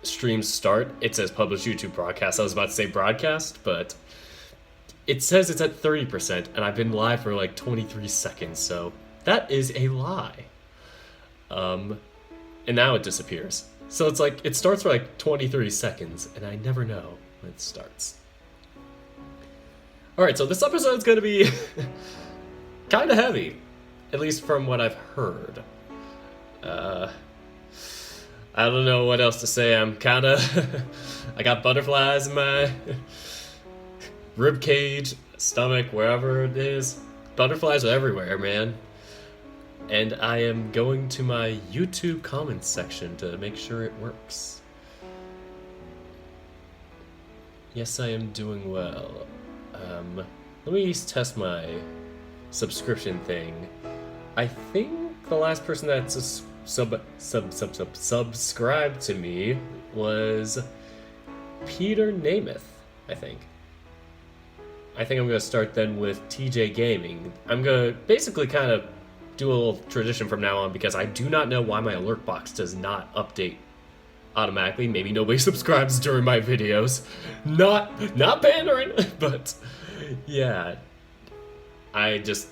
streams start, it says publish YouTube broadcast. I was about to say broadcast, but it says it's at 30%, and I've been live for like 23 seconds, so that is a lie. And now it disappears. So it's like, it starts for like 23 seconds, and I never know when it starts. Alright, so this episode's gonna be kind of heavy, at least from what I've heard. I don't know what else to say. I'm kinda... I got butterflies in my rib cage, stomach, wherever it is. Butterflies are everywhere, man. And I am going to my YouTube comments section to make sure it works. Yes, I am doing well. Let me test my subscription thing. I think the last person that's subscribed to me was Peter Namath, I think. I think I'm gonna start then with TJ Gaming. I'm gonna basically kind of do a little tradition from now on because I do not know why my alert box does not update automatically. Maybe nobody subscribes during my videos. Not pandering, but yeah. I just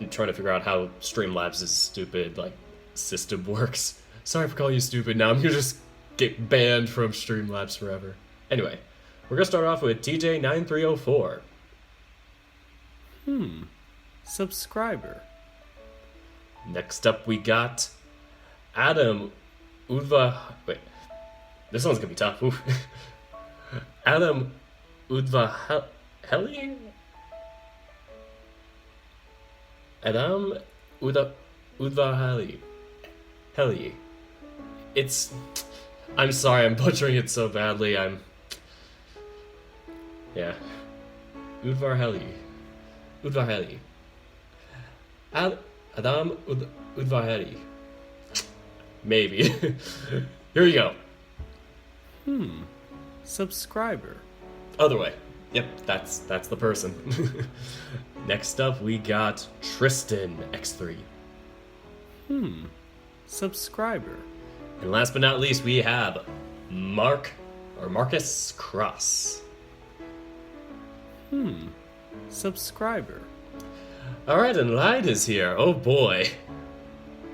am trying to figure out how Streamlabs' stupid like system works. Sorry for calling you stupid. Now I'm gonna just get banned from Streamlabs forever. Anyway, we're gonna start off with TJ9304. Subscriber. Next up we got Adam Udva. Wait, this one's gonna be tough. Ooh. Adam Udvaheli? Adam Udvaheli. Heli. It's... I'm sorry, I'm butchering it so badly. Yeah. Udvarheli. Adam Udvarheli. Maybe. Here we go. Subscriber. Other way. Yep, that's the person. Next up, we got Tristan X3. Subscriber. And last but not least, we have Marcus Cross. Subscriber. Alright, and Light is here. Oh boy.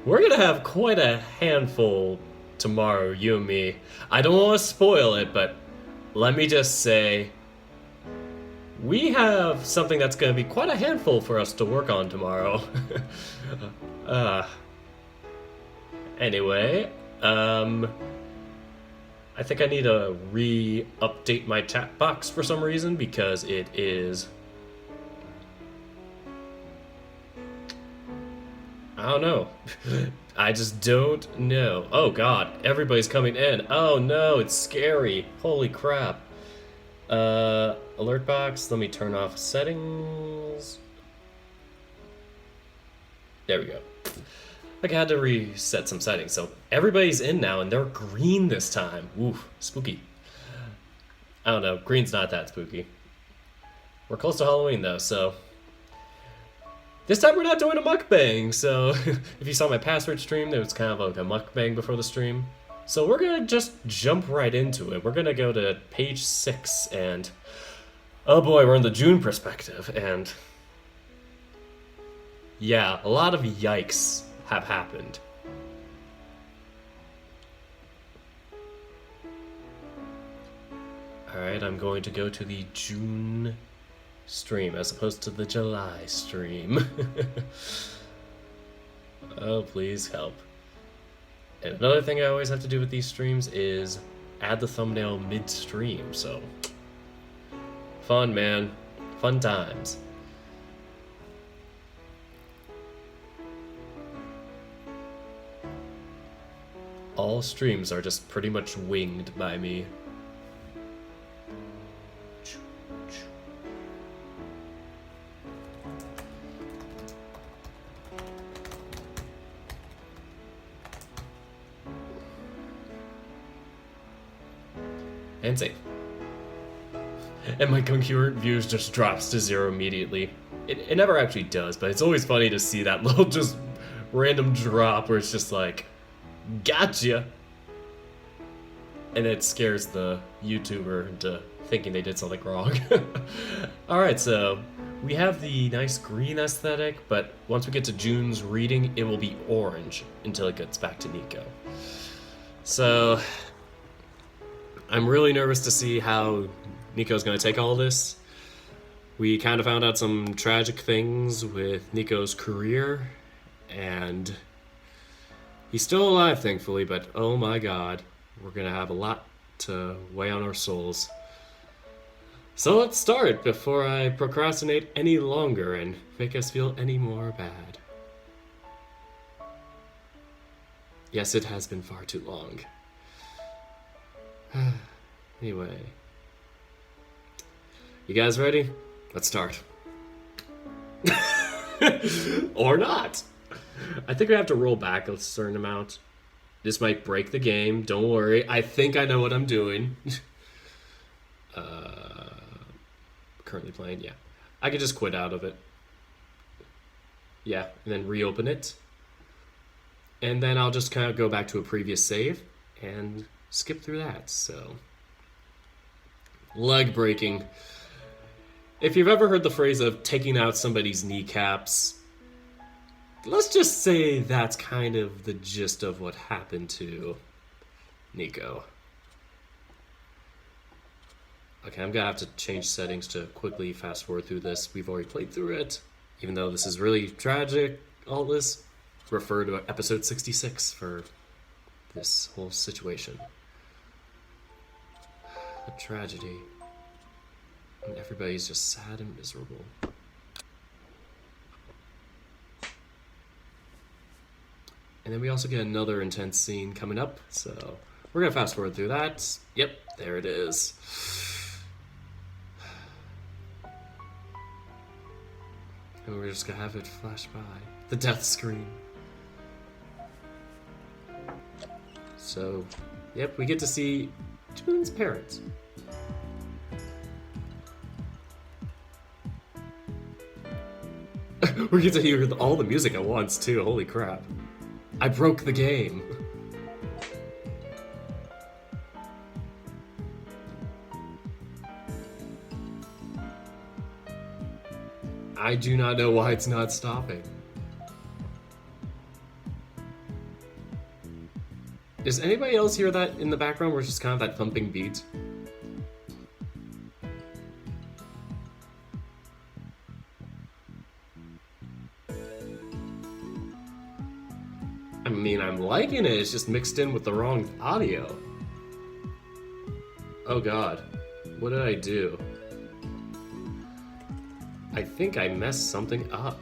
We're gonna have quite a handful tomorrow, you and me. I don't want to spoil it, but let me just say we have something that's gonna be quite a handful for us to work on tomorrow. Anyway, I think I need to re-update my chat box for some reason because it is... I don't know. I just don't know. Oh god, everybody's coming in. Oh no, it's scary. Holy crap. Alert box, let me turn off settings. There we go. I had to reset some settings, so everybody's in now and they're green this time. Oof, spooky. I don't know, green's not that spooky. We're close to Halloween though, so... This time we're not doing a mukbang, so if you saw my password stream, there was kind of like a mukbang before the stream. So we're gonna just jump right into it. We're gonna go to page 6 and... Oh boy, we're in the June perspective, and... Yeah, a lot of yikes have happened. Alright, I'm going to go to the June stream as opposed to the July stream. Oh, please help. And another thing I always have to do with these streams is add the thumbnail mid-stream, so... Fun, man. Fun times. All streams are just pretty much winged by me. And save. And my concurrent views just drops to 0 immediately. It never actually does, but it's always funny to see that little just random drop where it's just like, gotcha. and it scares the YouTuber into thinking they did something wrong. Alright, so we have the nice green aesthetic, but once we get to June's reading, it will be orange until it gets back to Nico. So I'm really nervous to see how Nico's going to take all this. We kind of found out some tragic things with Nico's career, and he's still alive, thankfully, but oh my god, we're going to have a lot to weigh on our souls. So let's start before I procrastinate any longer and make us feel any more bad. Yes, it has been far too long. Anyway. You guys ready? Let's start. Or not. I think we have to roll back a certain amount. This might break the game. Don't worry. I think I know what I'm doing. Currently playing, yeah. I could just quit out of it. Yeah, and then reopen it. And then I'll just kind of go back to a previous save and skip through that, so. Leg breaking. If you've ever heard the phrase of taking out somebody's kneecaps, let's just say that's kind of the gist of what happened to Nico. Okay, I'm gonna have to change settings to quickly fast forward through this. We've already played through it. Even though this is really tragic, all this, refer to episode 66 for this whole situation. A tragedy. And everybody's just sad and miserable. And then we also get another intense scene coming up, so we're gonna fast forward through that. Yep, there it is. And we're just gonna have it flash by. The death screen. So, yep, we get to see June's parents. We get to hear all the music at once, too. Holy crap. I broke the game. I do not know why it's not stopping. Does anybody else hear that in the background where it's just kind of that thumping beat? I mean, I'm liking it, it's just mixed in with the wrong audio. Oh god, what did I do? I think I messed something up.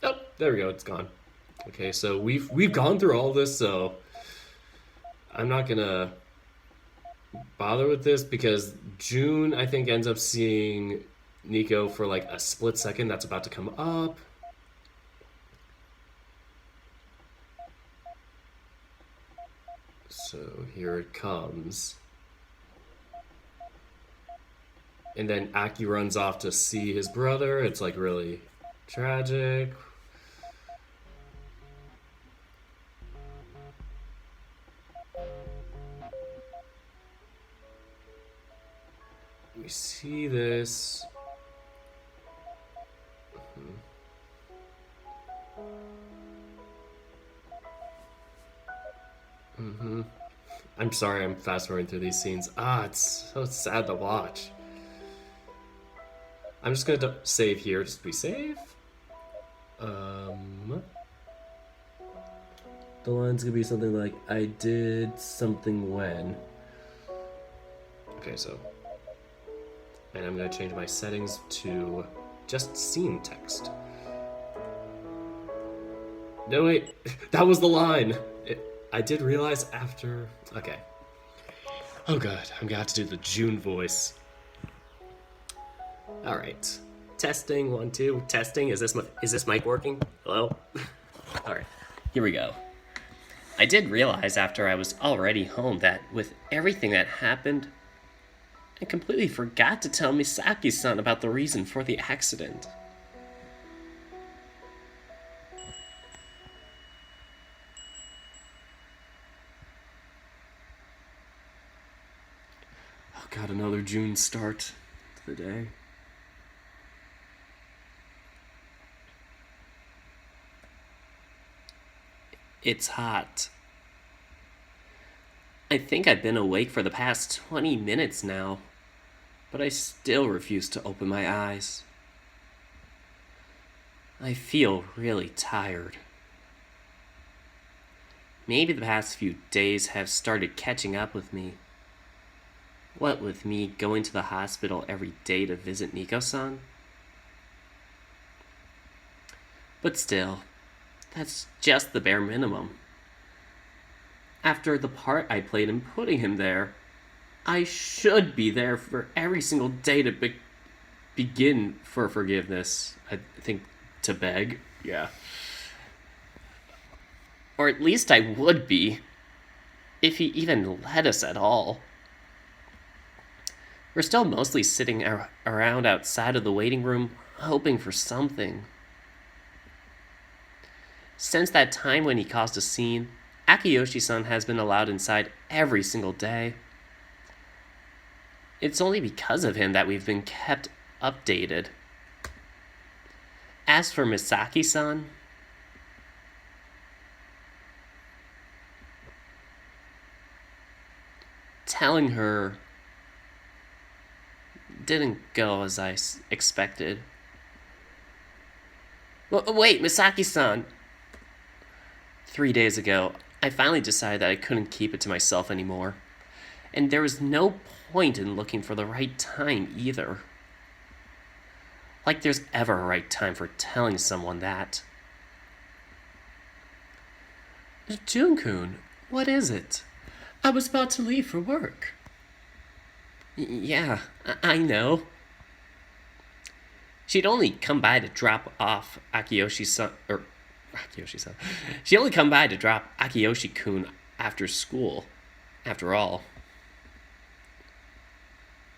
Oh, there we go, it's gone. Okay, so we've gone through all this, so I'm not gonna bother with this because June, I think, ends up seeing Nico for like a split second. That's about to come up. So here it comes. And then Aki runs off to see his brother. It's like really tragic. We see this. I'm sorry, I'm fast forwarding through these scenes. It's so sad to watch. I'm just gonna save here just to be safe. The line's gonna be something like, I did something when. Okay, so. And I'm gonna change my settings to just scene text. No, wait, that was the line. I did realize after, okay. Oh god, I'm gonna have to do the June voice. All right, testing, 1, 2, testing. Is this mic working? Hello? All right, here we go. I did realize after I was already home that with everything that happened, I completely forgot to tell Misaki-san about the reason for the accident. Got another June start to the day. It's hot. I think I've been awake for the past 20 minutes now, but I still refuse to open my eyes. I feel really tired. Maybe the past few days have started catching up with me. What with me going to the hospital every day to visit Nico-san? But still, that's just the bare minimum. After the part I played in putting him there, I should be there for every single day to begin for forgiveness. I think to beg, yeah. Or at least I would be, if he even let us at all. We're still mostly sitting around outside of the waiting room, hoping for something. Since that time when he caused a scene, Akiyoshi-san has been allowed inside every single day. It's only because of him that we've been kept updated. As for Misaki-san, telling her didn't go as I expected. Wait, Misaki-san! 3 days ago, I finally decided that I couldn't keep it to myself anymore. And there was no point in looking for the right time either. Like there's ever a right time for telling someone that. Jun-kun, what is it? I was about to leave for work. Yeah, I know. She'd only come by to drop off Akiyoshi-san. She'd only come by to drop Akiyoshi-kun after school, after all.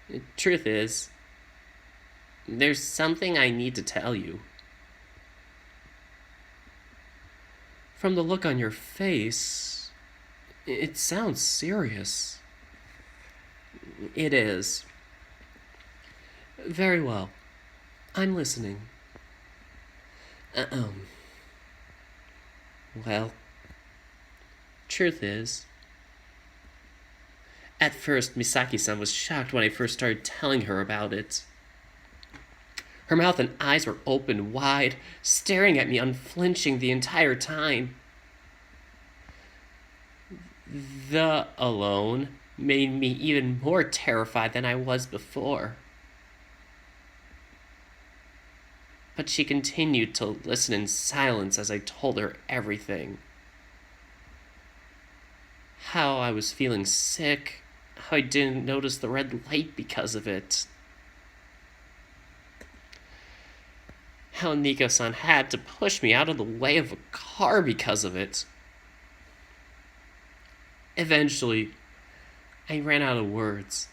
The truth is, there's something I need to tell you. From the look on your face, it sounds serious. It is. Very well. I'm listening. Well, truth is, at first Misaki-san was shocked when I first started telling her about it. Her mouth and eyes were open wide, staring at me unflinching the entire time. The alone made me even more terrified than I was before. But she continued to listen in silence as I told her everything. How I was feeling sick, how I didn't notice the red light because of it. How Nico-san had to push me out of the way of a car because of it. Eventually, I ran out of words.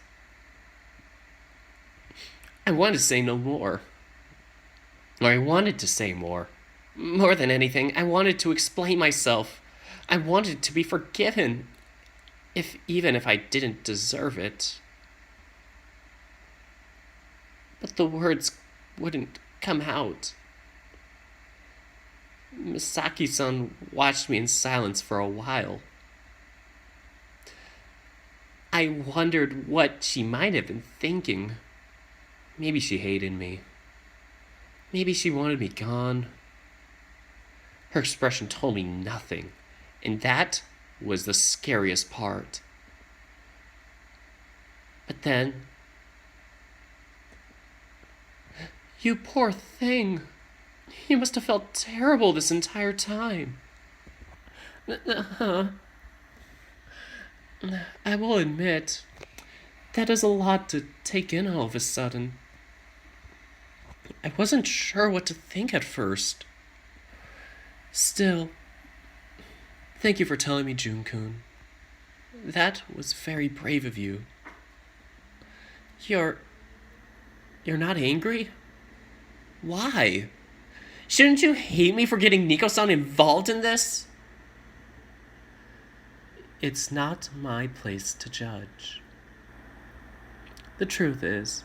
I wanted to say no more. Or I wanted to say more. More than anything, I wanted to explain myself. I wanted to be forgiven, even if I didn't deserve it. But the words wouldn't come out. Misaki-san watched me in silence for a while. I wondered what she might have been thinking. Maybe she hated me. Maybe she wanted me gone. Her expression told me nothing, and that was the scariest part. But then, you poor thing. You must have felt terrible this entire time. I will admit, that is a lot to take in all of a sudden. I wasn't sure what to think at first. Still, thank you for telling me, Jun-kun. That was very brave of you. You're not angry? Why? Shouldn't you hate me for getting Nico-san involved in this? It's not my place to judge. The truth is,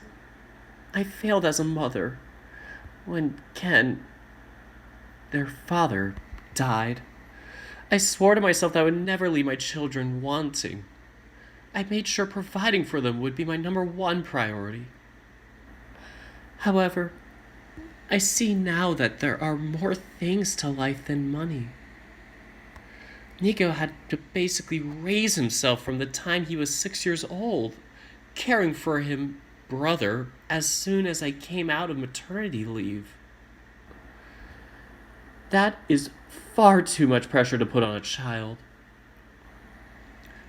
I failed as a mother when Ken, their father, died. I swore to myself that I would never leave my children wanting. I made sure providing for them would be my number one priority. However, I see now that there are more things to life than money. Nico had to basically raise himself from the time he was 6 years old, caring for him brother as soon as I came out of maternity leave. That is far too much pressure to put on a child.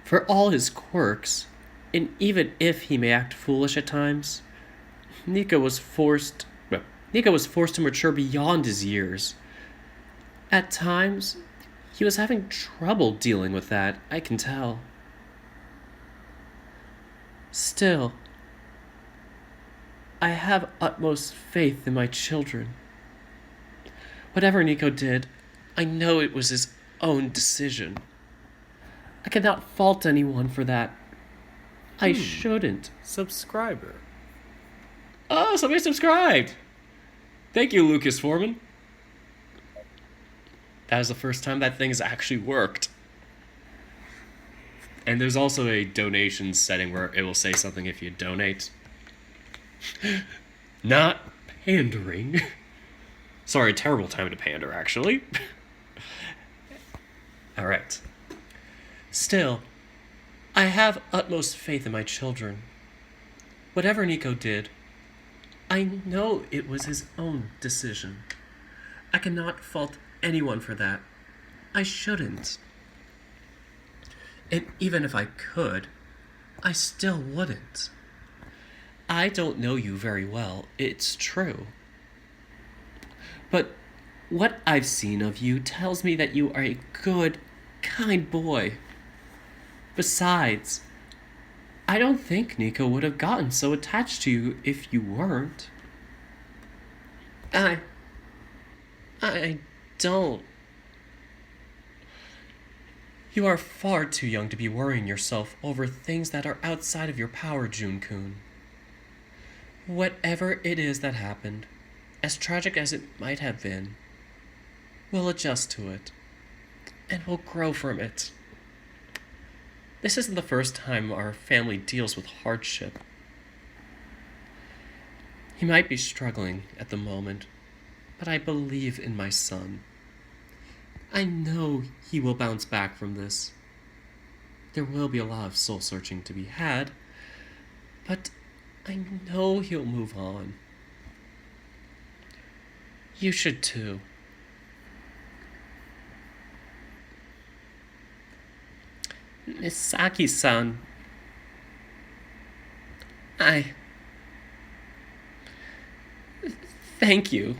For all his quirks, and even if he may act foolish at times, Nico was forced to mature beyond his years. At times, he was having trouble dealing with that, I can tell. Still, I have utmost faith in my children. Whatever Nico did, I know it was his own decision. I cannot fault anyone for that. I shouldn't. Subscriber. Oh, somebody subscribed! Thank you, Lucas Foreman. That was the first time that thing has actually worked. And there's also a donation setting where it will say something if you donate. Not pandering. Sorry, terrible time to pander, actually. Alright. Still, I have utmost faith in my children. Whatever Nico did, I know it was his own decision. I cannot fault anyone for that. I shouldn't. And even if I could, I still wouldn't. I don't know you very well, it's true. But what I've seen of you tells me that you are a good, kind boy. Besides, I don't think Nico would have gotten so attached to you if you weren't. I don't. You are far too young to be worrying yourself over things that are outside of your power, Jun-kun. Whatever it is that happened, as tragic as it might have been, we'll adjust to it, and we'll grow from it. This isn't the first time our family deals with hardship. He might be struggling at the moment, but I believe in my son. I know he will bounce back from this. There will be a lot of soul searching to be had, but I know he'll move on. You should too. Misaki-san, thank you.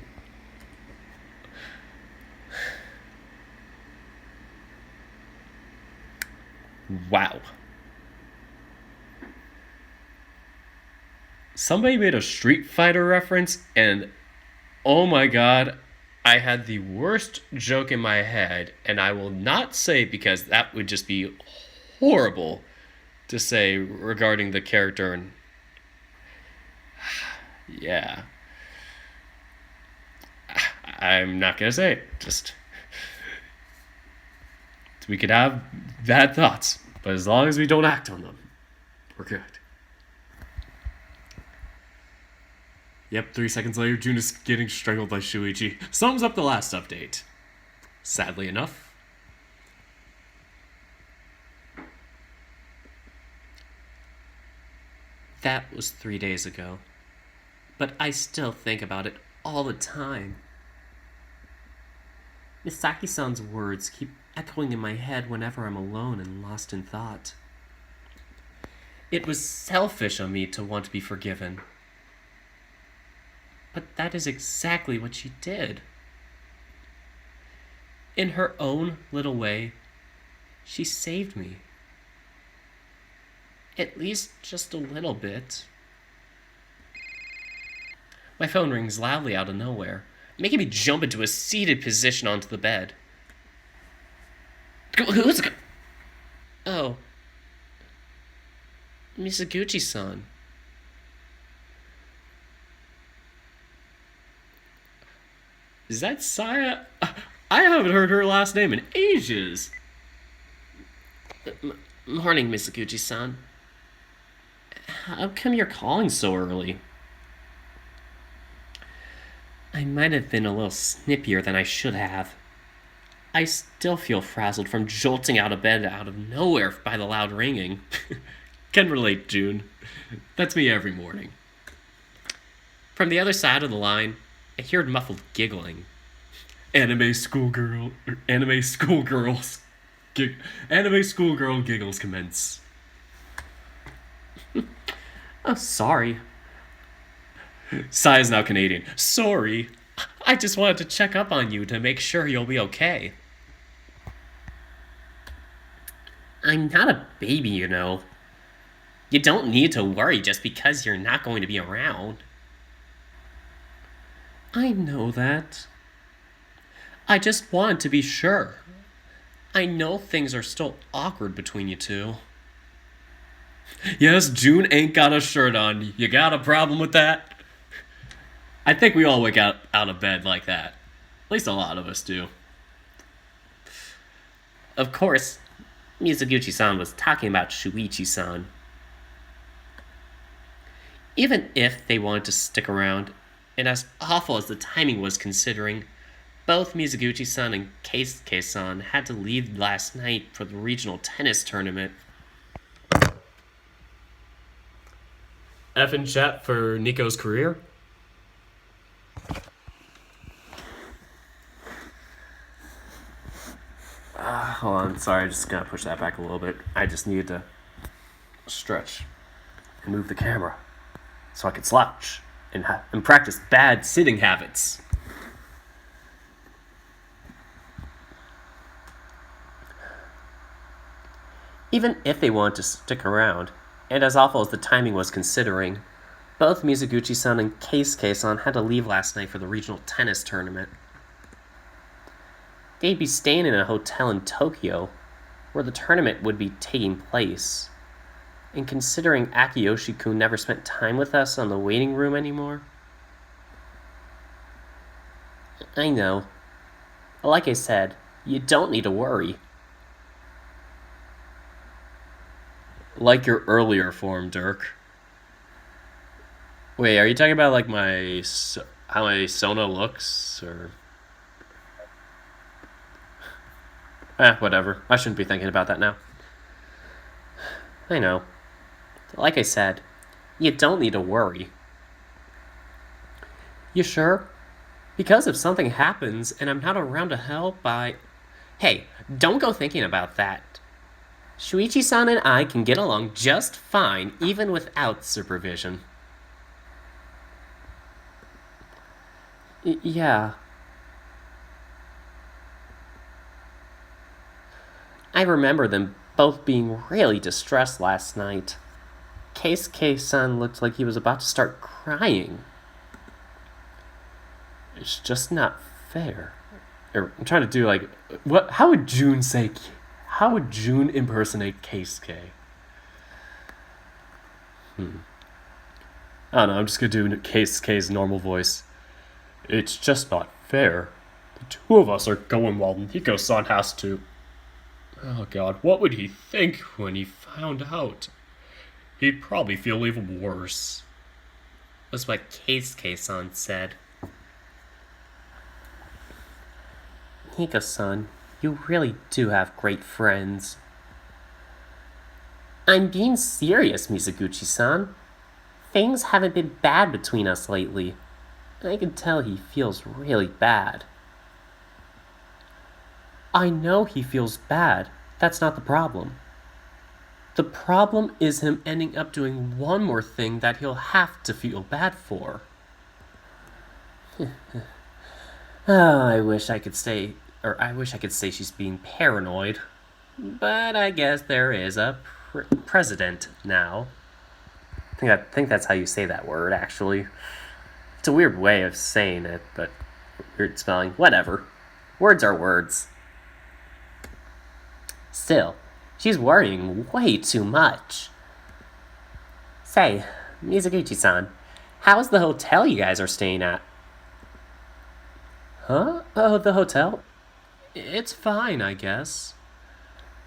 Wow. Somebody made a Street Fighter reference, and oh my god, I had the worst joke in my head, and I will not say because that would just be horrible to say regarding the character. And yeah, I'm not gonna say it. Just we could have bad thoughts, but as long as we don't act on them, we're good. Yep, 3 seconds later, June is getting strangled by Shuichi. Sums up the last update. Sadly enough. That was 3 days ago. But I still think about it all the time. Misaki-san's words keep echoing in my head whenever I'm alone and lost in thought. It was selfish of me to want to be forgiven. But that is exactly what she did. In her own little way, she saved me. At least just a little bit. My phone rings loudly out of nowhere, making me jump into a seated position onto the bed. Who's it? Oh. Misaguchi-san. Is that Saya? I haven't heard her last name in ages. Morning, Mizuguchi-san. How come you're calling so early? I might have been a little snippier than I should have. I still feel frazzled from jolting out of bed out of nowhere by the loud ringing. Can relate, June. That's me every morning. From the other side of the line, I heard muffled giggling. Anime schoolgirl giggles commence. Oh, sorry. Sai is now Canadian. Sorry. I just wanted to check up on you to make sure you'll be okay. I'm not a baby, you know. You don't need to worry just because you're not going to be around. I know that. I just wanted to be sure. I know things are still awkward between you two. Yes, June ain't got a shirt on. You got a problem with that? I think we all wake out of bed like that. At least a lot of us do. Of course, Mizuguchi-san was talking about Shuichi-san. Even if they wanted to stick around, and as awful as the timing was considering, both Mizuguchi-san and Keisuke-san had to leave last night for the regional tennis tournament. F in chat for Nico's career. Hold on, sorry, I'm just gonna push that back a little bit. I just needed to stretch and move the camera so I could slouch and practice bad sitting habits. Even if they wanted to stick around, and as awful as the timing was considering, both Mizuguchi-san and Keisuke-san had to leave last night for the regional tennis tournament. They'd be staying in a hotel in Tokyo, where the tournament would be taking place. And considering Akiyoshi-kun never spent time with us on the waiting room anymore. I know. Like I said, you don't need to worry. Like your earlier form, Dirk. Wait, are you talking about like how my Sona looks, or? Whatever. I shouldn't be thinking about that now. I know. Like I said, you don't need to worry. You sure? Because if something happens and I'm not around to help, Hey, don't go thinking about that. Shuichi-san and I can get along just fine even without supervision. Yeah. I remember them both being really distressed last night. Keisuke-san looked like he was about to start crying. It's just not fair. I'm trying to do what? How would June impersonate Keisuke? I don't know. I'm just gonna do Keisuke's normal voice. It's just not fair. The two of us are going while Nico-san has to. Oh god, what would he think when he found out? He'd probably feel even worse. Was what Keisuke-san said. Nico-san, you really do have great friends. I'm being serious, Mizuguchi-san. Things haven't been bad between us lately. I can tell he feels really bad. I know he feels bad. That's not the problem. The problem is him ending up doing one more thing that he'll have to feel bad for. I wish I could say she's being paranoid. But I guess there is a president now. I think that's how you say that word, actually. It's a weird way of saying it, but weird spelling. Whatever. Words are words. Still, she's worrying way too much. Say, Mizuguchi-san, how's the hotel you guys are staying at? Huh? Oh, the hotel? It's fine, I guess.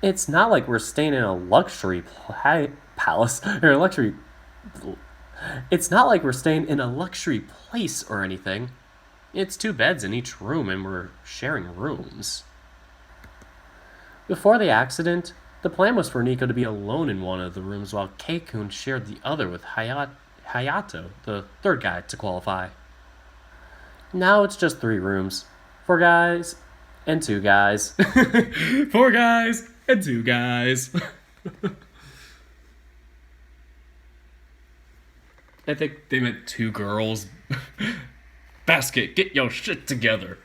It's not like we're staying in a luxury palace or a luxury. It's not like we're staying in a luxury place or anything. It's 2 beds in each room and we're sharing rooms. Before the accident, the plan was for Nico to be alone in one of the rooms while Keikun shared the other with Hayato, the third guy to qualify. Now it's just 3 rooms. 4 guys and 2 guys. 4 guys and 2 guys. I think they meant 2 girls. Basket, get your shit together.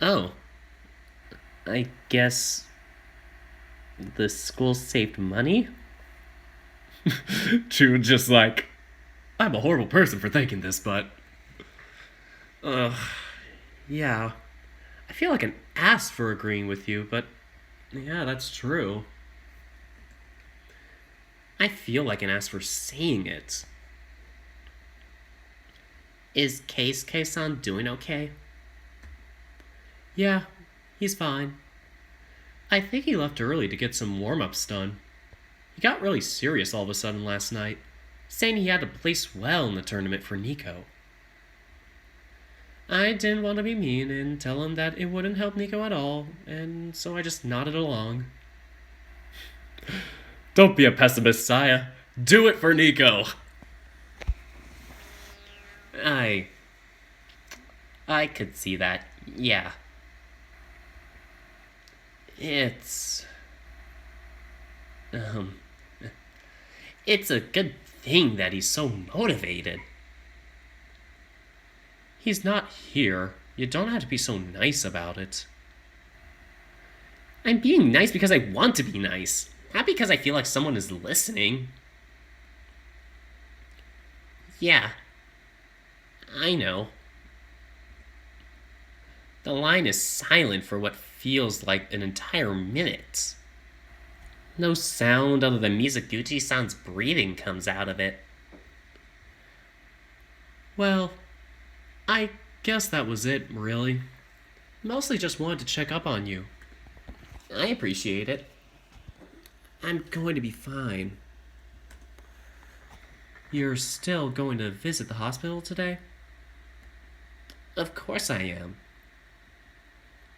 Oh, I guess the school saved money? June just like, I'm a horrible person for thinking this, but... Yeah. I feel like an ass for agreeing with you, but yeah, that's true. I feel like an ass for saying it. Is Keisuke-san doing okay? Yeah, he's fine. I think he left early to get some warm-ups done. He got really serious all of a sudden last night, saying he had to place well in the tournament for Nico. I didn't want to be mean and tell him that it wouldn't help Nico at all, and so I just nodded along. Don't be a pessimist, Saya. Do it for Nico. I could see that, yeah. It's a good thing that he's so motivated. He's not here. You don't have to be so nice about it. I'm being nice because I want to be nice, not because I feel like someone is listening. Yeah, I know. The line is silent for what feels like an entire minute. No sound other than Mizuguchi-san's breathing comes out of it. Well, I guess that was it, really. Mostly just wanted to check up on you. I appreciate it. I'm going to be fine. You're still going to visit the hospital today? Of course I am.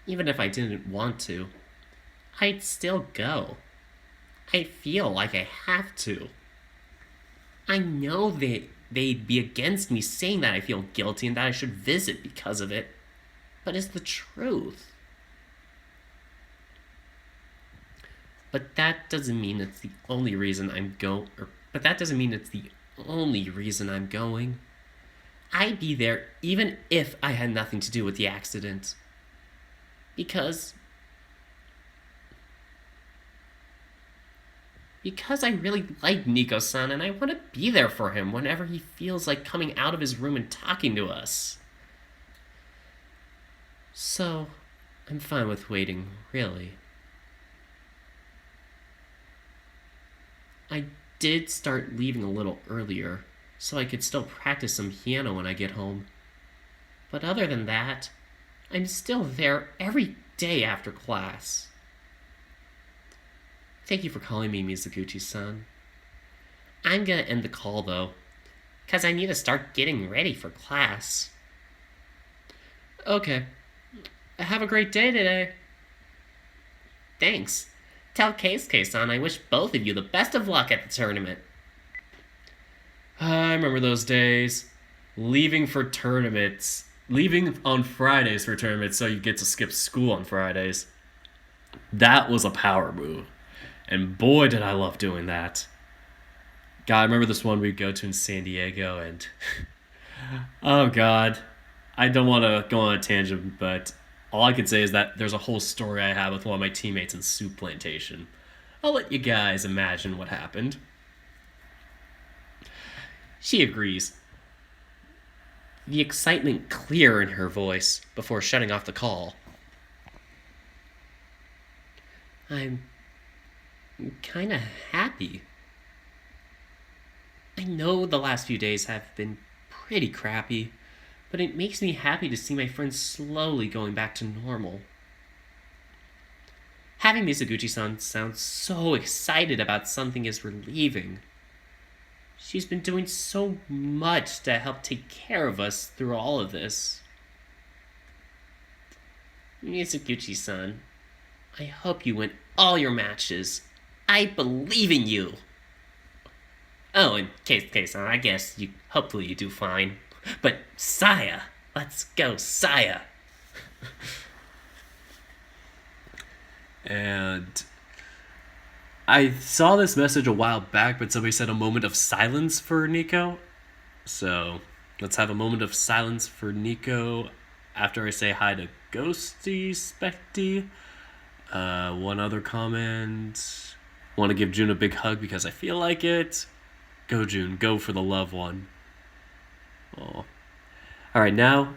Even if I didn't want to, I'd still go. I feel like I have to. I know they'd be against me saying that I feel guilty and that I should visit because of it, but it's the truth. But that doesn't mean it's the only reason I'm going. I'd be there even if I had nothing to do with the accident. Because I really like Nico-san and I want to be there for him whenever he feels like coming out of his room and talking to us. So, I'm fine with waiting, really. I did start leaving a little earlier, so I could still practice some piano when I get home. But other than that, I'm still there every day after class. Thank you for calling me, Mizuguchi-san. I'm gonna end the call, though, because I need to start getting ready for class. Okay. Have a great day today. Thanks. Tell Keisuke-san I wish both of you the best of luck at the tournament. I remember those days. Leaving on Fridays for tournaments so you get to skip school on Fridays. That was a power move. And boy, did I love doing that. God, I remember this one we'd go to in San Diego and... oh, God. I don't want to go on a tangent, but all I can say is that there's a whole story I have with one of my teammates in Soup Plantation. I'll let you guys imagine what happened. She agrees. The excitement clear in her voice before shutting off the call. I'm kind of happy. I know the last few days have been pretty crappy, but it makes me happy to see my friend slowly going back to normal. Having Mizuguchi-san sound so excited about something is relieving. She's been doing so much to help take care of us through all of this. Mizuguchi-san, I hope you win all your matches. I believe in you. Oh, and Kei-san, I guess hopefully you do fine. But Saya, let's go, Saya. And I saw this message a while back, but somebody said a moment of silence for Nico. So let's have a moment of silence for Nico after I say hi to Ghosty Specty. One other comment. Want to give June a big hug because I feel like it. Go, June. Go for the loved one. Oh. Alright, now,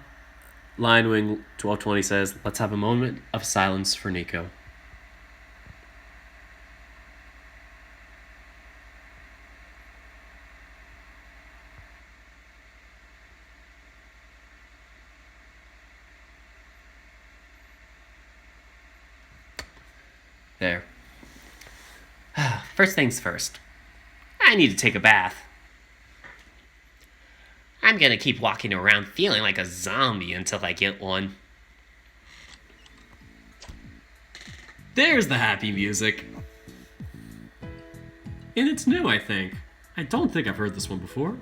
Lion Wing 1220 says, let's have a moment of silence for Nico. There. First things first. I need to take a bath. I'm gonna keep walking around feeling like a zombie until I get one. There's the happy music. And it's new, I think. I don't think I've heard this one before.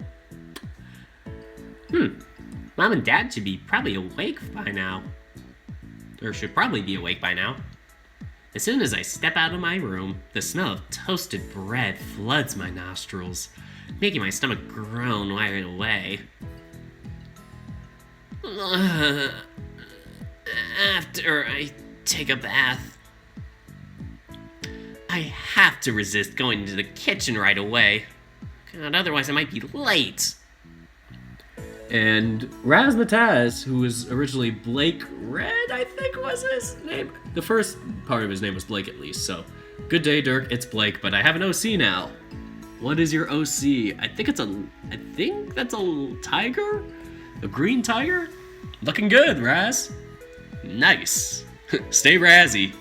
Mom and Dad should be probably awake by now. Or should probably be awake by now. As soon as I step out of my room, the smell of toasted bread floods my nostrils, making my stomach groan right away. After I take a bath, I have to resist going into the kitchen right away. God, otherwise I might be late. And Razzmatazz, who was originally Blake Red, I think was his name. The first part of his name was Blake, at least. So, good day, Dirk. It's Blake, but I have an OC now. What is your OC? I think that's a tiger, a green tiger. Looking good, Raz. Nice. Stay Razzie.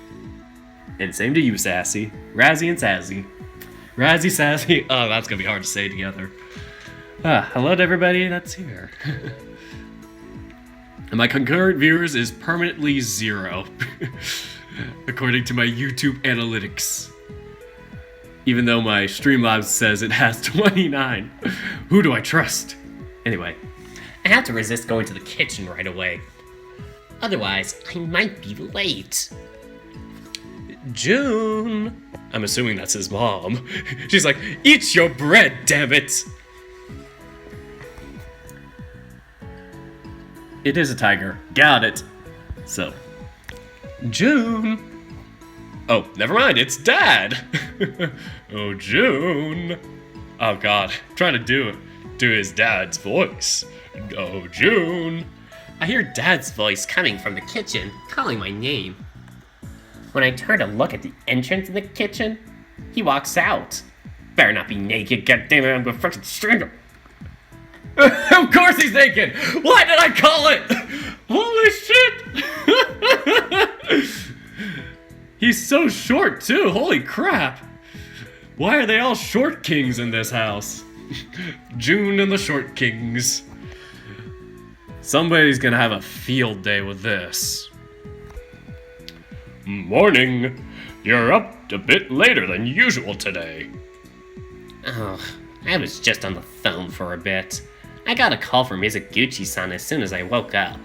And same to you, Sassy. Razzie and Sassy. Razzie, Sassy. Oh, that's gonna be hard to say together. Hello to everybody that's here. And my concurrent viewers is permanently 0, according to my YouTube analytics. Even though my Streamlabs says it has 29. Who do I trust? Anyway, I have to resist going to the kitchen right away. Otherwise, I might be late. June. I'm assuming that's his mom. She's like, eat your bread, damn it. It is a tiger. Got it. So, June. Oh, never mind. It's Dad. Oh, June. Oh God, I'm trying to do his dad's voice. Oh, June. I hear Dad's voice coming from the kitchen, calling my name. When I turn to look at the entrance in the kitchen, he walks out. Better not be naked, goddammit, I'm gonna fucking strangle him. Of course he's naked! Why did I call it? Holy shit! He's so short too, holy crap! Why are they all short kings in this house? June and the short kings. Somebody's gonna have a field day with this. Morning. You're up a bit later than usual today. Oh, I was just on the phone for a bit. I got a call from Mizuguchi-san as soon as I woke up.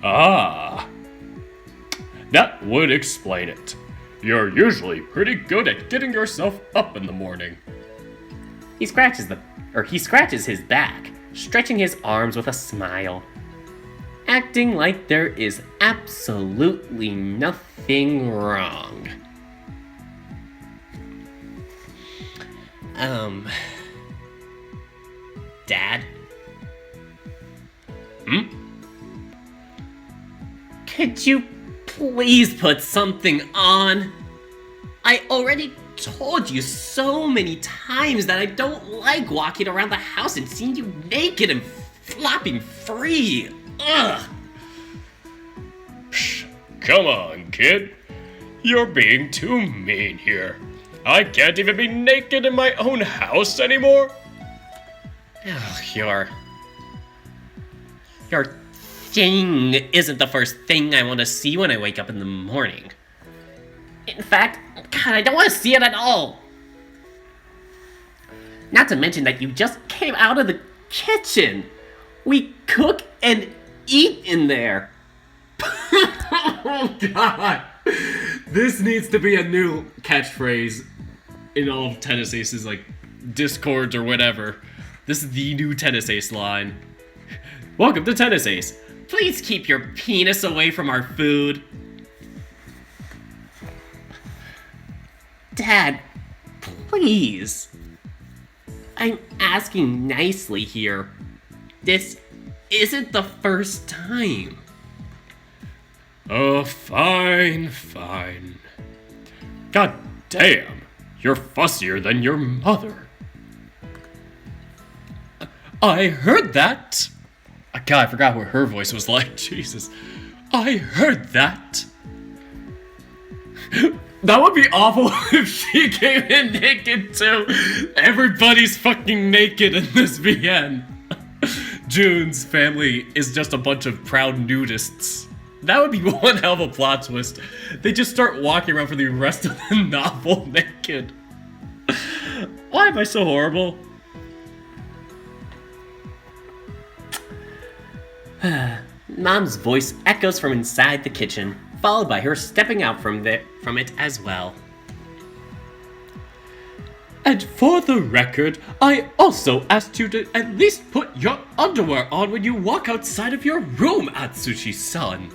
Ah. That would explain it. You're usually pretty good at getting yourself up in the morning. He scratches his back, stretching his arms with a smile, acting like there is absolutely nothing wrong. Dad? Could you please put something on? I already told you so many times that I don't like walking around the house and seeing you naked and flopping free. Ugh. Psh, come on, kid. You're being too mean here. I can't even be naked in my own house anymore. Ugh, your thing isn't the first thing I want to see when I wake up in the morning. In fact, God, I don't want to see it at all. Not to mention that you just came out of the kitchen. We cook and eat in there. Oh God! This needs to be a new catchphrase in all of Tennis Ace's like discords or whatever. This is the new Tennis Ace line. Welcome to Tennis Ace. Please keep your penis away from our food. Dad, please. I'm asking nicely here. This isn't the first time. Oh, fine. God damn, you're fussier than your mother. I heard that. God, I forgot what her voice was like. Jesus. I heard that. That would be awful if she came in naked too. Everybody's fucking naked in this VN. June's family is just a bunch of proud nudists. That would be one hell of a plot twist. They just start walking around for the rest of the novel naked. Why am I so horrible? Mom's voice echoes from inside the kitchen, followed by her stepping out from it as well. And for the record, I also asked you to at least put your underwear on when you walk outside of your room, Atsushi-san.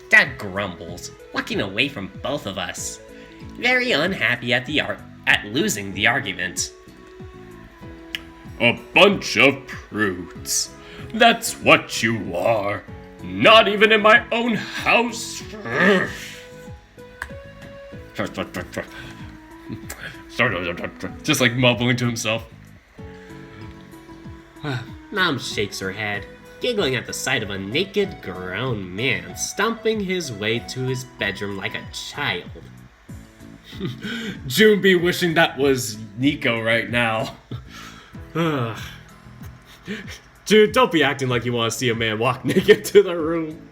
Dad grumbles, walking away from both of us, very unhappy at losing the argument. A bunch of prudes. That's what you are. Not even in my own house. Just like mumbling to himself. Mom shakes her head, giggling at the sight of a naked, grown man stomping his way to his bedroom like a child. June be wishing that was Nico right now. Dude, don't be acting like you want to see a man walk naked to the room.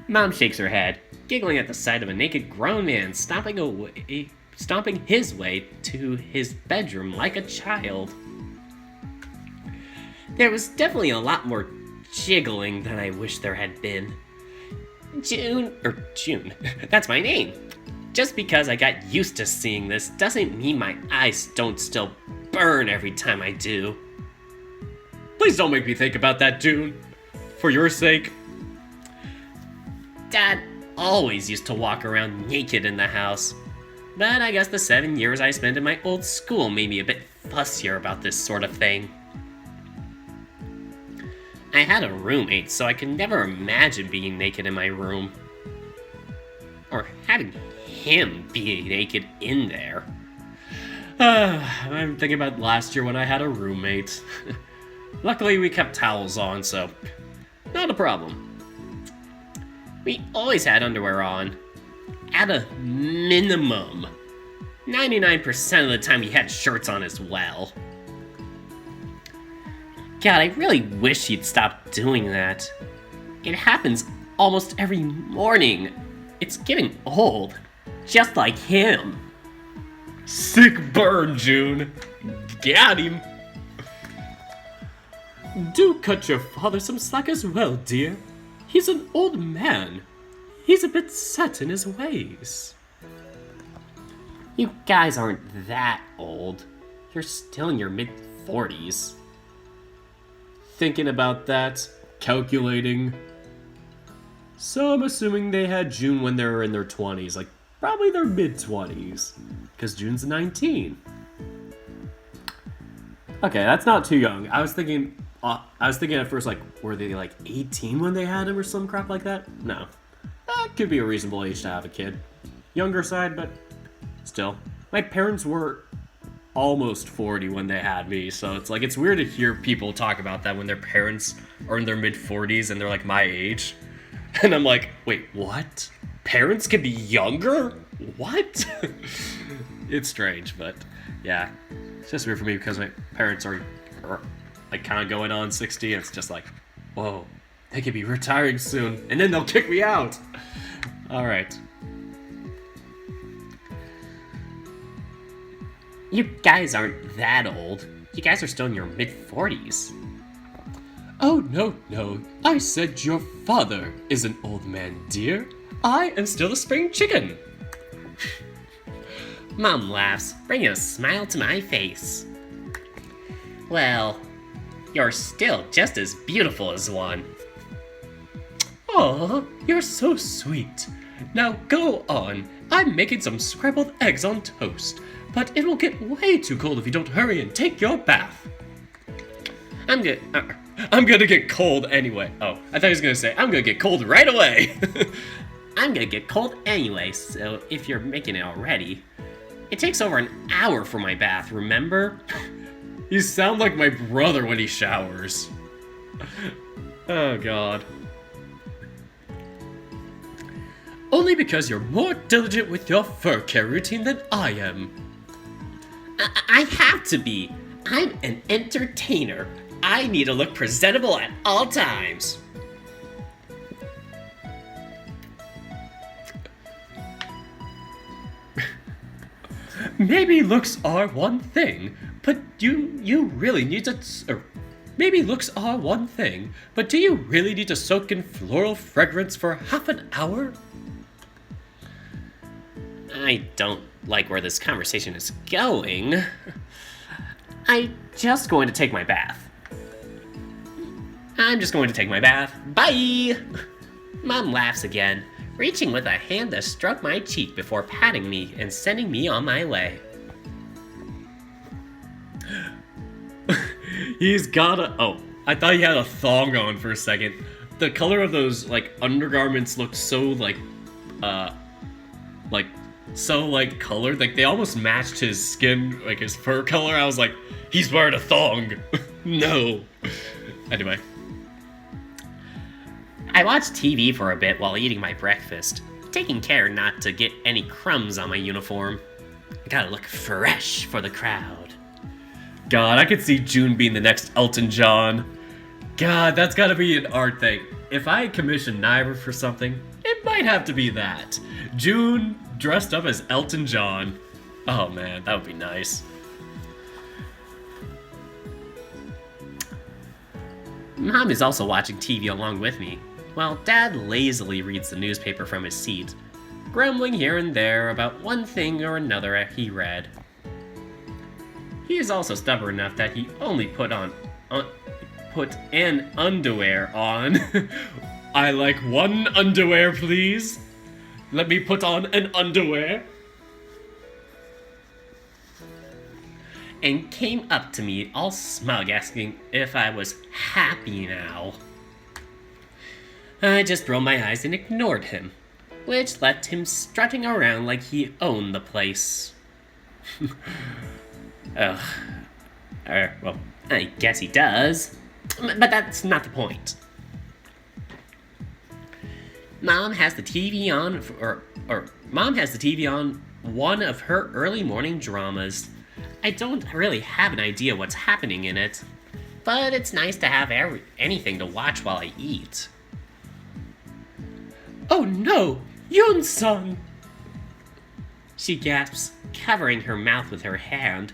Mom shakes her head, giggling at the sight of a naked grown man stomping his way to his bedroom like a child. There was definitely a lot more jiggling than I wish there had been. June, that's my name. Just because I got used to seeing this doesn't mean my eyes don't still burn every time I do. Please don't make me think about that, June. For your sake. Dad always used to walk around naked in the house. But I guess the 7 years I spent in my old school made me a bit fussier about this sort of thing. I had a roommate, so I could never imagine being naked in my room. Or having him be naked in there. I'm thinking about last year when I had a roommate. Luckily, we kept towels on, so not a problem. We always had underwear on. At a minimum. 99% of the time we had shirts on as well. God, I really wish he'd stop doing that. It happens almost every morning. It's getting old. Just like him. Sick burn, June. Got him. Do cut your father some slack as well, dear. He's an old man. He's a bit set in his ways. You guys aren't that old. You're still in your mid-40s. Thinking about that, calculating. So I'm assuming they had June when they were in their 20s, like probably their mid-20s, because June's 19. Okay, that's not too young. I was thinking at first, like, were they like 18 when they had him or some crap like that? No. That could be a reasonable age to have a kid. Younger side, but still. My parents were almost 40 when they had me, so it's like, it's weird to hear people talk about that when their parents are in their mid-40s and they're like my age. And I'm like, wait, what? Parents can be younger? What? It's strange, but yeah. It's just weird for me because my parents are like kind of going on 60, and it's just like, whoa, they could be retiring soon, and then they'll kick me out. Alright. You guys aren't that old. You guys are still in your mid-40s. Oh, no. I said your father is an old man, dear. I am still a spring chicken. Mom laughs, bringing a smile to my face. Well, you're still just as beautiful as one. Aw, you're so sweet. Now go on. I'm making some scrambled eggs on toast, but it will get way too cold if you don't hurry and take your bath. I'm gonna get cold anyway. Oh, I thought he was gonna say, I'm gonna get cold right away. I'm gonna get cold anyway, so if you're making it already. It takes over an hour for my bath, remember? You sound like my brother when he showers. Oh, God. Only because you're more diligent with your fur care routine than I am. I have to be. I'm an entertainer. I need to look presentable at all times. Maybe looks are one thing, but you really need to... maybe looks are one thing, but do you really need to soak in floral fragrance for half an hour? I don't like where this conversation is going. I'm just going to take my bath. I'm just going to take my bath. Bye! Mom laughs again, reaching with a hand to stroke my cheek before patting me and sending me on my way. He's got a... Oh, I thought he had a thong on for a second. The color of those, like, undergarments looked so, colored. Like, they almost matched his skin, like, his fur color. I was like, he's wearing a thong. No. Anyway. I watched TV for a bit while eating my breakfast, taking care not to get any crumbs on my uniform. I gotta look fresh for the crowd. God, I could see June being the next Elton John. God, that's gotta be an art thing. If I commissioned Naira for something, it might have to be that. June dressed up as Elton John. Oh man, that would be nice. Mom is also watching TV along with me, while Dad lazily reads the newspaper from his seat, grumbling here and there about one thing or another he read. He is also stubborn enough that he only put an underwear on. I like one underwear, please. Let me put on an underwear. And came up to me all smug, asking if I was happy now. I just rolled my eyes and ignored him, which left him strutting around like he owned the place. Well, I guess he does, but that's not the point. Mom has the TV on, Mom has the TV on one of her early morning dramas. I don't really have an idea what's happening in it, but it's nice to have anything to watch while I eat. Oh no, Yoon-san! She gasps, covering her mouth with her hand.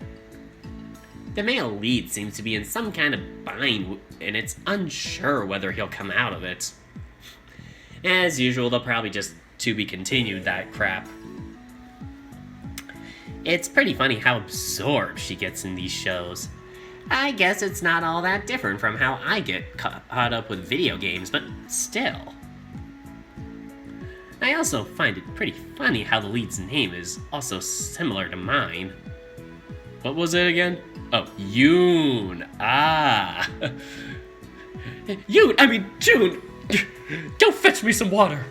The male lead seems to be in some kind of bind, and it's unsure whether he'll come out of it. As usual, they'll probably just to be continued that crap. It's pretty funny how absorbed she gets in these shows. I guess it's not all that different from how I get caught up with video games, but still. I also find it pretty funny how the lead's name is also similar to mine. What was it again? Oh, Yoon. Ah. June. Go fetch me some water.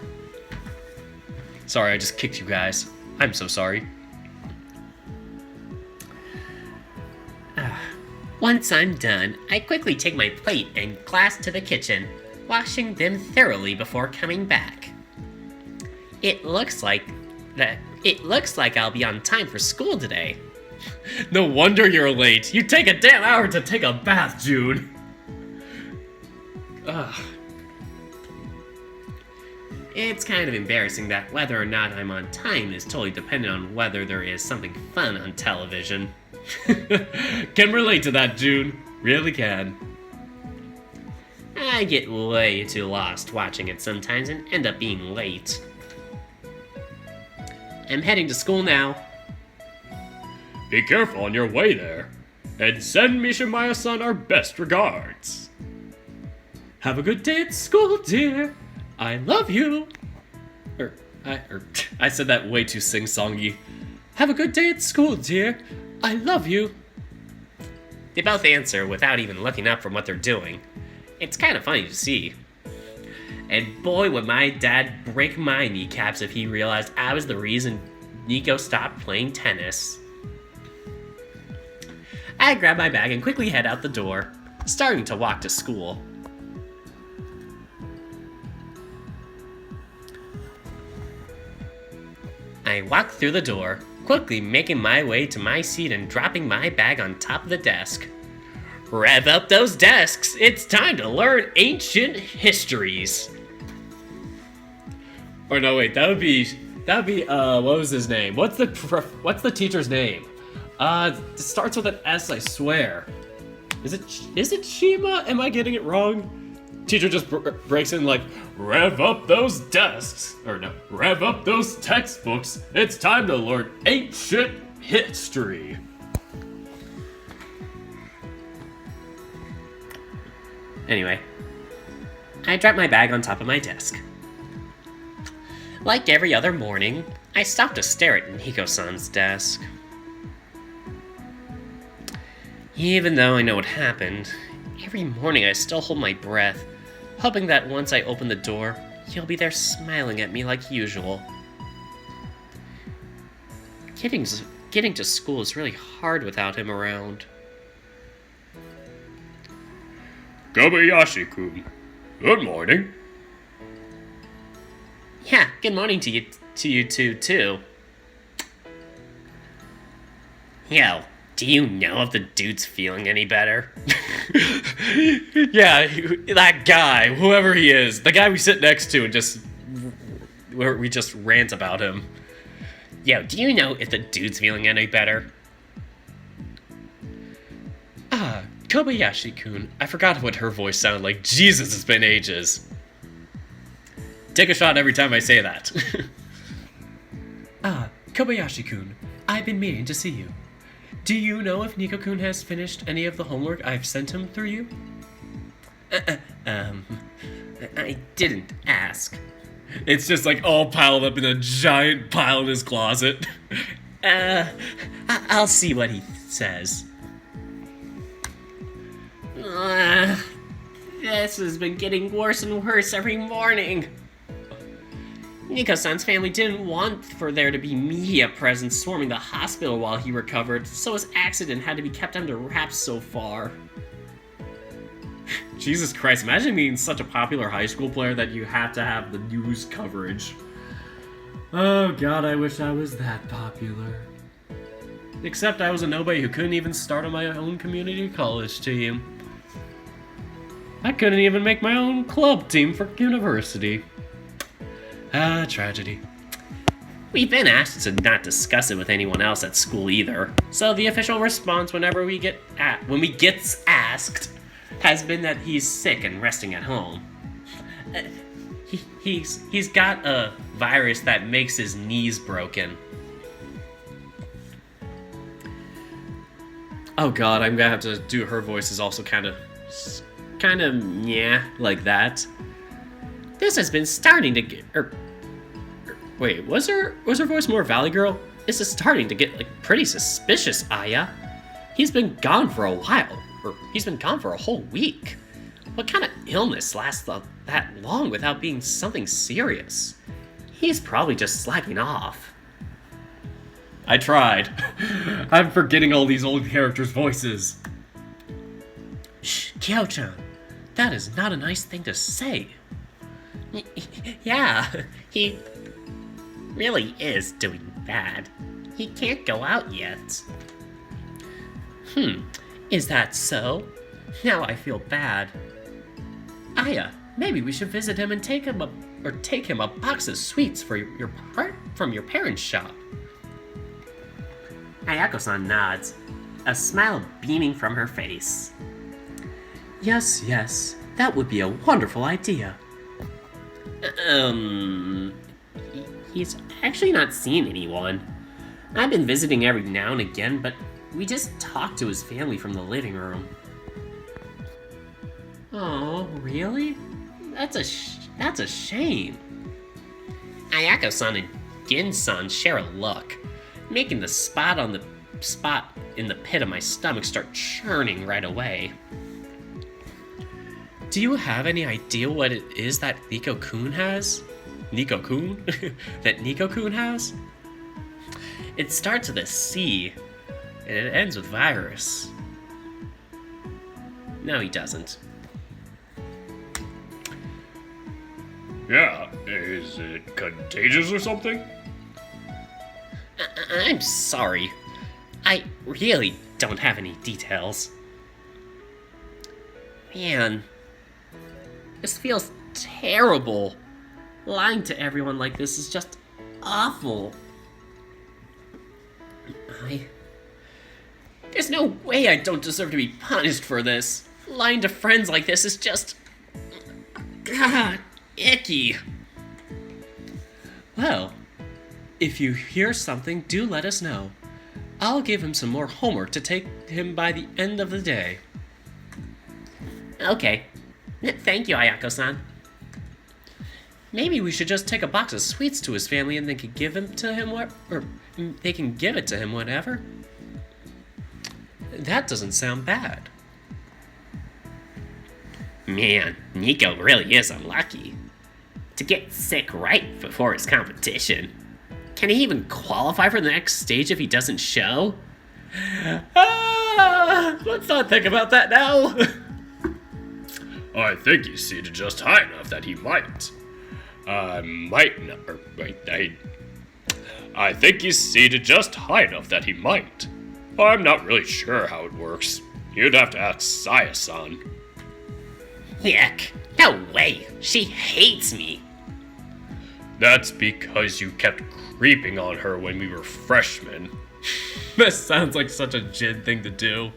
Sorry, I just kicked you guys. I'm so sorry. Once I'm done, I quickly take my plate and glass to the kitchen, washing them thoroughly before coming back. It looks like I'll be on time for school today. No wonder you're late. You take a damn hour to take a bath, June. Ugh. It's kind of embarrassing that whether or not I'm on time is totally dependent on whether there is something fun on television. Can relate to that, June. Really can. I get way too lost watching it sometimes and end up being late. I'm heading to school now. Be careful on your way there. And send Michimaya-san our best regards. Have a good day at school, dear. I love you. I said that way too sing-songy. Have a good day at school, dear. I love you. They both answer without even looking up from what they're doing. It's kind of funny to see. And boy, would my dad break my kneecaps if he realized I was the reason Nico stopped playing tennis. I grab my bag and quickly head out the door, starting to walk to school. I walk through the door, quickly making my way to my seat and dropping my bag on top of the desk. Rev up those desks! It's time to learn ancient histories. Or no, wait, that would be what was his name? What's the teacher's name? It starts with an S, I swear. Is it Shima? Am I getting it wrong? Teacher just breaks in like, rev up those desks. Or no, rev up those textbooks. It's time to learn ancient history. Anyway, I drop my bag on top of my desk. Like every other morning, I stop to stare at Nico-san's desk. Even though I know what happened, every morning I still hold my breath, hoping that once I open the door, he'll be there smiling at me like usual. Getting to school is really hard without him around. Kobayashi-kun, good morning. Yeah, good morning to you two, too. Yo, do you know if the dude's feeling any better? Yeah, that guy, whoever he is, the guy we sit next to and we just rant about him. Yo, do you know if the dude's feeling any better? Kobayashi-kun, I forgot what her voice sounded like. Jesus, it's been ages. Take a shot every time I say that. Kobayashi-kun, I've been meaning to see you. Do you know if Nico-kun has finished any of the homework I've sent him through you? I didn't ask. It's just like all piled up in a giant pile in his closet. I'll see what he says. This has been getting worse and worse every morning. Nico-san's family didn't want for there to be media presence swarming the hospital while he recovered, so his accident had to be kept under wraps so far. Jesus Christ, imagine being such a popular high school player that you have to have the news coverage. Oh god, I wish I was that popular. Except I was a nobody who couldn't even start on my own community college team. I couldn't even make my own club team for university. Tragedy. We've been asked to not discuss it with anyone else at school either, so the official response when we get asked has been that he's sick and resting at home. He's got a virus that makes his knees broken. Oh god, I'm gonna have to do her voice is also kind of yeah, like that. This has been starting to get. Wait, was her voice more Valley Girl? This is starting to get pretty suspicious, Aya. He's been gone for a while, or he's been gone for a whole week. What kind of illness lasts that long without being something serious? He's probably just slacking off. I tried. I'm forgetting all these old characters' voices. Shh, Kyo-chan, that is not a nice thing to say. Yeah, he really is doing bad. He can't go out yet. Is that so? Now I feel bad. Aya, maybe we should visit him and take him a box of sweets from your parents' shop. Ayako-san nods, a smile beaming from her face. Yes, that would be a wonderful idea. He's actually not seen anyone. I've been visiting every now and again, but we just talked to his family from the living room. Oh, really? That's a shame. Ayako-san and Gin-san share a look, making the spot in the pit of my stomach start churning right away. Do you have any idea what it is that Nico-kun has? Nico-kun? That Nico-kun has? It starts with a C, and it ends with virus. No, he doesn't. Yeah, is it contagious or something? I'm sorry. I really don't have any details. Man, this feels terrible. Lying to everyone like this is just awful. There's no way I don't deserve to be punished for this. Lying to friends like this is just... God, icky. Well, if you hear something, do let us know. I'll give him some more homework to take him by the end of the day. Okay. Thank you, Ayako-san. Maybe we should just take a box of sweets to his family and they can give him to him they can give it to him whenever. That doesn't sound bad. Man, Nico really is unlucky. To get sick right before his competition. Can he even qualify for the next stage if he doesn't show? Let's not think about that now. I think he's seated just high enough that he might. I think he's seated just high enough that he might. I'm not really sure how it works. You'd have to ask Saya-san. Yuck. No way. She hates me. That's because you kept creeping on her when we were freshmen. This sounds like such a Jin thing to do.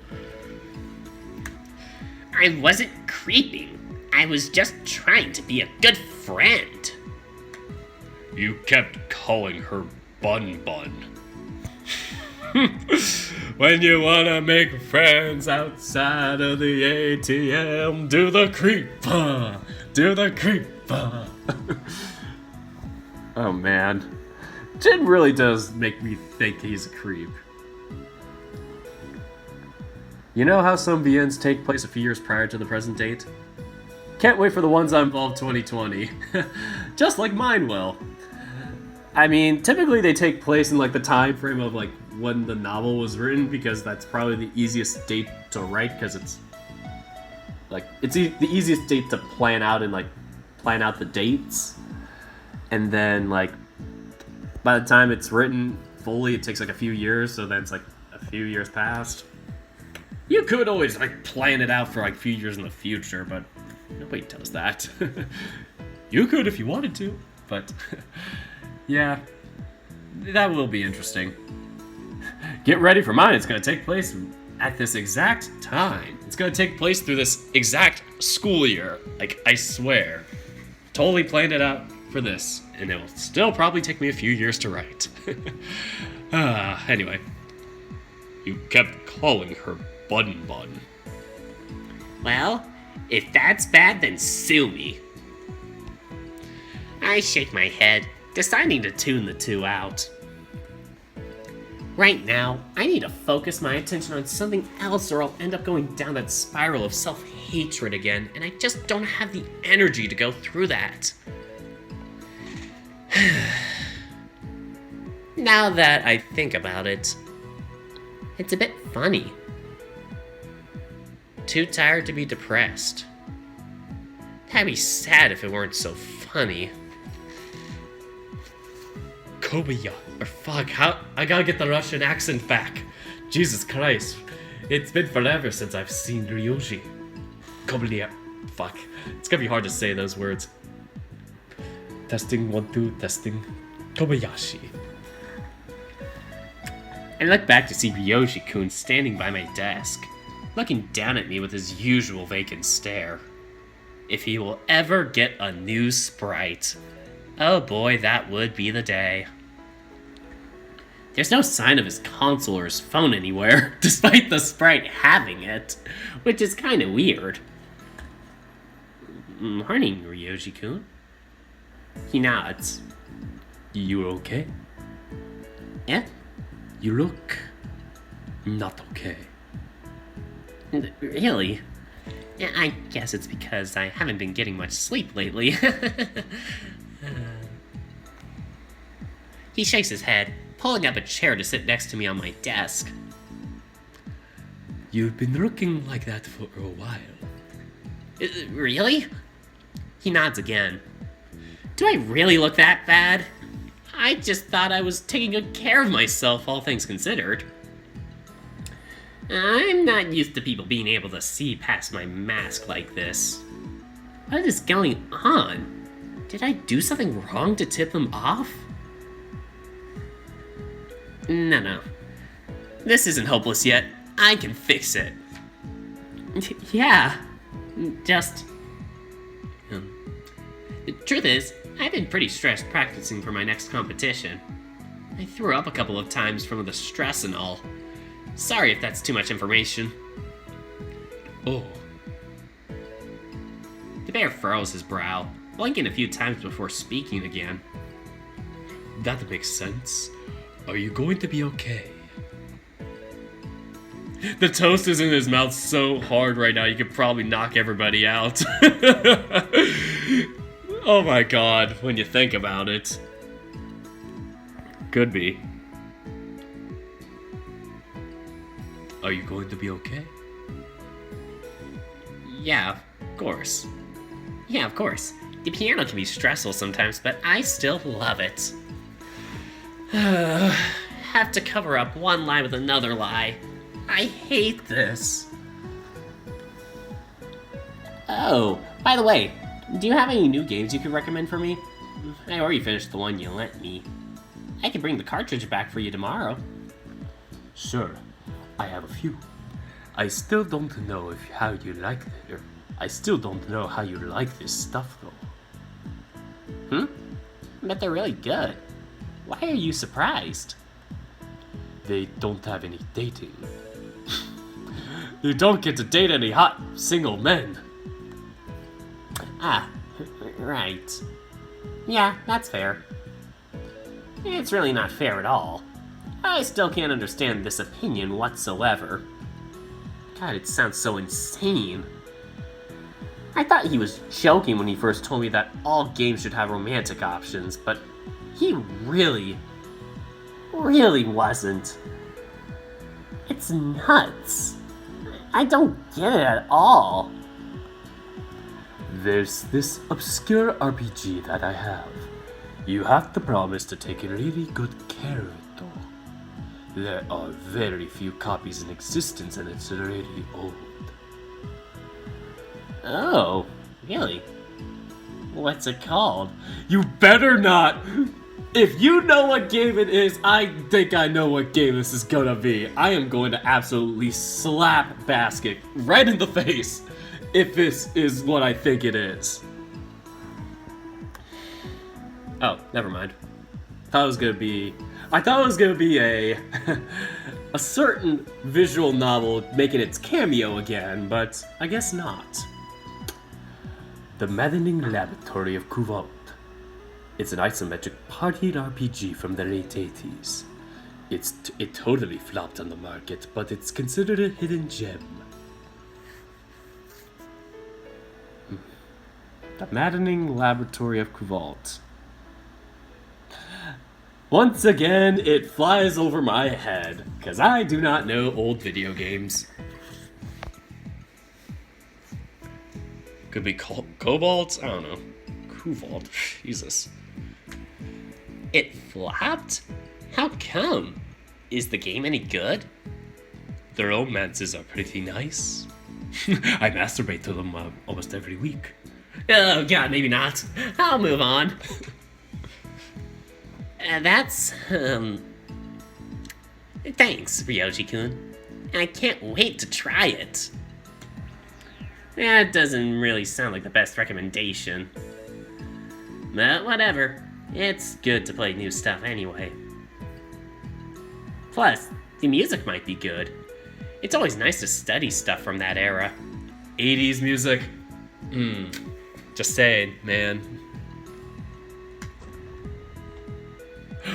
I wasn't creeping. I was just trying to be a good friend. You kept calling her Bun Bun. When you wanna make friends outside of the ATM, do the creeper, do the creeper. Oh man, Jin really does make me think he's a creep. You know how some VNs take place a few years prior to the present date? Can't wait for the ones that involve 2020. Just like mine will. I mean, typically they take place in like the time frame of like when the novel was written, because that's probably the easiest date to write, because it's like the easiest date to plan out and like plan out the dates. And then like by the time it's written fully, it takes like a few years, so then it's like a few years past. You could always like plan it out for like a few years in the future, but nobody does that. You could if you wanted to, but yeah, that will be interesting. Get ready for mine. It's going to take place at this exact time. It's going to take place through this exact school year. Like, I swear. Totally planned it out for this, and it will still probably take me a few years to write. Anyway. You kept calling her Bun Bun. Well, if that's bad, then sue me. I shake my head, deciding to tune the two out. Right now, I need to focus my attention on something else, or I'll end up going down that spiral of self-hatred again, and I just don't have the energy to go through that. Now that I think about it, it's a bit funny. too tired to be depressed. That'd be sad if it weren't so funny. Kobiya. Or fuck, how I gotta get the Russian accent back. Jesus Christ. It's been forever since I've seen Ryoji. Kobiya. Fuck. It's gonna be hard to say those words. Testing 1 2 testing. Kobayashi. I look back to see Ryoji-kun standing by my desk, looking down at me with his usual vacant stare. If he will ever get a new sprite, oh boy, that would be the day. There's no sign of his console or his phone anywhere, despite the sprite having it, which is kind of weird. Morning, Ryoji-kun. He nods. You okay? Yeah? You look not okay. Really? Yeah, I guess it's because I haven't been getting much sleep lately. He shakes his head, pulling up a chair to sit next to me on my desk. You've been looking like that for a while. Really? He nods again. Do I really look that bad? I just thought I was taking good care of myself, all things considered. I'm not used to people being able to see past my mask like this. What is going on? Did I do something wrong to tip them off? No. This isn't hopeless yet. I can fix it. Yeah. Just... The truth is, I've been pretty stressed practicing for my next competition. I threw up a couple of times from the stress and all. Sorry if that's too much information. Oh. The bear furrows his brow, blinking a few times before speaking again. That makes sense. Are you going to be okay? The toast is in his mouth so hard right now, you could probably knock everybody out. Oh my god, when you think about it. Could be. Are you going to be okay? Yeah, of course. Yeah, of course. The piano can be stressful sometimes, but I still love it. Have to cover up one lie with another lie. I hate this. Oh, by the way, do you have any new games you could recommend for me? I already finished the one you lent me. I can bring the cartridge back for you tomorrow. Sure, I have a few. I still don't know how you like it. I still don't know how you like this stuff though. But they're really good. Why are you surprised? They don't have any dating. You don't get to date any hot single men. Ah, right. Yeah, that's fair. It's really not fair at all. I still can't understand this opinion whatsoever. God, it sounds so insane. I thought he was joking when he first told me that all games should have romantic options, but he really wasn't. It's nuts. I don't get it at all. There's this obscure RPG that I have. You have to promise to take really good care of it though. There are very few copies in existence and it's really old. Oh, really? What's it called? You better not! If you know what game it is, I think I know what game this is gonna be. I am going to absolutely slap Basket right in the face if this is what I think it is. Oh, never mind. I thought it was gonna be a a certain visual novel making its cameo again, but I guess not. The Maddening Laboratory of Kuvalt. It's an isometric party RPG from the late 80s. It totally flopped on the market, but it's considered a hidden gem. The Maddening Laboratory of Kuvalt. Once again, it flies over my head, because I do not know old video games. Could be cobalt? I don't know. Cobalt? Jesus. It flopped? How come? Is the game any good? The romances are pretty nice. I masturbate to them almost every week. Oh god, maybe not. I'll move on. That's, Thanks, Ryoji-kun. I can't wait to try it. That doesn't really sound like the best recommendation. But whatever. It's good to play new stuff anyway. Plus, the music might be good. It's always nice to study stuff from that era. 80s music? Just saying, man.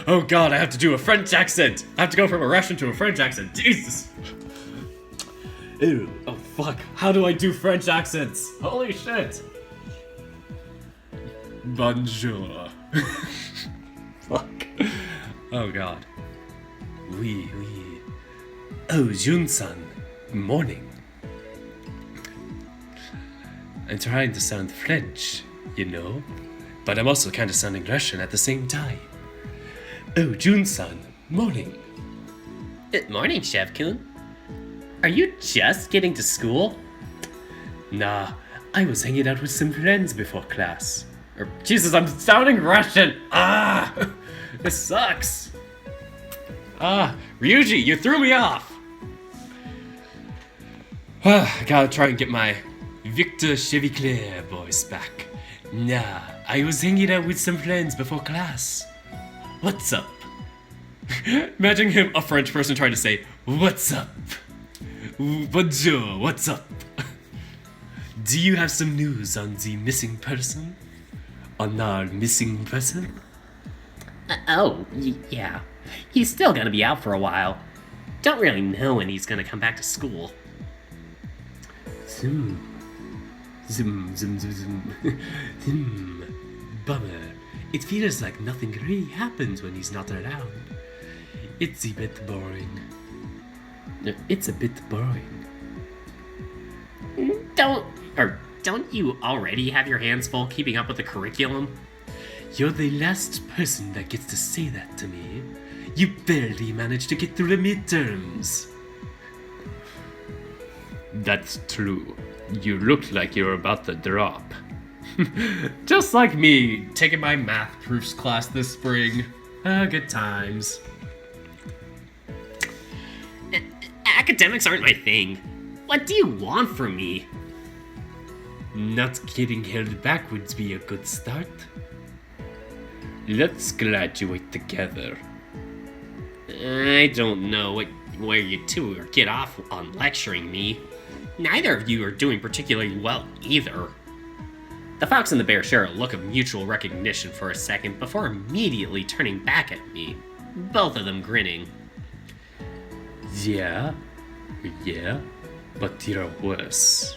Oh god, I have to do a French accent! I have to go from a Russian to a French accent. Jesus! Ew. Oh fuck. How do I do French accents? Holy shit! Bonjour. Fuck. Oh god. Oui, oui. Oh, Jun-san. Morning. I'm trying to sound French, you know? But I'm also kind of sounding Russian at the same time. Oh, Jun-san. Morning. Morning, Chef-kun. Are you just getting to school? Nah, I was hanging out with some friends before class. Jesus, I'm sounding Russian! Ah! This sucks! Ah, Ryuji, you threw me off! I gotta try and get my Victor Cheviclair voice back. Nah, I was hanging out with some friends before class. What's up? Imagine him, a French person, trying to say, what's up? Bonjour, what's up? Do you have some news on the missing person? On our missing person? Yeah. He's still gonna be out for a while. Don't really know when he's gonna come back to school. Zim, zim, zim, zim. Bummer. It feels like nothing really happens when he's not around. It's a bit boring. It's a bit boring. Don't you already have your hands full keeping up with the curriculum? You're the last person that gets to say that to me. You barely managed to get through the midterms. That's true. You look like you're about to drop. Just like me, taking my math proofs class this spring. Good times. Academics aren't my thing. What do you want from me? Not getting held back would be a good start. Let's graduate together. I don't know where you two get off on lecturing me. Neither of you are doing particularly well either. The fox and the bear share a look of mutual recognition for a second before immediately turning back at me, both of them grinning. Yeah, but you're worse.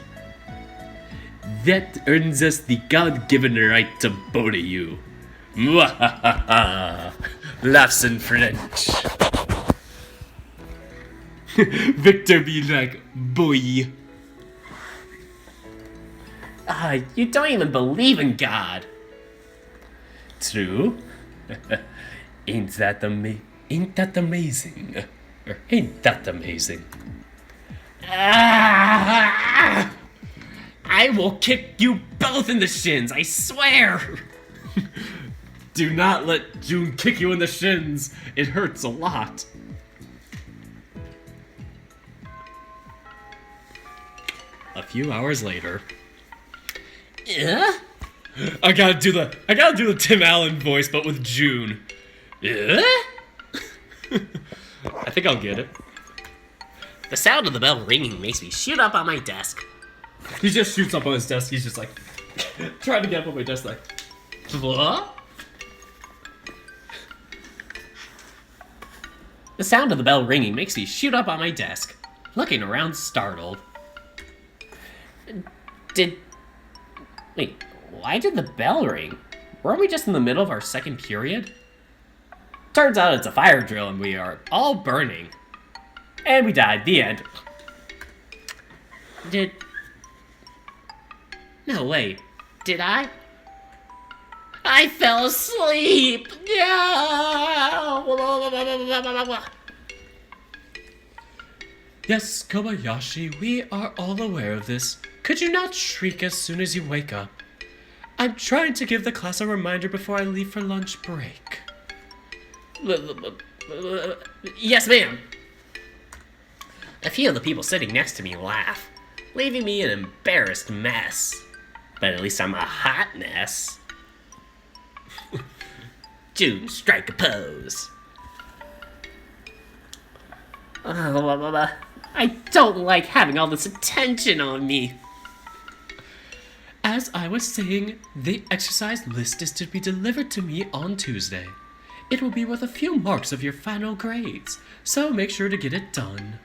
That earns us the God-given right to bully you. Mwahaha! Laughs in French. Victor be like, boy. You don't even believe in God. True. Ain't that amazing? Or ain't that amazing? I will kick you both in the shins, I swear! Do not let June kick you in the shins. It hurts a lot. A few hours later. I gotta do the Tim Allen voice, but with June. I think I'll get it. The sound of the bell ringing makes me shoot up on my desk. He just shoots up on his desk. He's just like trying to get up on my desk, like what? The sound of the bell ringing makes me shoot up on my desk, looking around startled. Wait, why did the bell ring? Weren't we just in the middle of our second period? Turns out it's a fire drill and we are all burning. And we died, the end. No, wait. Did I? I fell asleep! Yeah! Yes, Kobayashi, we are all aware of this. Could you not shriek as soon as you wake up? I'm trying to give the class a reminder before I leave for lunch break. Yes, ma'am. A few of the people sitting next to me laugh, leaving me an embarrassed mess. But at least I'm a hot ness. June, strike a pose. I don't like having all this attention on me. As I was saying, the exercise list is to be delivered to me on Tuesday. It will be worth a few marks of your final grades, so make sure to get it done.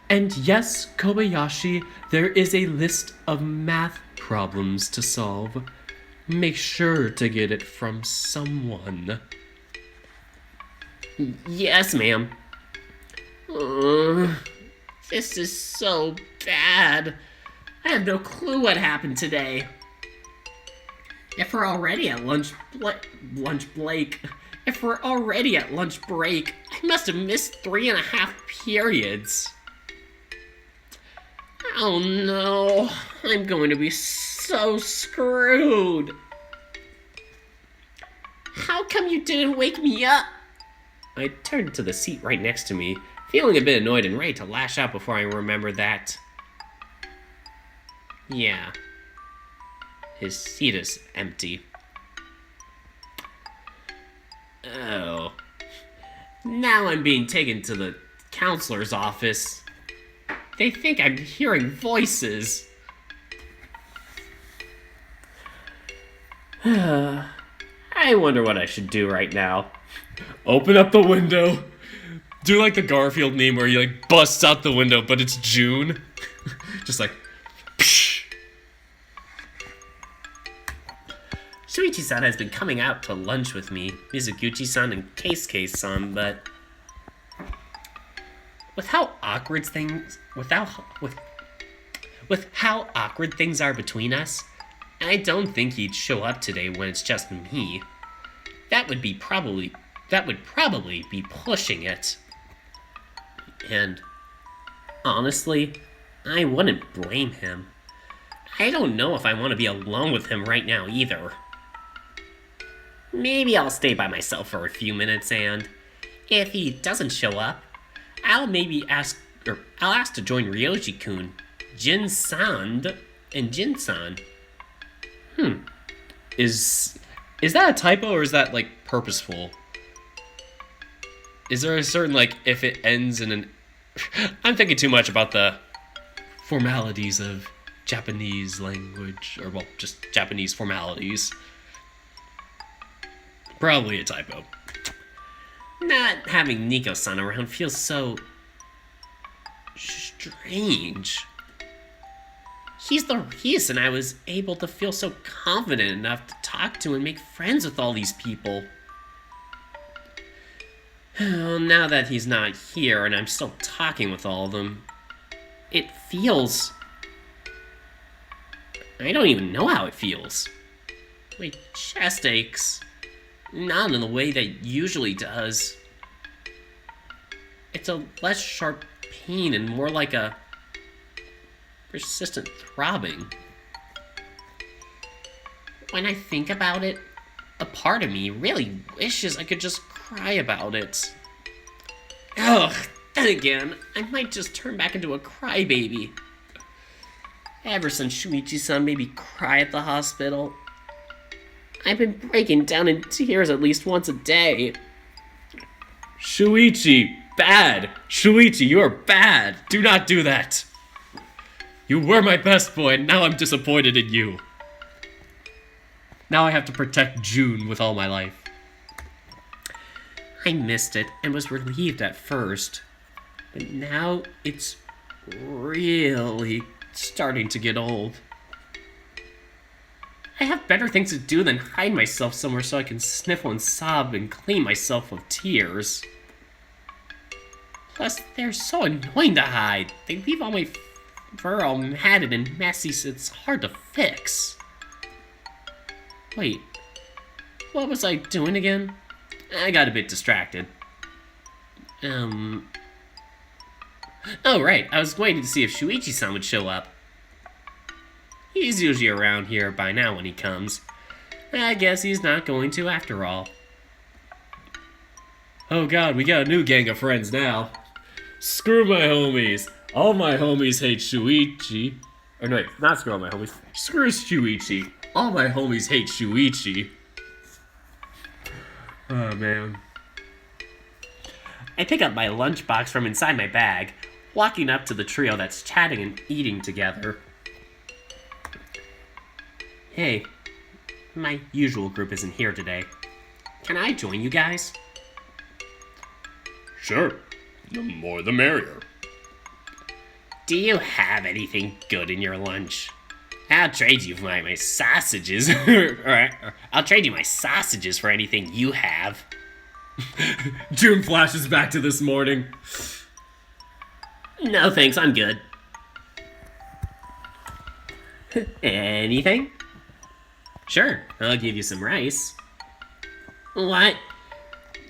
And yes, Kobayashi, there is a list of math problems to solve. Make sure to get it from someone. Yes, ma'am. This is so bad. I have no clue what happened today. If we're already at lunch break, I must have missed 3.5 periods. Oh no, I'm going to be so screwed. How come you didn't wake me up? I turned to the seat right next to me, feeling a bit annoyed and ready to lash out before I remembered that. Yeah. His seat is empty. Oh. Now I'm being taken to the counselor's office. They think I'm hearing voices. I wonder what I should do right now. Open up the window. Do like the Garfield meme where he like busts out the window, but it's June. Just like, psh. Shuichi-san has been coming out to lunch with me, Mizuguchi-san and Keisuke-san, but with how awkward things are between us, I don't think he'd show up today when it's just me. That would probably be pushing it. And honestly, I wouldn't blame him. I don't know if I want to be alone with him right now either. Maybe I'll stay by myself for a few minutes, and if he doesn't show up, I'll ask to join Ryoji-kun, Jin-san, and Jin-san. Is that a typo or is that like purposeful? Is there a certain like if it ends in an I'm thinking too much about the formalities of Japanese language, or well, just Japanese formalities. Probably a typo. Not having Nico-san around feels so strange. He's the reason I was able to feel so confident enough to talk to and make friends with all these people. Now that he's not here and I'm still talking with all of them, it feels... I don't even know how it feels. My chest aches. Not in the way that it usually does. It's a less sharp pain and more like a persistent throbbing. When I think about it, a part of me really wishes I could just cry about it. Ugh, then again, I might just turn back into a crybaby. Ever since Shuichi-san made me cry at the hospital, I've been breaking down in tears at least once a day. Shuichi, bad! Shuichi, you are bad! Do not do that! You were my best boy, and now I'm disappointed in you. Now I have to protect June with all my life. I missed it and was relieved at first, but now it's really starting to get old. I have better things to do than hide myself somewhere so I can sniffle and sob and clean myself of tears. Plus, they're so annoying to hide. They leave all my Fur all matted and messy, so it's hard to fix. Wait, what was I doing again? I got a bit distracted. Oh right, I was waiting to see if Shuichi-san would show up. He's usually around here by now when he comes. I guess he's not going to after all. Oh god, we got a new gang of friends now. Screw my homies. All my homies hate Shuichi. Or no, wait, not screw all my homies. Screw Shuichi. All my homies hate Shuichi. Oh man. I pick up my lunchbox from inside my bag, walking up to the trio that's chatting and eating together. Hey, my usual group isn't here today. Can I join you guys? Sure. The more the merrier. Do you have anything good in your lunch? I'll trade you my sausages. or I'll trade you my sausages for anything you have. June flashes back to this morning. No thanks, I'm good. Anything? Sure, I'll give you some rice. What?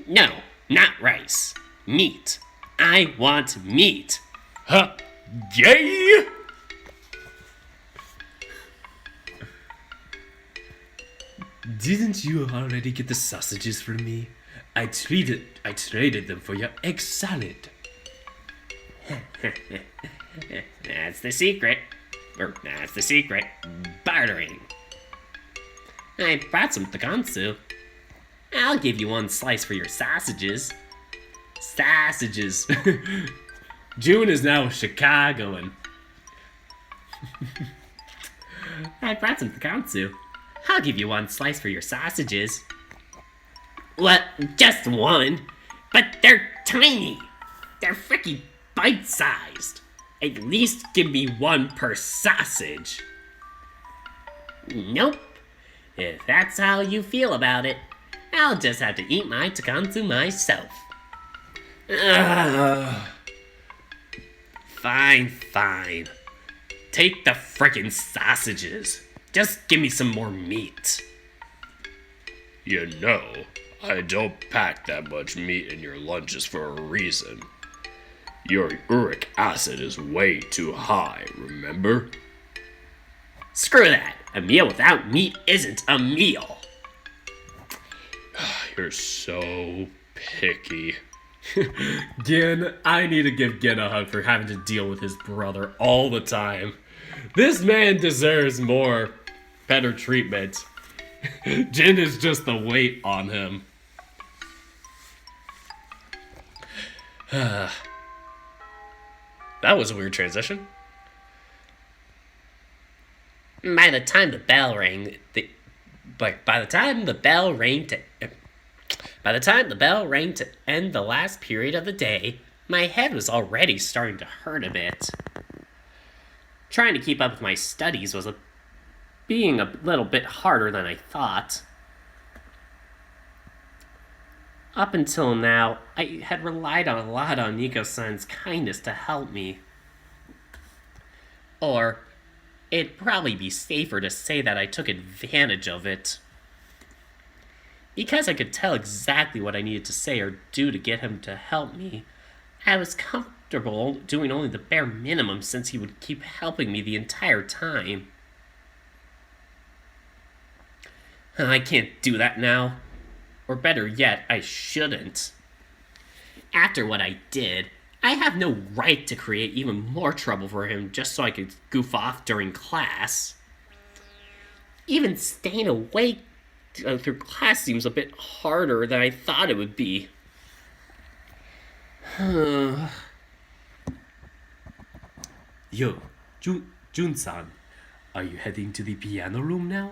No, not rice. Meat. I want meat. Huh? Yay! Didn't you already get the sausages from me? I traded them for your egg salad. That's the secret. That's the secret. Bartering. I brought some takansu. I'll give you one slice for your sausages. Sausages. June is now Chicagoan. I brought some takansu. I'll give you one slice for your sausages. What? Just one? But they're tiny. They're freaking bite-sized. At least give me one per sausage. Nope. If that's how you feel about it, I'll just have to eat my takansu myself. Fine. Take the frickin' sausages. Just give me some more meat. You know, I don't pack that much meat in your lunches for a reason. Your uric acid is way too high, remember? Screw that. A meal without meat isn't a meal. You're so picky. Gin, I need to give Gin a hug for having to deal with his brother all the time. This man deserves better treatment. Jin is just the weight on him. That was a weird transition. By the time the bell rang to end the last period of the day, my head was already starting to hurt a bit. Trying to keep up with my studies was being a little bit harder than I thought. Up until now, I had relied a lot on Nico-san's kindness to help me. Or, it'd probably be safer to say that I took advantage of it. Because I could tell exactly what I needed to say or do to get him to help me, I was comfortable doing only the bare minimum since he would keep helping me the entire time. I can't do that now. Or better yet, I shouldn't. After what I did, I have no right to create even more trouble for him just so I could goof off during class. Even staying awake through class seems a bit harder than I thought it would be. Yo, Jun-san, are you heading to the piano room now?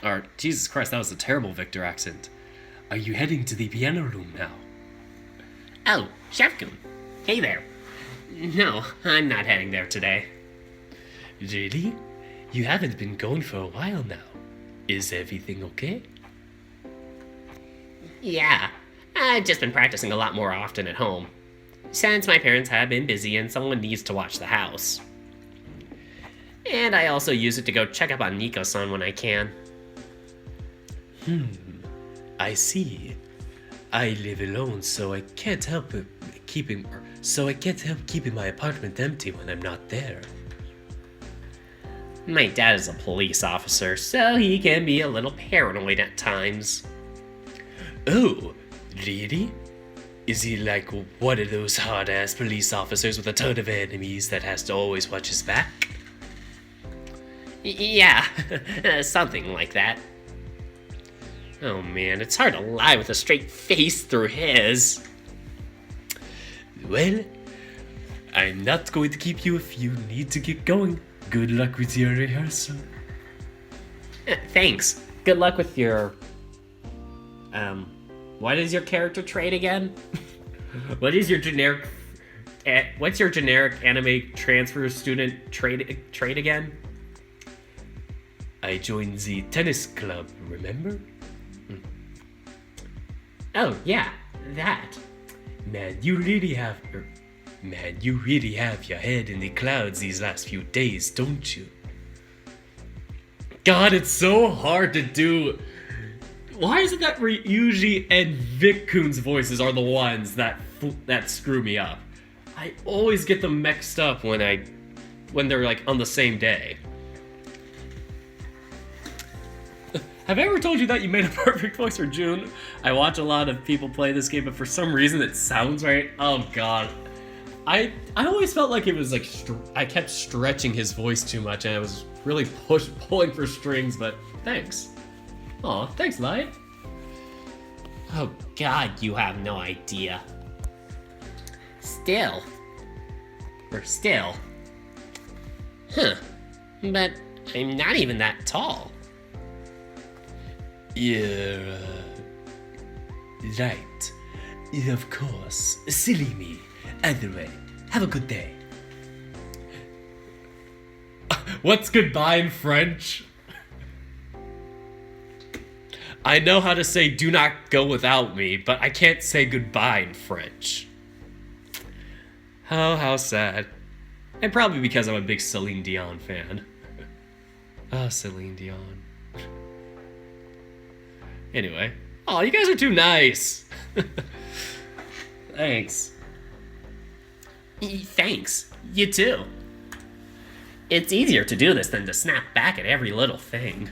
Or, Jesus Christ, that was a terrible Victor accent. Are you heading to the piano room now? Oh, Chef-kun. Hey there. No, I'm not heading there today. Really? You haven't been going for a while now. Is everything okay? Yeah, I've just been practicing a lot more often at home. since my parents have been busy and someone needs to watch the house. And I also use it to go check up on Nico-san when I can. I see. I live alone, so I can't help keeping my apartment empty when I'm not there. My dad is a police officer, so he can be a little paranoid at times. Oh, really? Is he like one of those hard-ass police officers with a ton of enemies that has to always watch his back? Yeah, something like that. Oh man, it's hard to lie with a straight face through his. Well, I'm not going to keep you if you need to get going. Good luck with your rehearsal. Thanks. Good luck with your... What is your character trait again? What is your generic... what's your generic anime transfer student trait again? I joined the tennis club, remember? Oh, yeah, that. Man, you really have your head in the clouds these last few days, don't you? God, it's so hard to do. Why is it that Ryuji and Vic-kun's voices are the ones that screw me up? I always get them mixed up when they're like on the same day. Have I ever told you that you made a perfect voice for June? I watch a lot of people play this game, but for some reason it sounds right. Oh god. I always felt like it was like I kept stretching his voice too much, and I was really pulling for strings. But thanks. Aw, thanks, Light. Oh god, you have no idea. Still. Huh. But I'm not even that tall. You're, right. Of course. Silly me. Either way, have a good day. What's goodbye in French? I know how to say do not go without me, but I can't say goodbye in French. Oh, how sad. And probably because I'm a big Celine Dion fan. Oh, Celine Dion. Anyway. Oh, you guys are too nice. Thanks. Thanks. You too. It's easier to do this than to snap back at every little thing.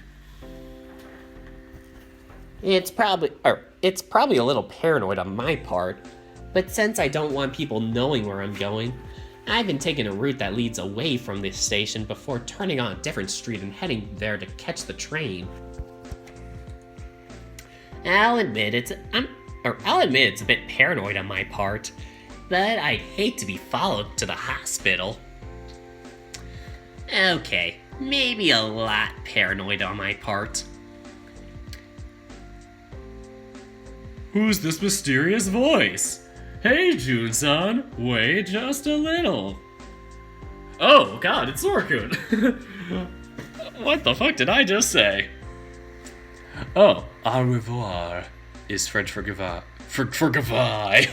It's probably a little paranoid on my part, but since I don't want people knowing where I'm going, I've been taking a route that leads away from this station before turning on a different street and heading there to catch the train. I'll admit it's a bit paranoid on my part, but I'd hate to be followed to the hospital. Okay, maybe a lot paranoid on my part. Who's this mysterious voice? Hey, Jun-san, wait just a little. Oh god, it's Sora-kun. What the fuck did I just say? Oh, au revoir is French for goodbye. For goodbye.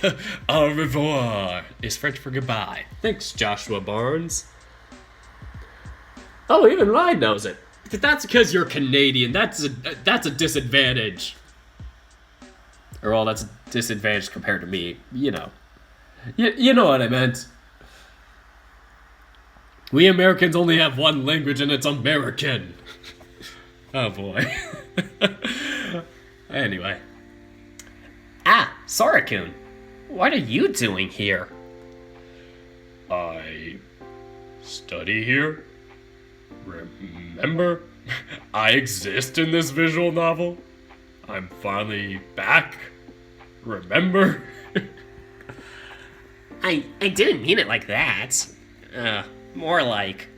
Au revoir is French for goodbye. Thanks, Joshua Barnes. Oh, even Ryan knows it. But that's because you're Canadian. That's a disadvantage. Or, well, that's a disadvantage compared to me. You know. You know what I meant. We Americans only have one language, and it's American. Oh, boy. Anyway. Ah, Sora-kun. What are you doing here? I study here. Remember? I exist in this visual novel. I'm finally back. Remember? I didn't mean it like that. More like,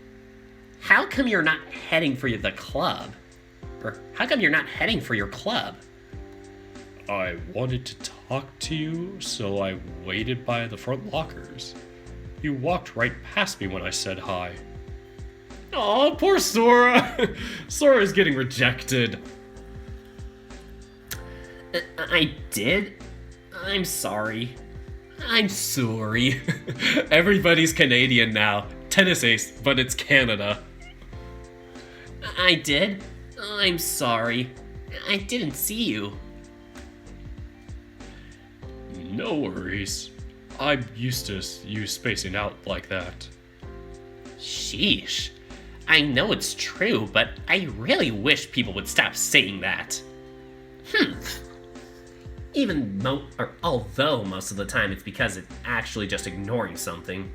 how come you're not heading for the club? Or how come you're not heading for your club? I wanted to talk to you, so I waited by the front lockers. You walked right past me when I said hi. Oh, poor Sora! Sora's getting rejected. I did? I'm sorry. I'm sorry. Everybody's Canadian now. Tennis ace, but it's Canada. I did? I'm sorry. I didn't see you. No worries. I'm used to you spacing out like that. Sheesh. I know it's true, but I really wish people would stop saying that. Although most of the time it's because it's actually just ignoring something.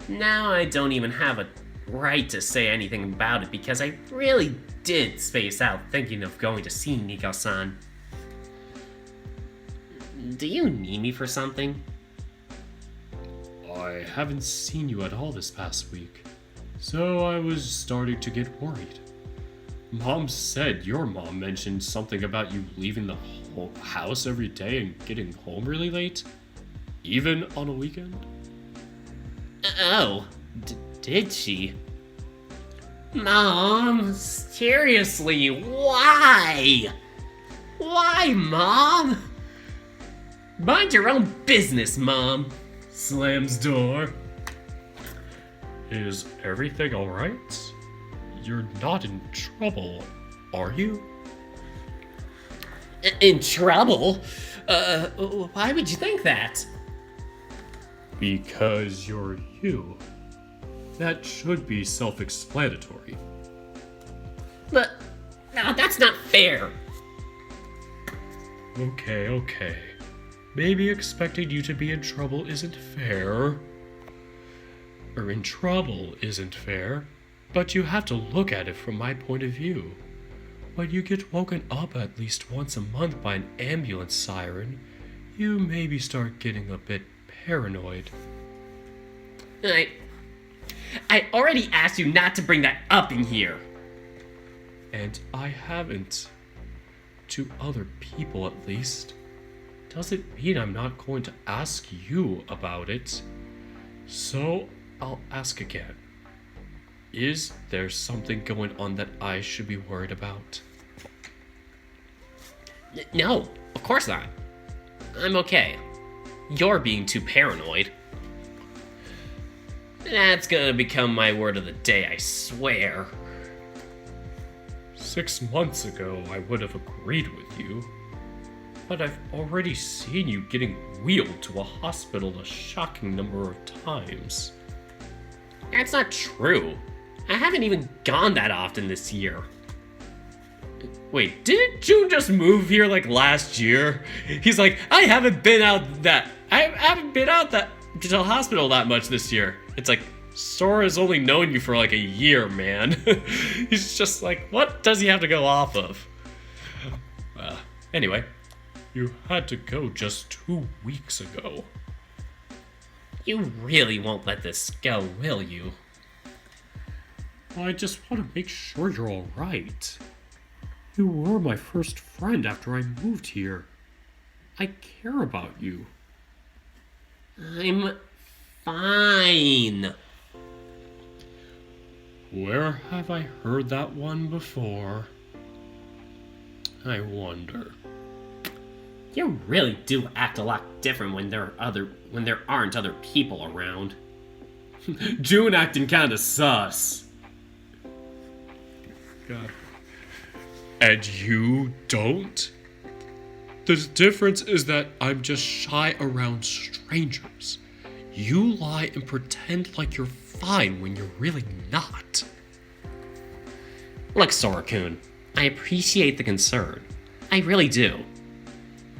Now I don't even have a right to say anything about it because I really did space out thinking of going to see Nico-san. Do you need me for something? I haven't seen you at all this past week, so I was starting to get worried. Mom said your mom mentioned something about you leaving the house every day and getting home really late, even on a weekend. Oh, did she? Mom, seriously, why? Why, Mom? Mind your own business, Mom. Slams door. Is everything alright? You're not in trouble, are you? In trouble? Why would you think that? Because you're you. That should be self-explanatory. But, no, that's not fair. Okay. Maybe expecting you to be in trouble isn't fair. Or in trouble isn't fair, but you have to look at it from my point of view. When you get woken up at least once a month by an ambulance siren, you maybe start getting a bit paranoid. I already asked you not to bring that up in here. And I haven't. To other people, at least. Doesn't mean I'm not going to ask you about it. So, I'll ask again. Is there something going on that I should be worried about? No, of course not. I'm okay. You're being too paranoid. That's gonna become my word of the day, I swear. 6 months ago, I would have agreed with you. But I've already seen you getting wheeled to a hospital a shocking number of times. That's not true. I haven't even gone that often this year. Wait, didn't June just move here like last year? He's like, I haven't been out to the hospital that much this year. It's like, Sora's only known you for like a year, man. He's just like, what does he have to go off of? Anyway, you had to go just 2 weeks ago. You really won't let this go, will you? I just want to make sure you're alright. You were my first friend after I moved here. I care about you. I'm fine. Where have I heard that one before? I wonder. You really do act a lot different when there aren't other people around. June acting kinda sus. God. And you don't? The difference is that I'm just shy around strangers. You lie and pretend like you're fine when you're really not. Look, Sora-kun, I appreciate the concern. I really do.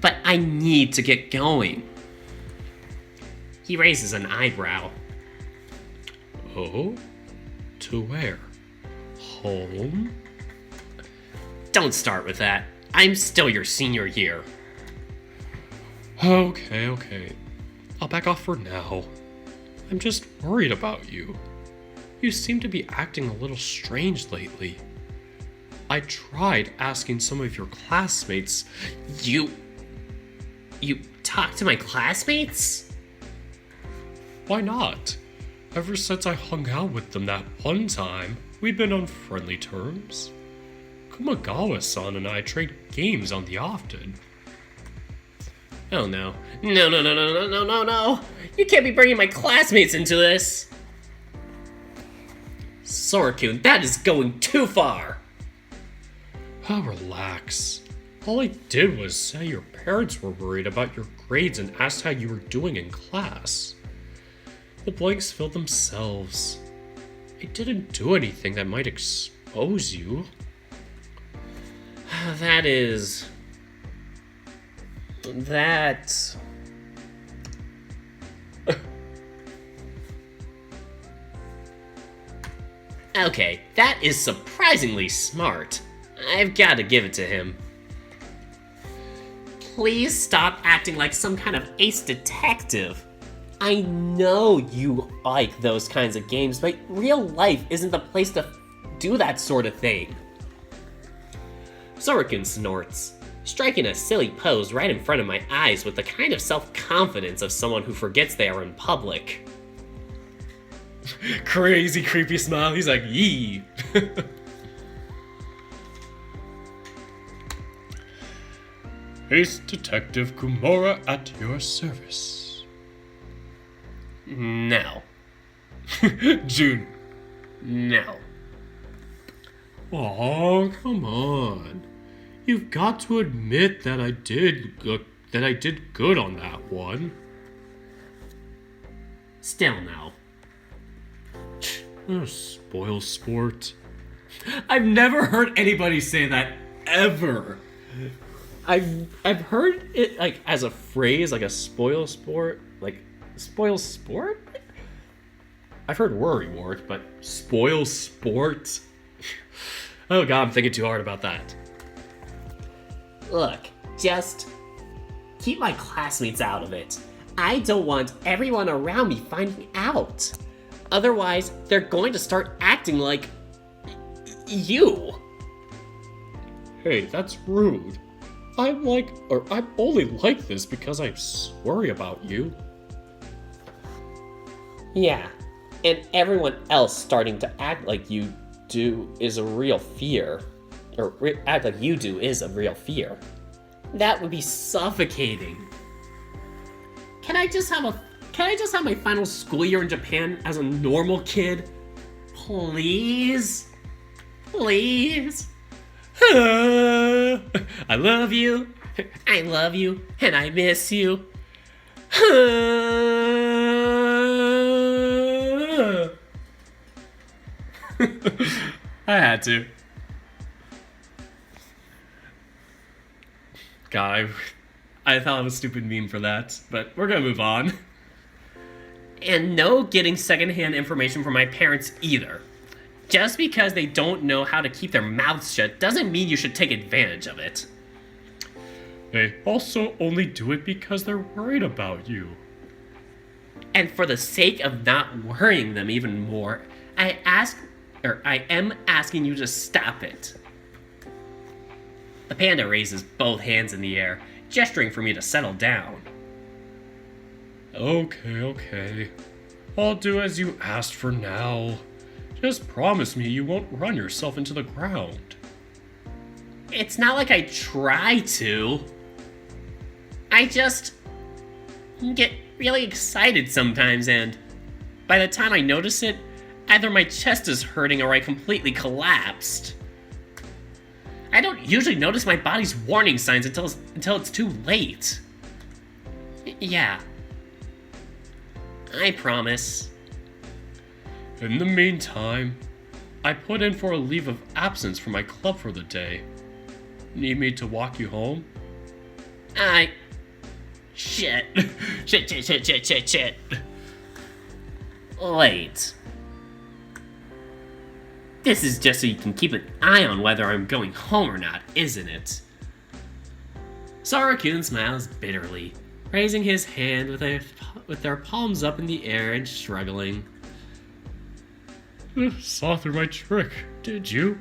But I need to get going. He raises an eyebrow. Oh? To where? Home? Don't start with that. I'm still your senior year. Okay. I'll back off for now. I'm just worried about you. You seem to be acting a little strange lately. I tried asking some of your classmates. You talk to my classmates? Why not? Ever since I hung out with them that one time, we've been on friendly terms. Kumagawa-san and I trade games on the often. Oh no. No, no, no, no, no, no, no, no! You can't be bringing my classmates into this! Sora-kun, that is going too far! Oh, relax. All I did was say your parents were worried about your grades and asked how you were doing in class. The blanks filled themselves. I didn't do anything that might expose you. That is... That... Okay, that is surprisingly smart. I've got to give it to him. Please stop acting like some kind of ace detective. I know you like those kinds of games, but real life isn't the place to do that sort of thing. Sora-kun snorts, striking a silly pose right in front of my eyes with the kind of self-confidence of someone who forgets they are in public. Crazy creepy smile. He's like, yee. Ace Detective Kumura at your service. No. June. No. Oh, come on. You've got to admit that I did good on that one. Still no. Spoil sport. I've never heard anybody say that ever. I've heard it like as a phrase, like a spoil sport, like spoil sport. I've heard worry wart, but spoil sport. Oh god, I'm thinking too hard about that. Look, just keep my classmates out of it. I don't want everyone around me finding out. Otherwise, they're going to start acting like you. Hey, that's rude. I'm only like this because I worry about you. Yeah, and everyone else starting to act like you do is a real fear. Or act like you do is a real fear. That would be suffocating. Can I just have my final school year in Japan as a normal kid? Please? Please? I love you. I love you, and I miss you. I had to. God, I thought of a stupid meme for that, but we're gonna move on. And no getting secondhand information from my parents either. Just because they don't know how to keep their mouths shut doesn't mean you should take advantage of it. They also only do it because they're worried about you. And for the sake of not worrying them even more, I am asking you to stop it. The panda raises both hands in the air, gesturing for me to settle down. Okay. I'll do as you asked for now. Just promise me you won't run yourself into the ground. It's not like I try to. I just get really excited sometimes, and by the time I notice it, either my chest is hurting or I completely collapsed. I don't usually notice my body's warning signs until it's too late. Yeah. I promise. In the meantime, I put in for a leave of absence from my club for the day. Need me to walk you home? Shit. Shit. Wait. This is just so you can keep an eye on whether I'm going home or not, isn't it? Sora-kun smiles bitterly, raising his hand with their palms up in the air and struggling. Saw through my trick, did you?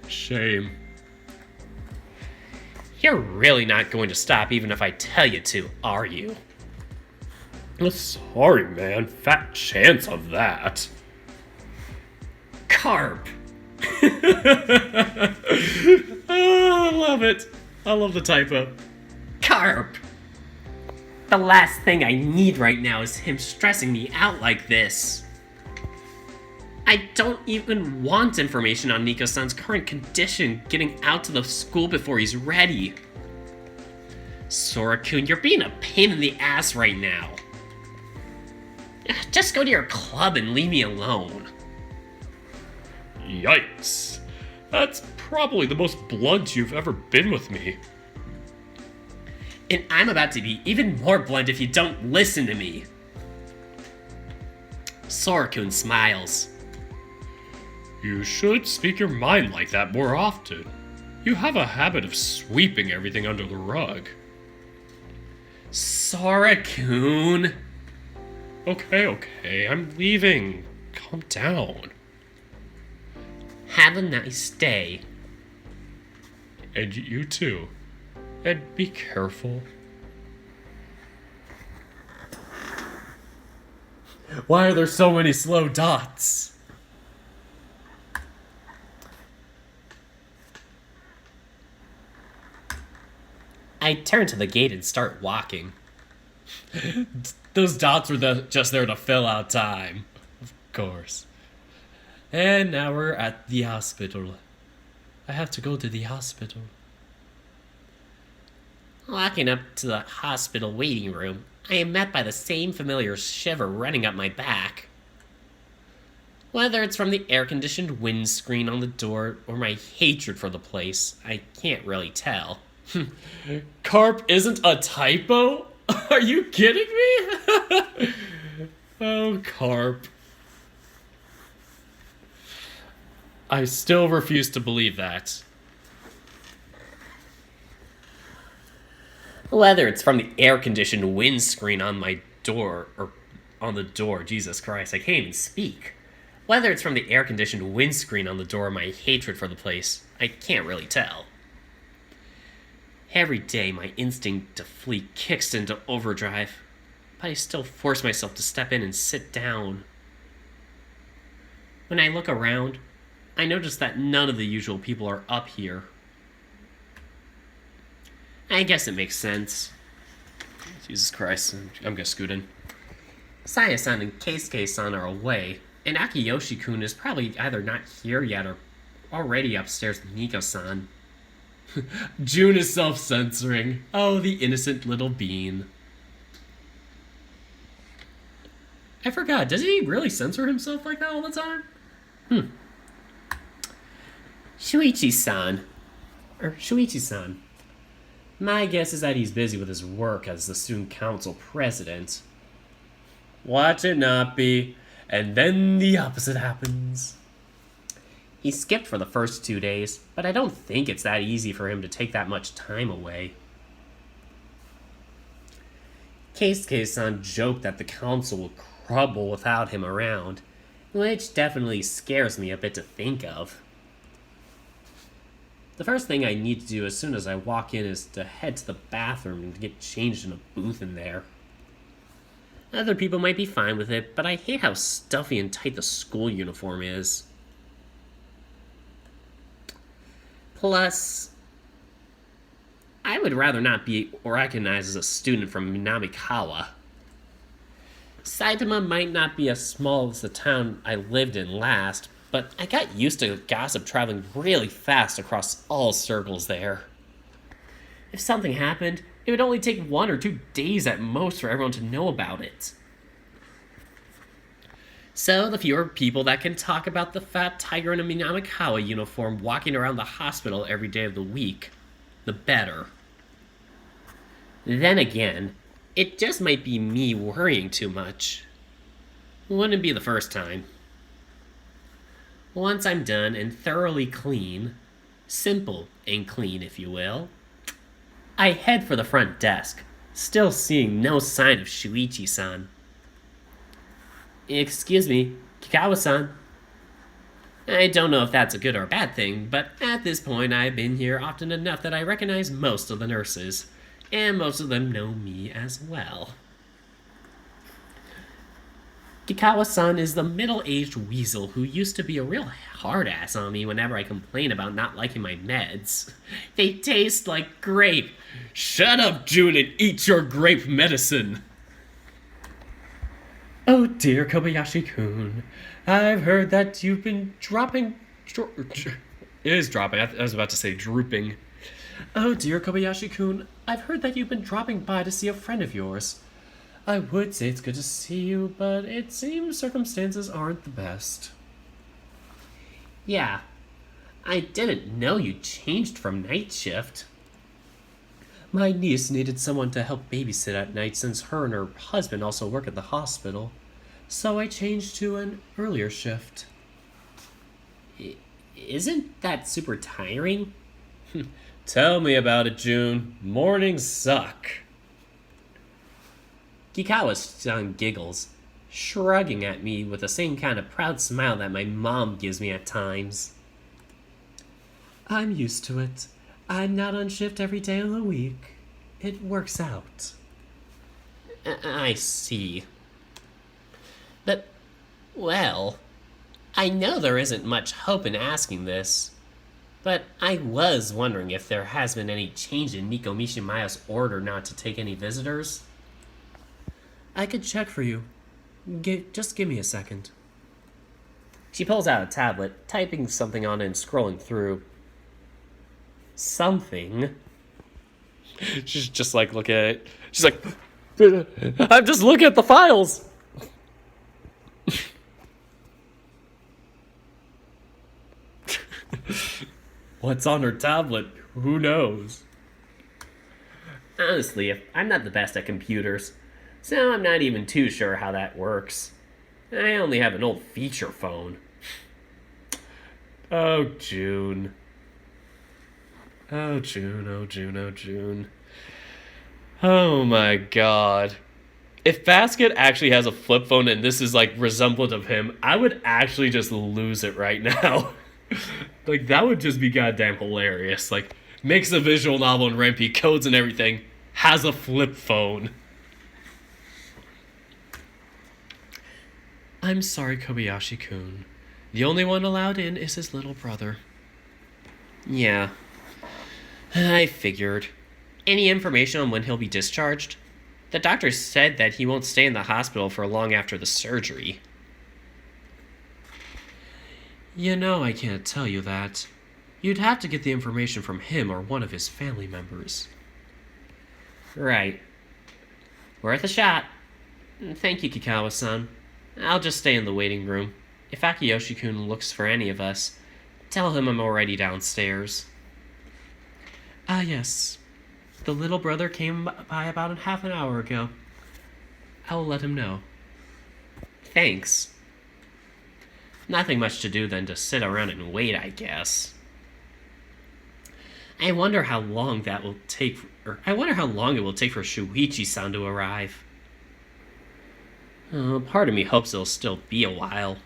Shame. You're really not going to stop even if I tell you to, are you? Sorry, man. Fat chance of that. Carp! Oh, I love it. I love the typo. Carp! The last thing I need right now is him stressing me out like this. I don't even want information on Nico-san's current condition getting out to the school before he's ready. Sora-kun, you're being a pain in the ass right now. Just go to your club and leave me alone. Yikes. That's probably the most blunt you've ever been with me. And I'm about to be even more blunt if you don't listen to me. Sora-kun smiles. You should speak your mind like that more often. You have a habit of sweeping everything under the rug. Sora-kun. Okay, I'm leaving. Calm down. Have a nice day. And you too. And be careful. Why are there so many slow dots? I turn to the gate and start walking. Those dots were just there to fill out time. Of course. And now we're at the hospital. I have to go to the hospital. Walking up to the hospital waiting room, I am met by the same familiar shiver running up my back. Whether it's from the air-conditioned windscreen on the door or my hatred for the place, I can't really tell. Carp isn't a typo? Are you kidding me? Oh, Carp. I still refuse to believe that. Whether it's from the air-conditioned windscreen on my door, or on the door, Jesus Christ, I can't even speak. Whether it's from the air-conditioned windscreen on the door or my hatred for the place, I can't really tell. Every day, my instinct to flee kicks into overdrive, but I still force myself to step in and sit down. When I look around, I notice that none of the usual people are up here. I guess it makes sense. Jesus Christ, I'm gonna scoot in. Saya-san and Keisuke-san are away, and Akiyoshi-kun is probably either not here yet or already upstairs with Nico-san. June is self-censoring. Oh, the innocent little bean. I forgot, does he really censor himself like that all the time? Shuichi-san. Shuichi-san. My guess is that he's busy with his work as the student council president. Watch it not be, and then the opposite happens. He skipped for the first 2 days, but I don't think it's that easy for him to take that much time away. Keisuke-san joked that the council will crumble without him around, which definitely scares me a bit to think of. The first thing I need to do as soon as I walk in is to head to the bathroom and get changed in a booth in there. Other people might be fine with it, but I hate how stuffy and tight the school uniform is. Plus, I would rather not be recognized as a student from Minamikawa. Saitama might not be as small as the town I lived in last, but I got used to gossip traveling really fast across all circles there. If something happened, it would only take 1 or 2 days at most for everyone to know about it. So, the fewer people that can talk about the fat tiger in a Minamikawa uniform walking around the hospital every day of the week, the better. Then again, it just might be me worrying too much. Wouldn't be the first time. Once I'm done and thoroughly clean, simple and clean if you will, I head for the front desk, still seeing no sign of Shuichi-san. Excuse me, Kikawa-san. I don't know if that's a good or a bad thing, but at this point I've been here often enough that I recognize most of the nurses, and most of them know me as well. Kikawa-san is the middle-aged weasel who used to be a real hard-ass on me whenever I complain about not liking my meds. They taste like grape. Shut up, June, and eat your grape medicine. Oh dear, Kobayashi-kun. I've heard that you've been dropping... It is dropping. I was about to say drooping. Oh dear, Kobayashi-kun. I've heard that you've been dropping by to see a friend of yours. I would say it's good to see you, but it seems circumstances aren't the best. Yeah, I didn't know you changed from night shift. My niece needed someone to help babysit at night since her and her husband also work at the hospital, so I changed to an earlier shift. Isn't that super tiring? Tell me about it, June. Mornings suck. Kikawa-san giggles, shrugging at me with the same kind of proud smile that my mom gives me at times. I'm used to it. I'm not on shift every day of the week. It works out. I see. But, well, I know there isn't much hope in asking this, but I was wondering if there has been any change in Nico Mishimaya's order not to take any visitors. I could check for you. Just give me a second. She pulls out a tablet, typing something on it and scrolling through. Something. She's just like, look at it. She's like, I'm just looking at the files. What's on her tablet? Who knows? Honestly, I'm not the best at computers, so I'm not even too sure how that works. I only have an old feature phone. Oh, June. Oh, June, oh, June, oh, June. Oh my god. If Basket actually has a flip phone and this is like resemblant of him, I would actually just lose it right now. Like, that would just be goddamn hilarious. Like, makes a visual novel in Rampy, codes and everything, has a flip phone. I'm sorry, Kobayashi-kun. The only one allowed in is his little brother. Yeah, I figured. Any information on when he'll be discharged? The doctor said that he won't stay in the hospital for long after the surgery. You know I can't tell you that. You'd have to get the information from him or one of his family members. Right. Worth a shot. Thank you, Kikawa-san. I'll just stay in the waiting room. If Akiyoshi-kun looks for any of us, tell him I'm already downstairs. Ah, yes. The little brother came by about half an hour ago. I will let him know. Thanks. Nothing much to do than to sit around and wait, I guess. I wonder how long it will take for Shuichi-san to arrive. Part of me hopes it'll still be a while.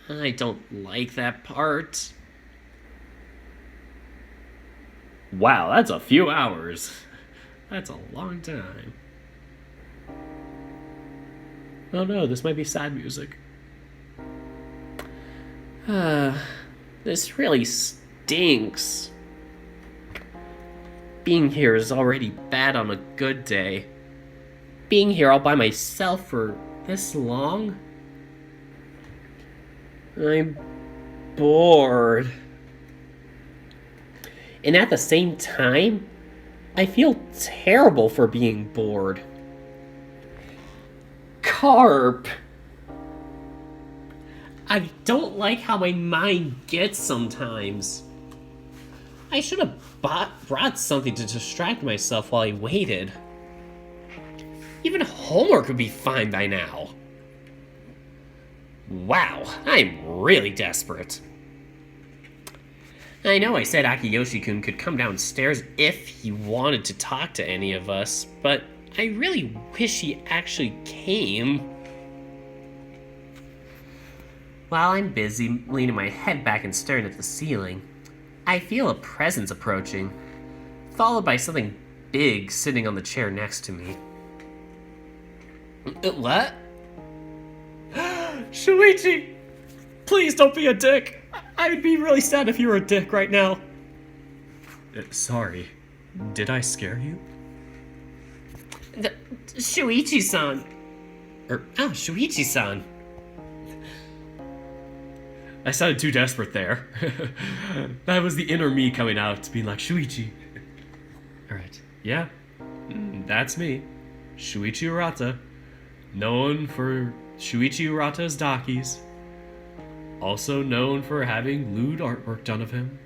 I don't like that part. Wow, that's a few hours. That's a long time. Oh no, this might be sad music. This really stinks. Being here is already bad on a good day. Being here all by myself for this long? I'm bored. And at the same time, I feel terrible for being bored. Carp! I don't like how my mind gets sometimes. I should have brought something to distract myself while I waited. Even homework would be fine by now. Wow, I'm really desperate. I know I said Akiyoshi-kun could come downstairs if he wanted to talk to any of us, but I really wish he actually came. While I'm busy leaning my head back and staring at the ceiling, I feel a presence approaching, followed by something big sitting on the chair next to me. What? Shuichi! Please don't be a dick! I'd be really sad if you were a dick right now. Sorry. Did I scare you? Shuichi-san. Shuichi-san. I sounded too desperate there. That was the inner me coming out, being like, Shuichi. Alright, yeah. That's me. Shuichi Urata. Known for Shuichi Urata's Dakis. Also known for having lewd artwork done of him.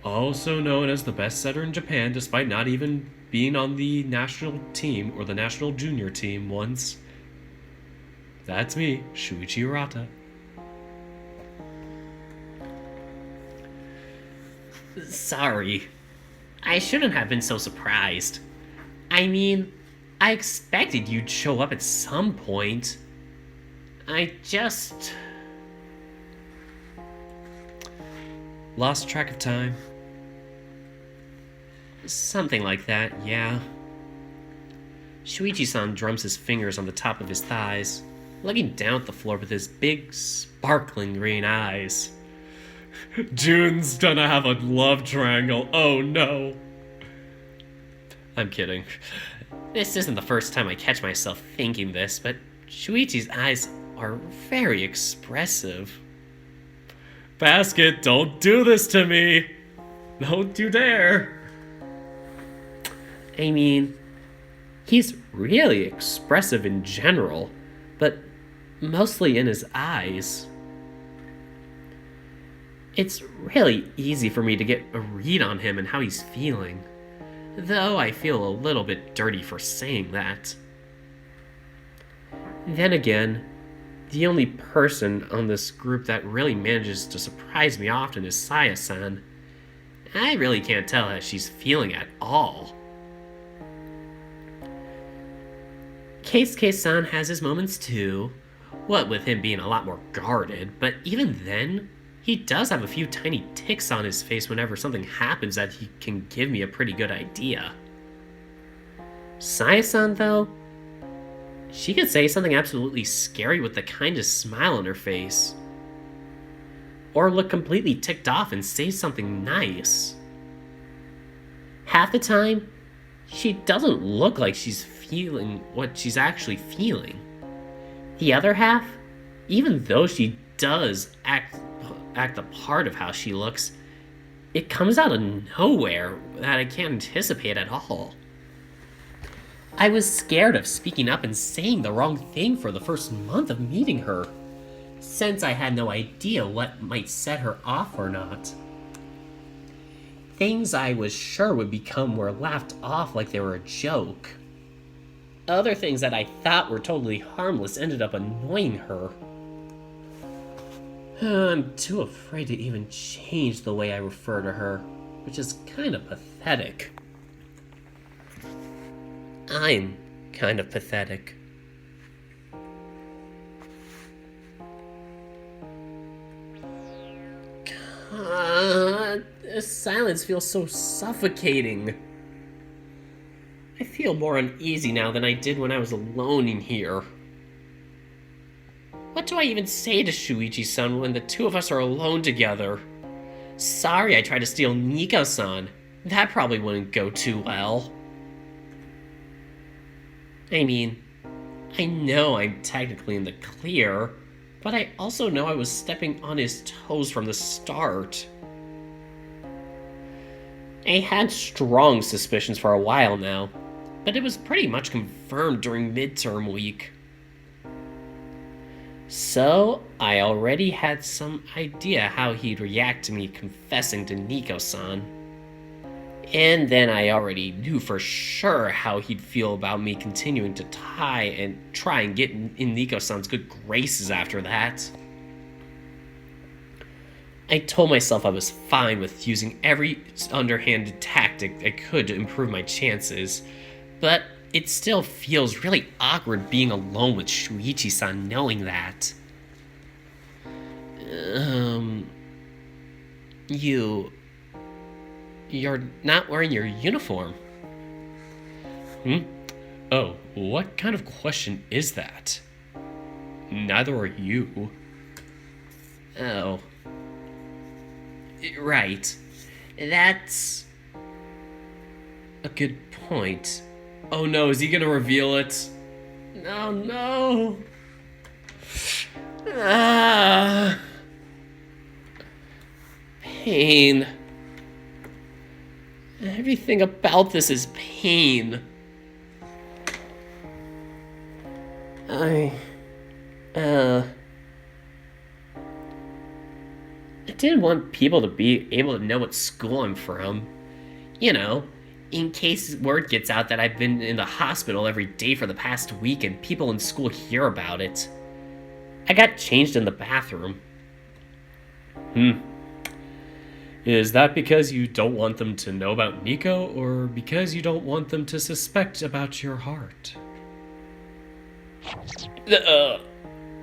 Also known as the best setter in Japan, despite not even being on the national team or the national junior team once. That's me, Shuichi Urata. Sorry. I shouldn't have been so surprised. I mean, I expected you'd show up at some point. I just... Lost track of time. Something like that, yeah. Shuichi-san drums his fingers on the top of his thighs, looking down at the floor with his big, sparkling green eyes. June's gonna have a love triangle. Oh no. I'm kidding. This isn't the first time I catch myself thinking this, but Shuichi's eyes are very expressive. Basket, don't do this to me. Don't you dare. I mean, he's really expressive in general, but mostly in his eyes. It's really easy for me to get a read on him and how he's feeling, though I feel a little bit dirty for saying that. Then again, the only person on this group that really manages to surprise me often is Saya-san. I really can't tell how she's feeling at all. Keisuke-san has his moments too, what with him being a lot more guarded, but even then, he does have a few tiny ticks on his face whenever something happens that he can give me a pretty good idea. Saya-san, though, she could say something absolutely scary with the kindest smile on her face. Or look completely ticked off and say something nice. Half the time, she doesn't look like she's feeling what she's actually feeling. The other half, even though she does act the part of how she looks, it comes out of nowhere that I can't anticipate at all. I was scared of speaking up and saying the wrong thing for the first month of meeting her, since I had no idea what might set her off or not. Things I was sure would become were laughed off like they were a joke. Other things that I thought were totally harmless ended up annoying her. I'm too afraid to even change the way I refer to her, which is kind of pathetic. I'm kind of pathetic. God, this silence feels so suffocating. I feel more uneasy now than I did when I was alone in here. What do I even say to Shuichi-san when the two of us are alone together? Sorry I tried to steal Nico-san. That probably wouldn't go too well. I mean, I know I'm technically in the clear, but I also know I was stepping on his toes from the start. I had strong suspicions for a while now, but it was pretty much confirmed during midterm week. So, I already had some idea how he'd react to me confessing to Nico-san. And then I already knew for sure how he'd feel about me continuing to try and get in Nico-san's good graces after that. I told myself I was fine with using every underhanded tactic I could to improve my chances, but it still feels really awkward being alone with Shuichi-san knowing that. You're not wearing your uniform. Oh, what kind of question is that? Neither are you. Oh. Right. That's... A good point. Oh no, is he gonna reveal it? Oh no. Ah. Pain. Everything about this is pain. I didn't want people to be able to know what school I'm from. You know, in case word gets out that I've been in the hospital every day for the past week and people in school hear about it. I got changed in the bathroom. Is that because you don't want them to know about Nico, or because you don't want them to suspect about your heart?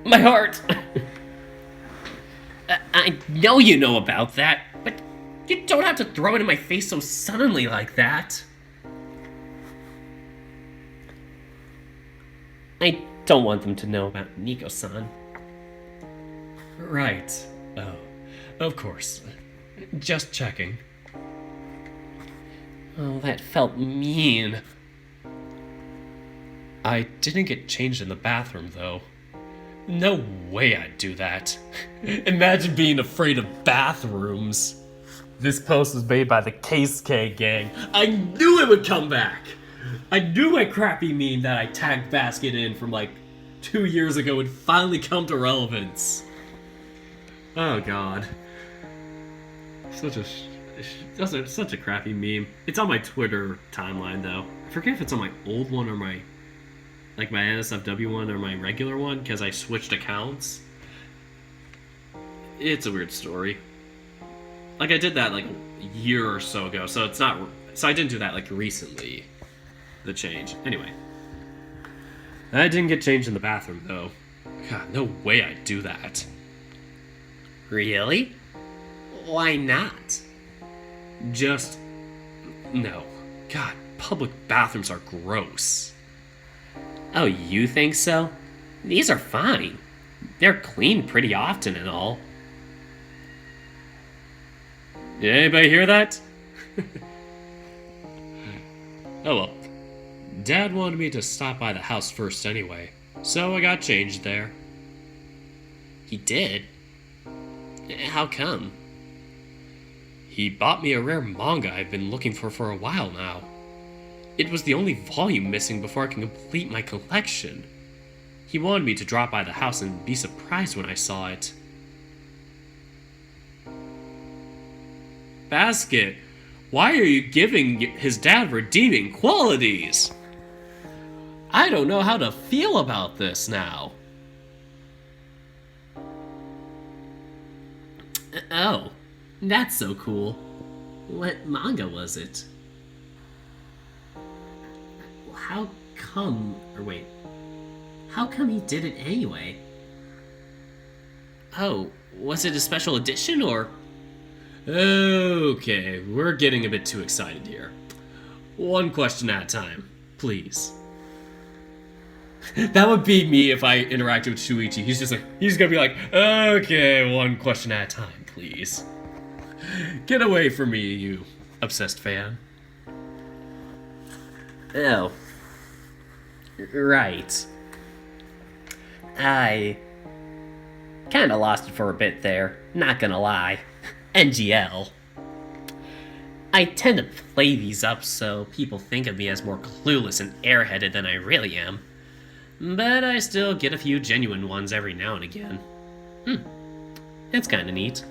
My heart! I know you know about that, but you don't have to throw it in my face so suddenly like that. I don't want them to know about Nico-san. Right. Oh, of course. Just checking. Oh, that felt mean. I didn't get changed in the bathroom, though. No way I'd do that. Imagine being afraid of bathrooms. This post was made by the Case K gang. I knew it would come back! I knew my crappy meme that I tagged Basket in from like 2 years ago would finally come to relevance. Oh god. Such a crappy meme. It's on my Twitter timeline though. I forget if it's on my old one or my NSFW one or my regular one because I switched accounts. It's a weird story. Like I did that like a year or so ago, so it's not. So I didn't do that like recently. The change. Anyway, I didn't get changed in the bathroom though. God, no way I'd do that. Really? Why not? Just no. God, public bathrooms are gross. Oh, you think so? These are fine. They're cleaned pretty often and all. Did anybody hear that? Oh well. Dad wanted me to stop by the house first anyway, so I got changed there. He did? How come? He bought me a rare manga I've been looking for a while now. It was the only volume missing before I can complete my collection. He wanted me to drop by the house and be surprised when I saw it. Basket, why are you giving his dad redeeming qualities? I don't know how to feel about this now. Oh, that's so cool. What manga was it? How come he did it anyway? Oh, was it a special edition or? Okay, we're getting a bit too excited here. One question at a time, please. That would be me if I interacted with Shuichi. He's gonna be like, okay, one question at a time, please. Get away from me, you obsessed fan. Oh. Right. I kinda lost it for a bit there, not gonna lie. NGL. I tend to play these up so people think of me as more clueless and airheaded than I really am. But I still get a few genuine ones every now and again. That's kinda neat.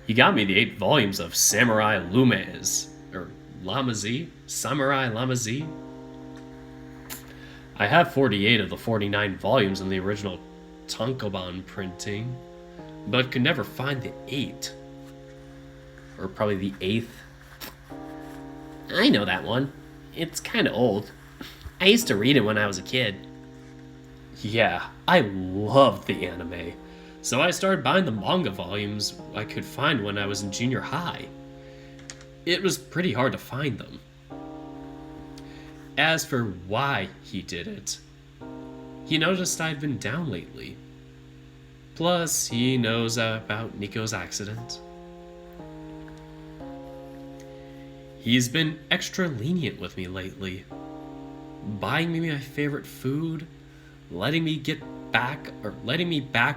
You got me the 8 volumes of Samurai Lumez. Or Lamazi? Samurai Lamazi? I have 48 of the 49 volumes in the original Tankobon printing, but could never find the 8. Or probably the 8th. I know that one. It's kinda old. I used to read it when I was a kid. Yeah, I loved the anime, so I started buying the manga volumes I could find when I was in junior high. It was pretty hard to find them. As for why he did it, he noticed I'd been down lately. Plus, he knows about Nico's accident. He's been extra lenient with me lately, buying me my favorite food, letting me back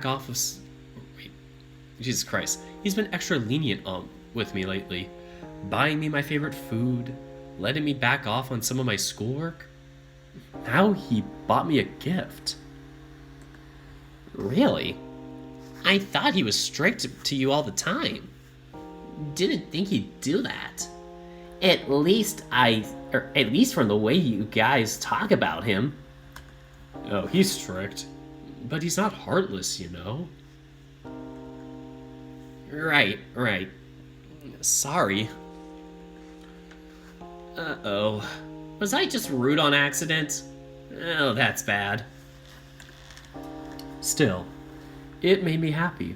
off of. Wait, Jesus Christ! He's been extra lenient with me lately, buying me my favorite food, letting me back off on some of my schoolwork. Now he bought me a gift. Really? I thought he was strict to you all the time. Didn't think he'd do that. At least from the way you guys talk about him. Oh, he's strict, but he's not heartless, you know? Right. Sorry. Uh-oh. Was I just rude on accident? Oh, that's bad. Still, it made me happy.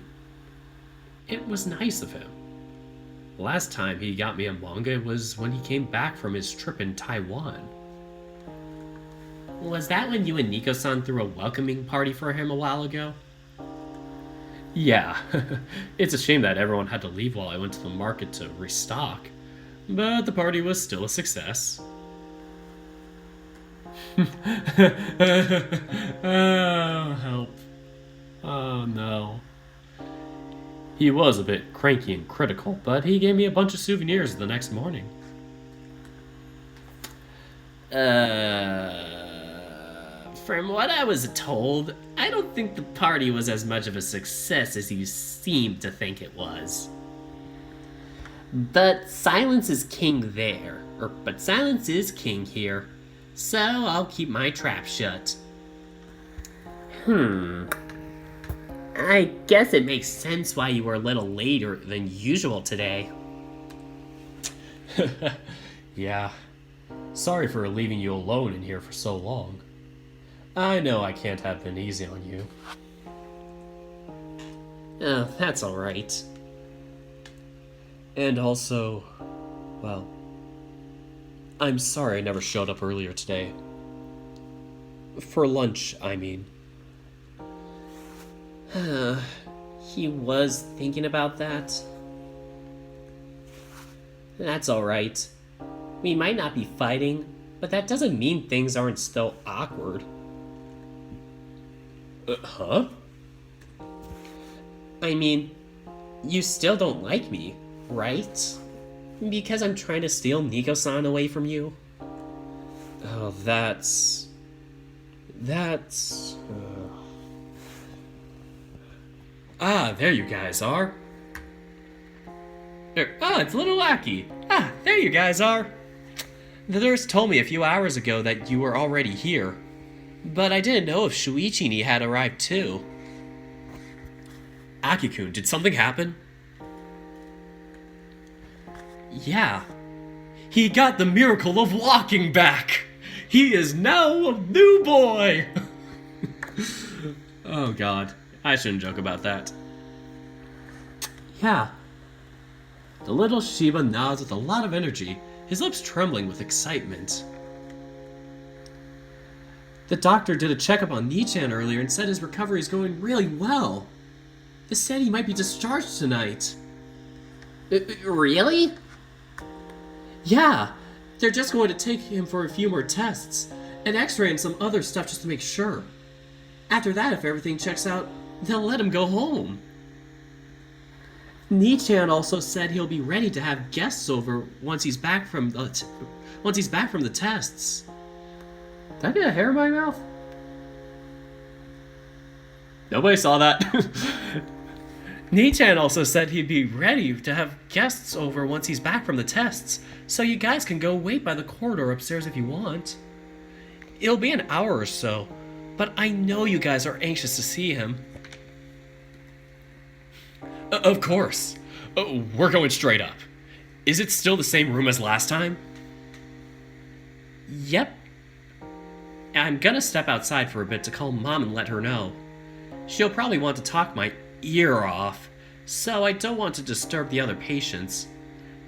It was nice of him. Last time he got me a manga was when he came back from his trip in Taiwan. Was that when you and Nico-san threw a welcoming party for him a while ago? Yeah, it's a shame that everyone had to leave while I went to the market to restock, but the party was still a success. Oh, help. Oh, no. He was a bit cranky and critical, but he gave me a bunch of souvenirs the next morning. From what I was told, I don't think the party was as much of a success as you seemed to think it was. But silence is king there. But silence is king here. So I'll keep my trap shut. I guess it makes sense why you were a little later than usual today. Yeah. Sorry for leaving you alone in here for so long. I know I can't have been easy on you. Oh, that's alright. And also, well, I'm sorry I never showed up earlier today. For lunch, I mean. He was thinking about that. That's alright. We might not be fighting, but that doesn't mean things aren't still awkward. Huh? I mean, you still don't like me, right? Because I'm trying to steal Nico-san away from you? Oh, that's... Ah, there you guys are. It's Little Lackey. Ah, there you guys are. The nurse told me a few hours ago that you were already here, but I didn't know if Shuichi had arrived too. Aki-kun, did something happen? Yeah. He got the miracle of walking back. He is now a new boy. Oh god, I shouldn't joke about that. Yeah. The little Shiba nods with a lot of energy, his lips trembling with excitement. The doctor did a checkup on Nichan earlier and said his recovery is going really well. They said he might be discharged tonight. Really? Yeah, they're just going to take him for a few more tests, an x-ray and some other stuff just to make sure. After that, if everything checks out, they'll let him go home. Nichan also said he'll be ready to have guests over once he's back from the tests. Did I get a hair in my mouth? Nobody saw that. Nichan also said he'd be ready to have guests over once he's back from the tests, so you guys can go wait by the corridor upstairs if you want. It'll be an hour or so, but I know you guys are anxious to see him. Of course. We're going straight up. Is it still the same room as last time? Yep. I'm gonna step outside for a bit to call Mom and let her know. She'll probably want to talk my ear off, so I don't want to disturb the other patients.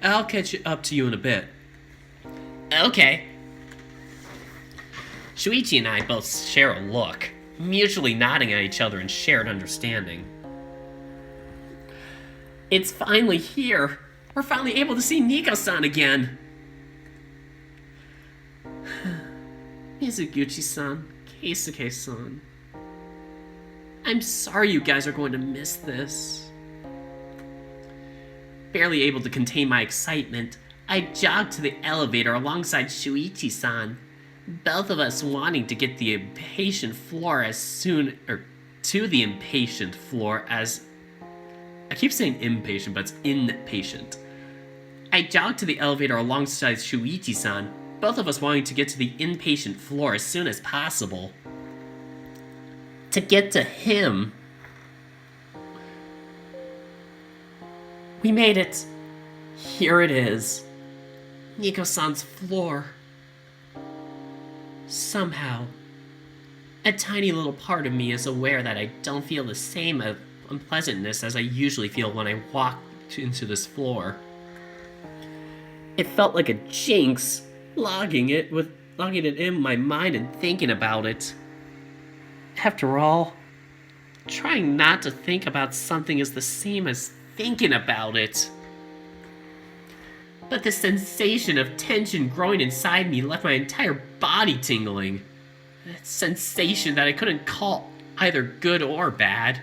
I'll catch up to you in a bit. Okay. Shuichi and I both share a look, mutually nodding at each other in shared understanding. It's finally here. We're finally able to see Nico-san again. Mizuguchi-san, Keisuke-san. I'm sorry you guys are going to miss this. Barely able to contain my excitement, I jogged to the elevator alongside Shuichi-san, both of us wanting to get the impatient floor to the impatient floor as... I keep saying impatient, but it's impatient. I jogged to the elevator alongside Shuichi-san, both of us wanting to get to the inpatient floor as soon as possible. To get to him. We made it. Here it is. Nico-san's floor. Somehow, a tiny little part of me is aware that I don't feel the same unpleasantness as I usually feel when I walk into this floor. It felt like a jinx, logging it in my mind and thinking about it. After all, trying not to think about something is the same as thinking about it. But the sensation of tension growing inside me left my entire body tingling. That sensation that I couldn't call either good or bad.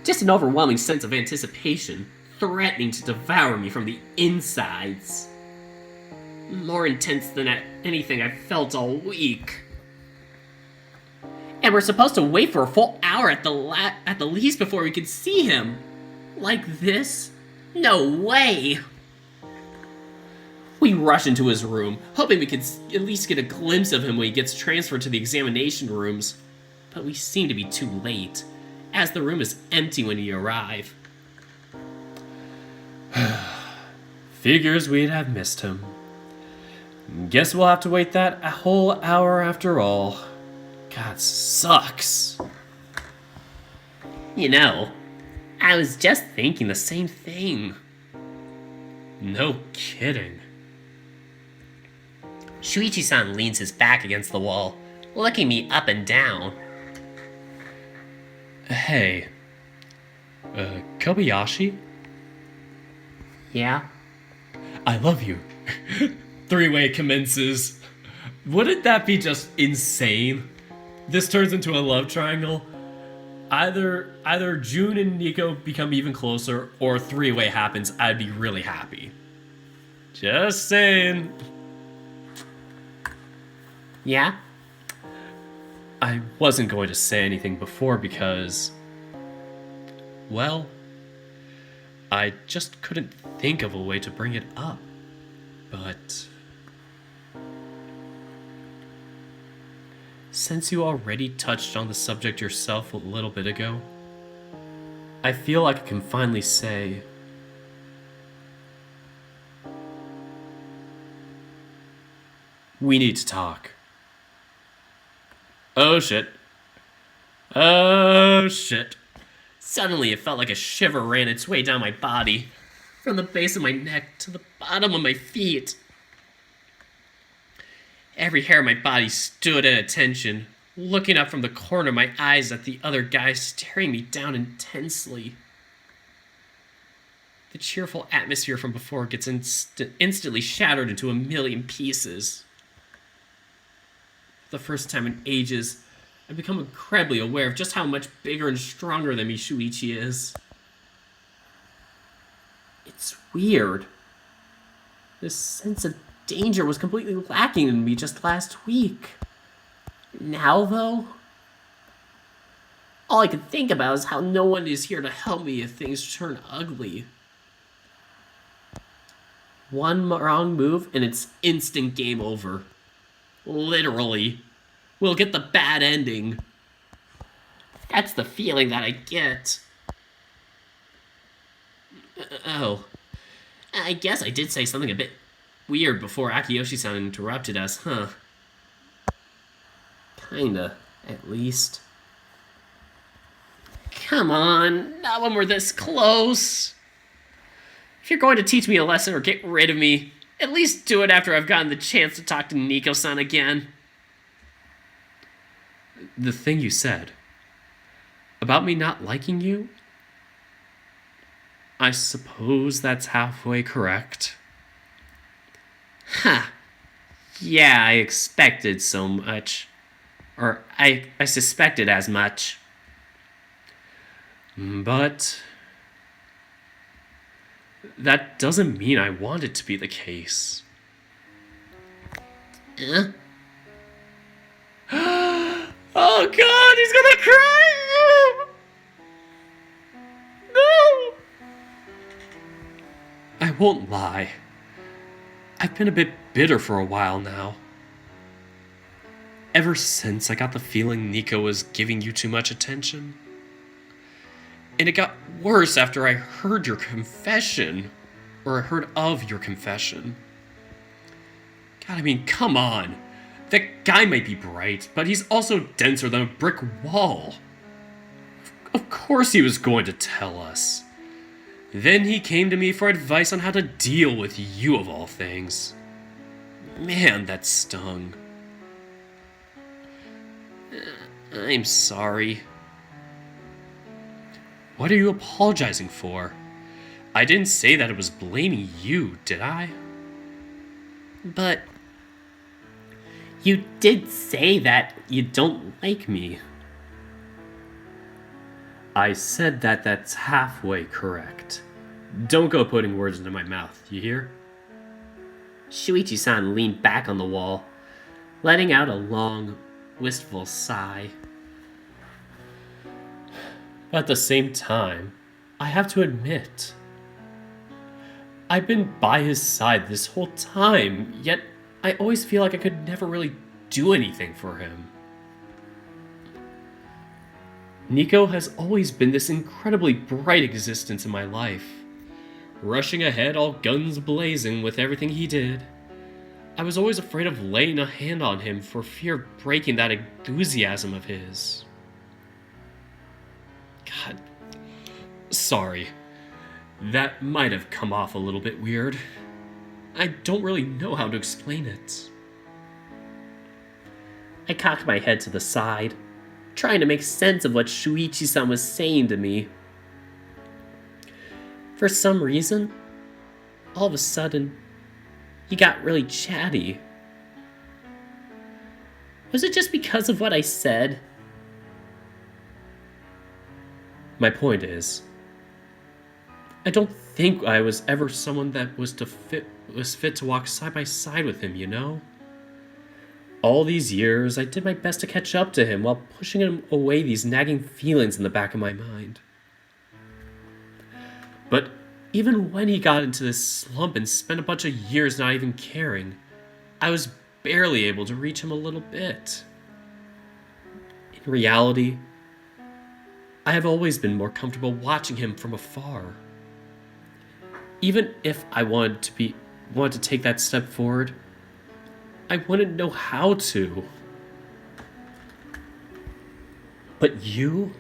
Just an overwhelming sense of anticipation, threatening to devour me from the insides. More intense than anything I've felt all week. And we're supposed to wait for a full hour at the least before we can see him. Like this? No way! We rush into his room, hoping we could at least get a glimpse of him when he gets transferred to the examination rooms. But we seem to be too late, as the room is empty when we arrive. Figures we'd have missed him. Guess we'll have to wait that a whole hour after all. God, sucks. You know, I was just thinking the same thing. No kidding. Shuichi-san leans his back against the wall, looking me up and down. Hey. Kobayashi? Yeah? I love you. Three-way commences. Wouldn't that be just insane? This turns into a love triangle. Either June and Nico become even closer, or a three-way happens. I'd be really happy. Just saying. Yeah? I wasn't going to say anything before because... well... I just couldn't think of a way to bring it up. But... since you already touched on the subject yourself a little bit ago, I feel like I can finally say... we need to talk. Oh shit. Oh shit. Suddenly it felt like a shiver ran its way down my body, from the base of my neck to the bottom of my feet. Every hair of my body stood at attention, looking up from the corner of my eyes at the other guy staring me down intensely. The cheerful atmosphere from before gets instantly shattered into a million pieces. For the first time in ages, I've become incredibly aware of just how much bigger and stronger than me Shuichi is. It's weird. This sense of danger was completely lacking in me just last week. Now, though, all I can think about is how no one is here to help me if things turn ugly. One wrong move and it's instant game over. Literally. We'll get the bad ending. That's the feeling that I get. Oh. I guess I did say something a bit weird before Akiyoshi-san interrupted us, huh? Kinda, at least. Come on, not when we're this close. If you're going to teach me a lesson or get rid of me, At least do it after I've gotten the chance to talk to Nico-san again. The thing you said about me not liking you, I suppose that's halfway correct. Huh. Yeah, I expected so much. Or I suspected as much. But that doesn't mean I want it to be the case. Huh? Oh God, he's gonna cry! No! I won't lie. I've been a bit bitter for a while now. Ever since I got the feeling Nico was giving you too much attention. And it got worse after I heard your confession. Or I heard of your confession. God, I mean, come on. That guy might be bright, but he's also denser than a brick wall. Of course he was going to tell us. Then he came to me for advice on how to deal with you of all things. Man, that stung. I'm sorry. What are you apologizing for? I didn't say that it was blaming you, did I? But you did say that you don't like me. I said that that's halfway correct. Don't go putting words into my mouth, you hear? Shuichi-san leaned back on the wall, letting out a long, wistful sigh. At the same time, I have to admit, I've been by his side this whole time, yet I always feel like I could never really do anything for him. Nico has always been this incredibly bright existence in my life, rushing ahead all guns blazing with everything he did. I was always afraid of laying a hand on him for fear of breaking that enthusiasm of his. God, sorry. That might have come off a little bit weird. I don't really know how to explain it. I cocked my head to the side, trying to make sense of what Shuichi-san was saying to me. For some reason, all of a sudden, he got really chatty. Was it just because of what I said? My point is, I don't think I was ever someone that was fit to walk side by side with him, you know? All these years, I did my best to catch up to him while pushing him away these nagging feelings in the back of my mind. But even when he got into this slump and spent a bunch of years not even caring, I was barely able to reach him a little bit. In reality, I have always been more comfortable watching him from afar. Even if I wanted to take that step forward, I wouldn't know how to. But you've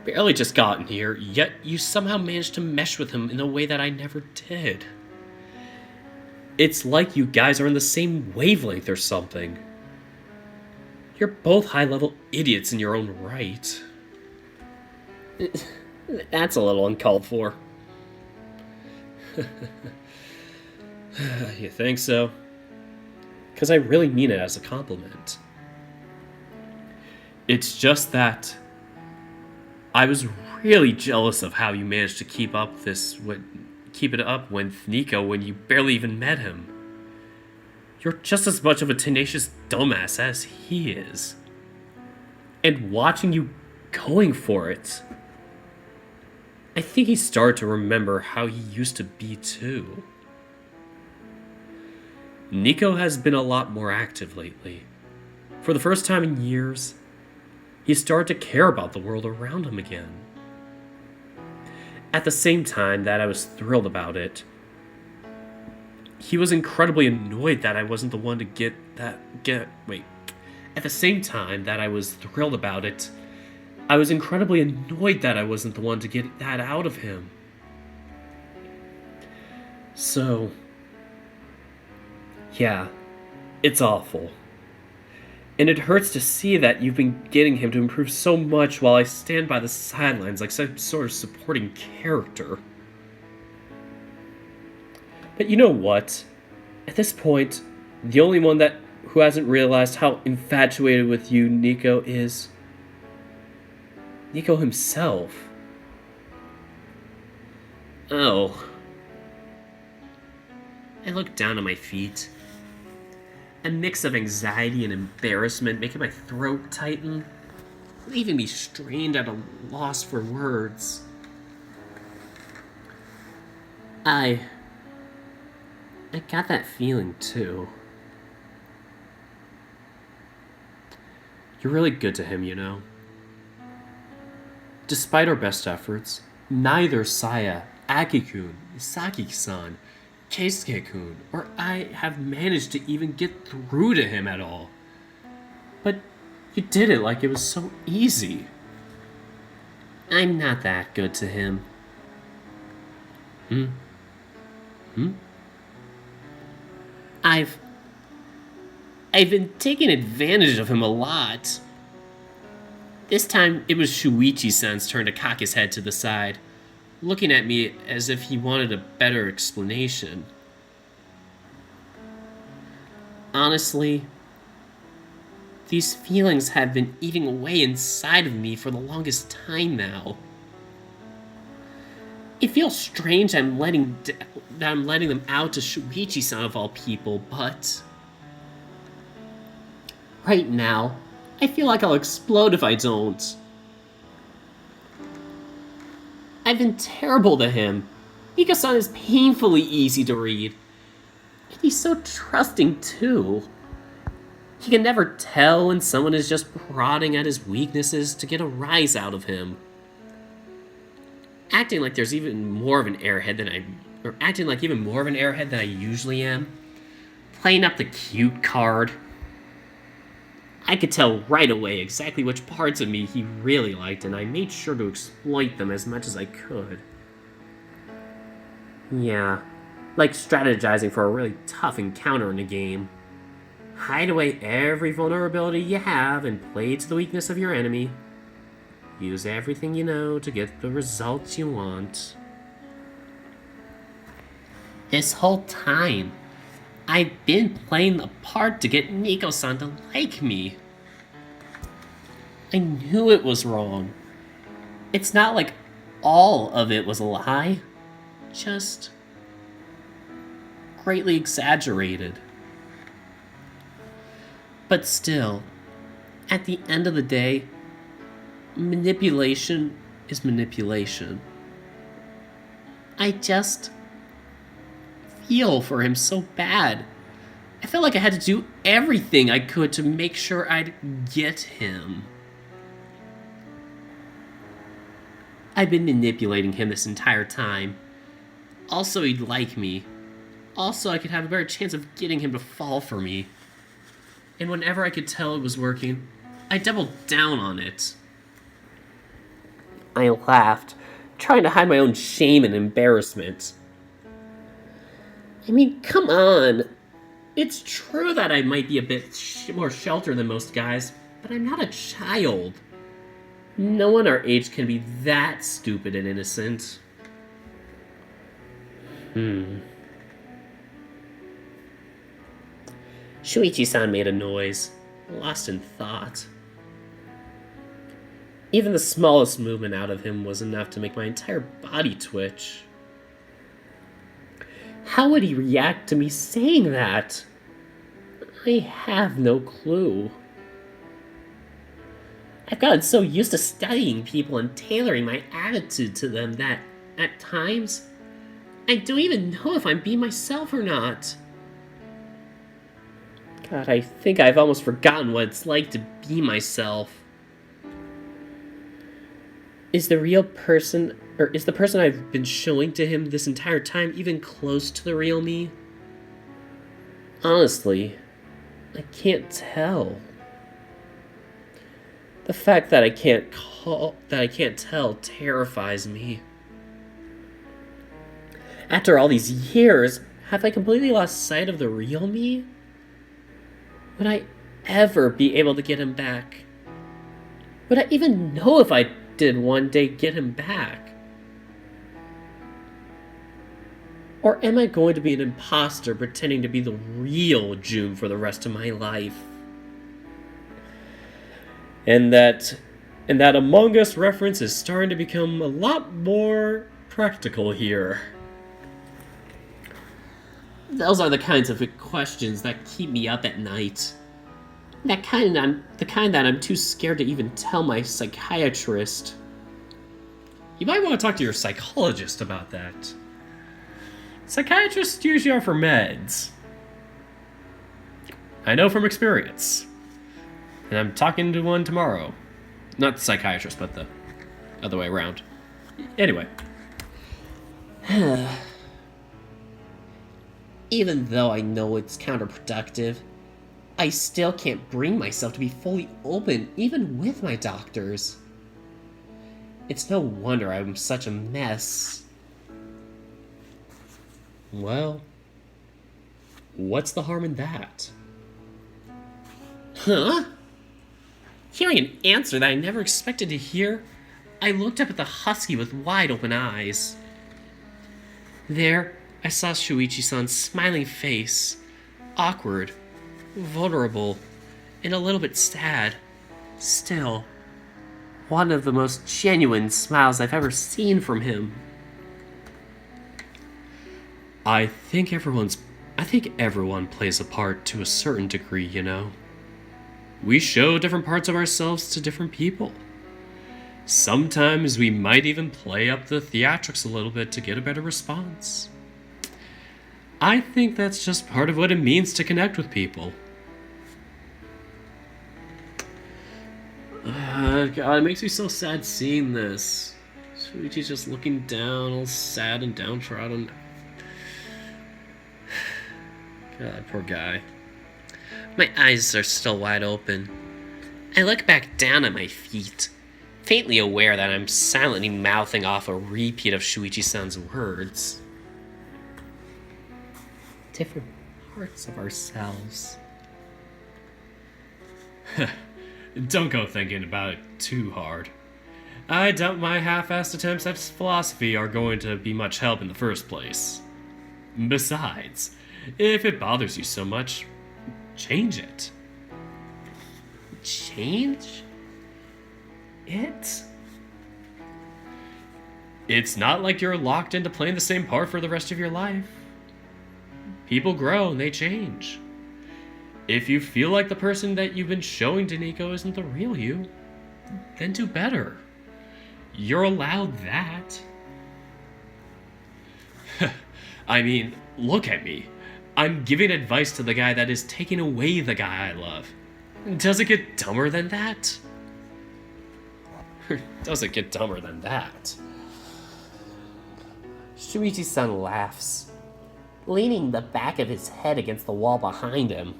barely just gotten here, yet you somehow managed to mesh with him in a way that I never did. It's like you guys are on the same wavelength or something. You're both high-level idiots in your own right. That's a little uncalled for. You think so? Because I really mean it as a compliment. It's just that I was really jealous of how you managed to keep it up with Nico when you barely even met him. You're just as much of a tenacious dumbass as he is. And watching you going for it, I think he started to remember how he used to be too. Nico has been a lot more active lately. For the first time in years, he started to care about the world around him again. At the same time that I was thrilled about it, he was incredibly annoyed that I wasn't the one to At the same time that I was thrilled about it, I was incredibly annoyed that I wasn't the one to get that out of him. So, yeah, it's awful. And it hurts to see that you've been getting him to improve so much while I stand by the sidelines like some sort of supporting character. But you know what? At this point, the only one who hasn't realized how infatuated with you Nico is Nico himself. Oh. I look down at my feet. A mix of anxiety and embarrassment making my throat tighten, leaving me strained at a loss for words. I got that feeling too. You're really good to him, you know. Despite our best efforts, neither Saya, Aki-kun, Saki-san, Keisuke-kun, or I have managed to even get through to him at all. But you did it like it was so easy. I'm not that good to him. I've been taking advantage of him a lot. This time, it was Shuichi-san's turn to cock his head to the side, looking at me as if he wanted a better explanation. Honestly, these feelings have been eating away inside of me for the longest time now. It feels strange that I'm letting them out to Shuichi-san of all people, but right now, I feel like I'll explode if I don't. I've been terrible to him. Nico-san is painfully easy to read. And he's so trusting, too. He can never tell when someone is just prodding at his weaknesses to get a rise out of him. Acting like even more of an airhead than I usually am. Playing up the cute card. I could tell right away exactly which parts of me he really liked, and I made sure to exploit them as much as I could. Yeah, like strategizing for a really tough encounter in a game. Hide away every vulnerability you have and play to the weakness of your enemy. Use everything you know to get the results you want. This whole time, I've been playing the part to get Nico-san to like me. I knew it was wrong. It's not like all of it was a lie. Just greatly exaggerated. But still, at the end of the day, manipulation is manipulation. I just feel for him so bad. I felt like I had to do everything I could to make sure I'd get him. I've been manipulating him this entire time. Also, he'd like me. Also, I could have a better chance of getting him to fall for me. And whenever I could tell it was working, I doubled down on it. I laughed, trying to hide my own shame and embarrassment. I mean, come on. It's true that I might be a bit more sheltered than most guys, but I'm not a child. No one our age can be that stupid and innocent. Shuichi-san made a noise, lost in thought. Even the smallest movement out of him was enough to make my entire body twitch. How would he react to me saying that? I have no clue. I've gotten so used to studying people and tailoring my attitude to them that, at times, I don't even know if I'm being myself or not. God, I think I've almost forgotten what it's like to be myself. Is the person I've been showing to him this entire time even close to the real me? Honestly, I can't tell. The fact that I can't tell terrifies me. After all these years, have I completely lost sight of the real me? Would I ever be able to get him back? Would I even know if I did one day get him back? Or am I going to be an imposter pretending to be the real June for the rest of my life? And that Among Us reference is starting to become a lot more practical here. Those are the kinds of questions that keep me up at night. The kind that I'm too scared to even tell my psychiatrist. You might want to talk to your psychologist about that. Psychiatrists usually are for meds. I know from experience. And I'm talking to one tomorrow. Not the psychiatrist, but the other way around. Anyway. Even though I know it's counterproductive, I still can't bring myself to be fully open, even with my doctors. It's no wonder I'm such a mess. Well, what's the harm in that? Huh? Hearing an answer that I never expected to hear, I looked up at the husky with wide open eyes. There, I saw Shuichi-san's smiling face, awkward, vulnerable, and a little bit sad. Still, one of the most genuine smiles I've ever seen from him. I think everyone plays a part to a certain degree, you know. We show different parts of ourselves to different people. Sometimes we might even play up the theatrics a little bit to get a better response. I think that's just part of what it means to connect with people. God, it makes me so sad seeing this. Shuichi's just looking down, all sad and downtrodden. God, poor guy. My eyes are still wide open. I look back down at my feet, faintly aware that I'm silently mouthing off a repeat of Shuichi-san's words. Different parts of ourselves. Don't go thinking about it too hard. I doubt my half-assed attempts at philosophy are going to be much help in the first place. Besides, if it bothers you so much, change it. Change? It? It's not like you're locked into playing the same part for the rest of your life. People grow and they change. If you feel like the person that you've been showing to Nico isn't the real you, then do better. You're allowed that. I mean, look at me. I'm giving advice to the guy that is taking away the guy I love. Does it get dumber than that? Does it get dumber than that? Shuichi-san laughs, leaning the back of his head against the wall behind him.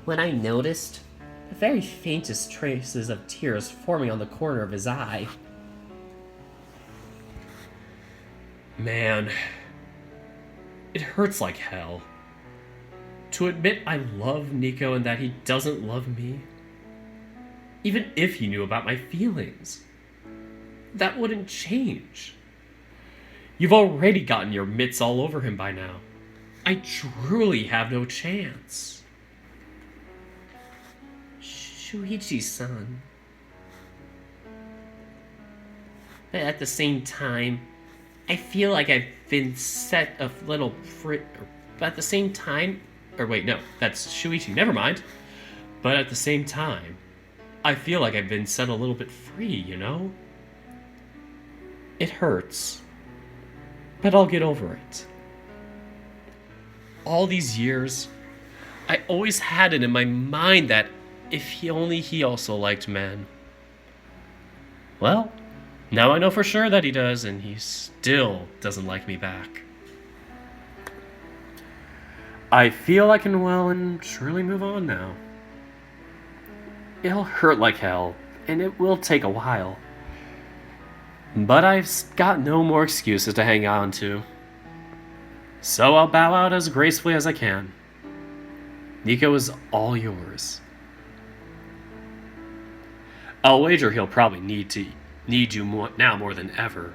When I noticed, the very faintest traces of tears forming on the corner of his eye. Man, it hurts like hell. To admit I love Nico and that he doesn't love me, even if he knew about my feelings, that wouldn't change. You've already gotten your mitts all over him by now. I truly have no chance. Shuichi-san. But at the same time, I feel like I've been set a little but at the same time, or wait, no, that's Shuichi, never mind. But at the same time, I feel like I've been set a little bit free, you know? It hurts, but I'll get over it. All these years, I always had it in my mind that if he also liked men. Well, now I know for sure that he does, and he still doesn't like me back. I feel I can well and truly move on now. It'll hurt like hell, and it will take a while. But I've got no more excuses to hang on to. So I'll bow out as gracefully as I can. Nico is all yours. I'll wager he'll probably need you now more than ever.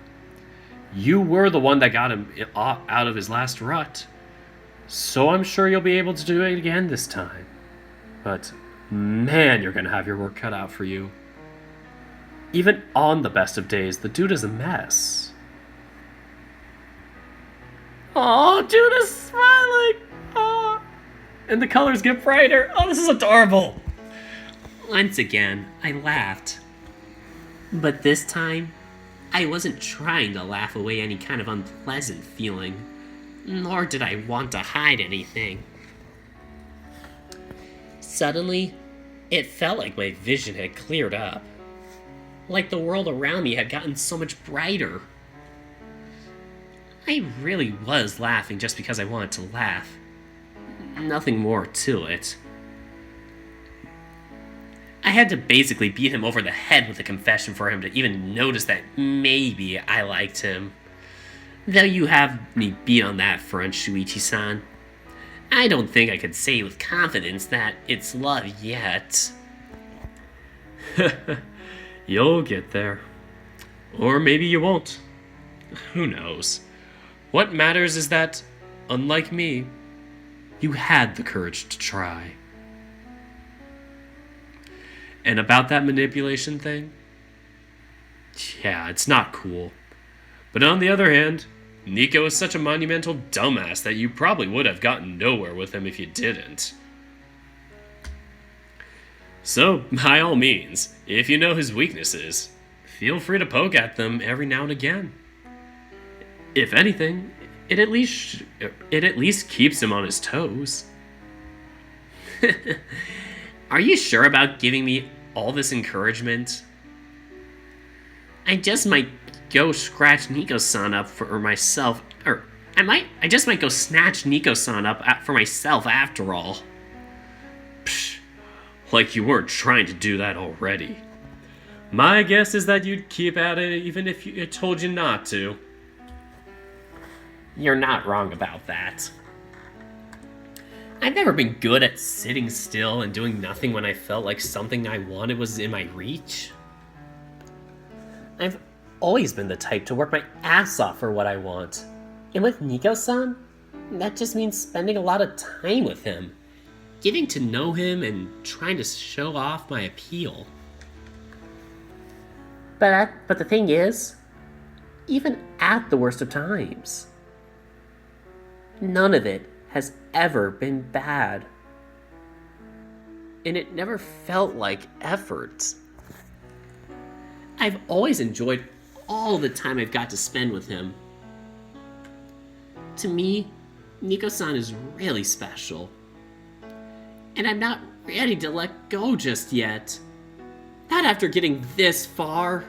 You were the one that got him out of his last rut, so I'm sure you'll be able to do it again this time. But man, you're gonna have your work cut out for you. Even on the best of days, the dude is a mess. Oh, dude is smiling. Oh, and the colors get brighter. Oh, this is adorable. Once again, I laughed. But this time, I wasn't trying to laugh away any kind of unpleasant feeling, nor did I want to hide anything. Suddenly, it felt like my vision had cleared up. Like the world around me had gotten so much brighter. I really was laughing just because I wanted to laugh. Nothing more to it. I had to basically beat him over the head with a confession for him to even notice that maybe I liked him. Though you have me beat on that front, Shuichi-san. I don't think I could say with confidence that it's love yet. You'll get there. Or maybe you won't. Who knows? What matters is that, unlike me, you had the courage to try. And about that manipulation thing? Yeah, it's not cool. But on the other hand, Nico is such a monumental dumbass that you probably would have gotten nowhere with him if you didn't. So, by all means, if you know his weaknesses, feel free to poke at them every now and again. If anything, it at least keeps him on his toes. Are you sure about giving me all this encouragement? I just might go scratch Nico-san up for myself, or I just might go snatch Nico-san up for myself after all. Psh, like you weren't trying to do that already. My guess is that you'd keep at it even if it told you not to. You're not wrong about that. I've never been good at sitting still and doing nothing when I felt like something I wanted was in my reach. I've always been the type to work my ass off for what I want. And with Nico-san, that just means spending a lot of time with him, getting to know him and trying to show off my appeal. But the thing is, even at the worst of times, none of it has ever been bad. And it never felt like effort. I've always enjoyed all the time I've got to spend with him. To me, Nico-san is really special. And I'm not ready to let go just yet. Not after getting this far.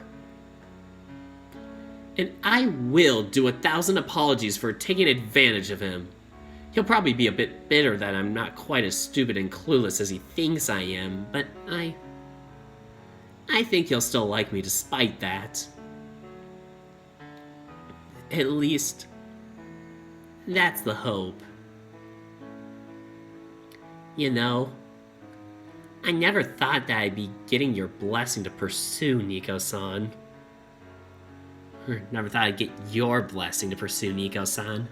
And I will do 1,000 apologies for taking advantage of him. He'll probably be a bit bitter that I'm not quite as stupid and clueless as he thinks I am, but I think he'll still like me despite that. At least, that's the hope. You know, I never thought that I'd be getting your blessing to pursue Nico-san. Or never thought I'd get your blessing to pursue Nico-san.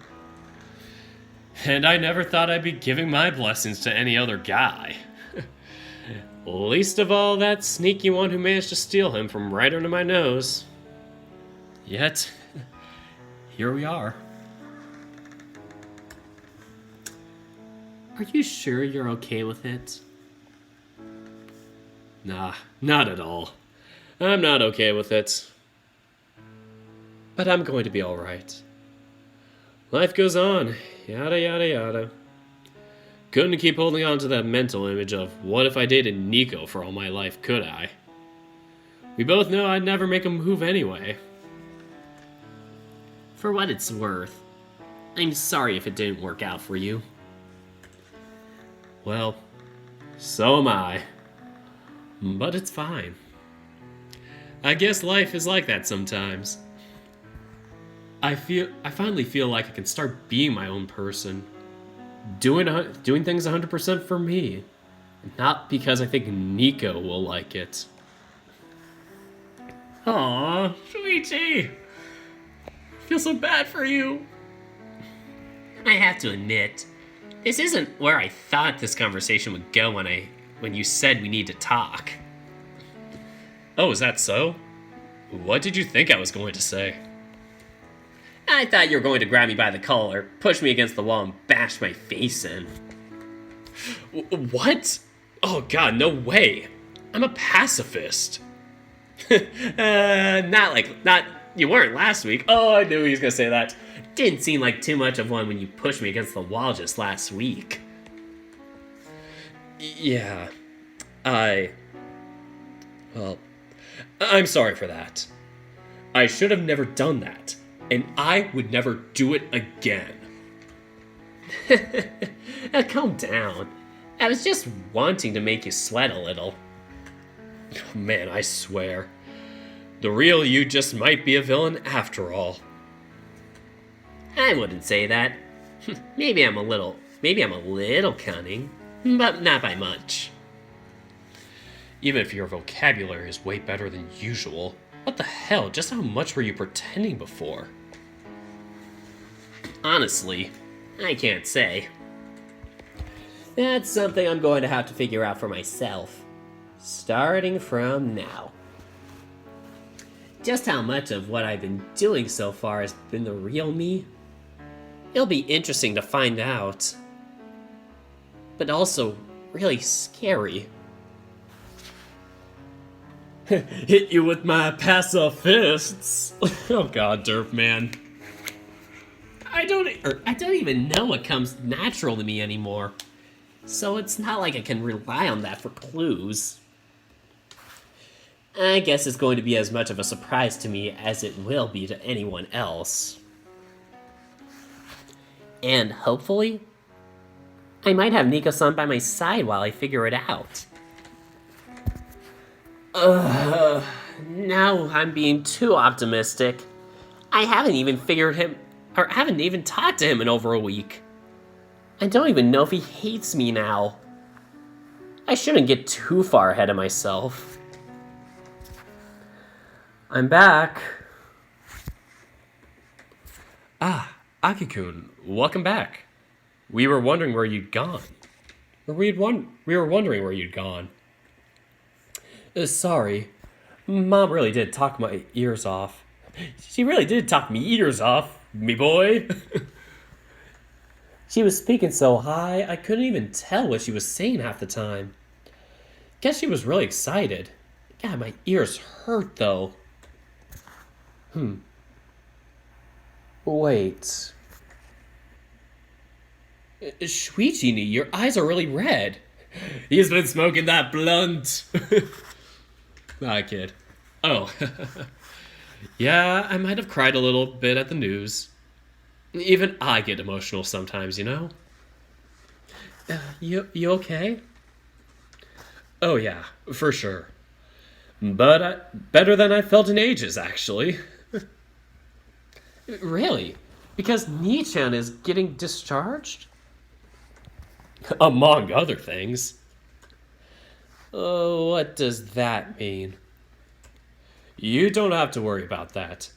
And I never thought I'd be giving my blessings to any other guy. Least of all that sneaky one who managed to steal him from right under my nose. Yet, here we are. Are you sure you're okay with it? Nah, not at all. I'm not okay with it. But I'm going to be alright. Life goes on, yada yada yada. Couldn't keep holding on to that mental image of what if I dated Nico for all my life, could I? We both know I'd never make a move anyway. For what it's worth, I'm sorry if it didn't work out for you. Well, so am I. But it's fine. I guess life is like that sometimes. I finally feel like I can start being my own person. Doing things 100% for me. Not because I think Nico will like it. Aww, Shuichi! I feel so bad for you. I have to admit, this isn't where I thought this conversation would go when you said we need to talk. Oh, is that so? What did you think I was going to say? I thought you were going to grab me by the collar, push me against the wall, and bash my face in. What? Oh god, no way. I'm a pacifist. Not you weren't last week. Oh, I knew he was gonna say that. Didn't seem like too much of one when you pushed me against the wall just last week. Yeah. Well, I'm sorry for that. I should have never done that, and I would never do it again. Calm down. I was just wanting to make you sweat a little. Man, I swear. The real you just might be a villain after all. I wouldn't say that. Maybe I'm a little cunning, but not by much. Even if your vocabulary is way better than usual, what the hell? Just how much were you pretending before? Honestly, I can't say. That's something I'm going to have to figure out for myself, starting from now. Just how much of what I've been doing so far has been the real me? It'll be interesting to find out. But also really scary. Hit you with my passive fists. Oh god, Derp man. I don't even know what comes natural to me anymore. So it's not like I can rely on that for clues. I guess it's going to be as much of a surprise to me as it will be to anyone else. And hopefully, I might have Nico-san by my side while I figure it out. Now I'm being too optimistic. I haven't even talked to him in over a week. I don't even know if he hates me now. I shouldn't get too far ahead of myself. I'm back. Ah, Aki-kun, welcome back. We were wondering where you'd gone. We were wondering where you'd gone. Sorry. Mom really did talk my ears off. She really did talk me ears off, me boy. She was speaking so high, I couldn't even tell what she was saying half the time. Guess she was really excited. God, my ears hurt, though. Wait. Shuichi, your eyes are really red. He's been smoking that blunt. I kid. Oh. Yeah, I might have cried a little bit at the news. Even I get emotional sometimes, you know? You okay? Oh yeah, for sure. But better than I felt in ages, actually. Really? Because Nichan is getting discharged? Among other things. Oh, what does that mean? You don't have to worry about that.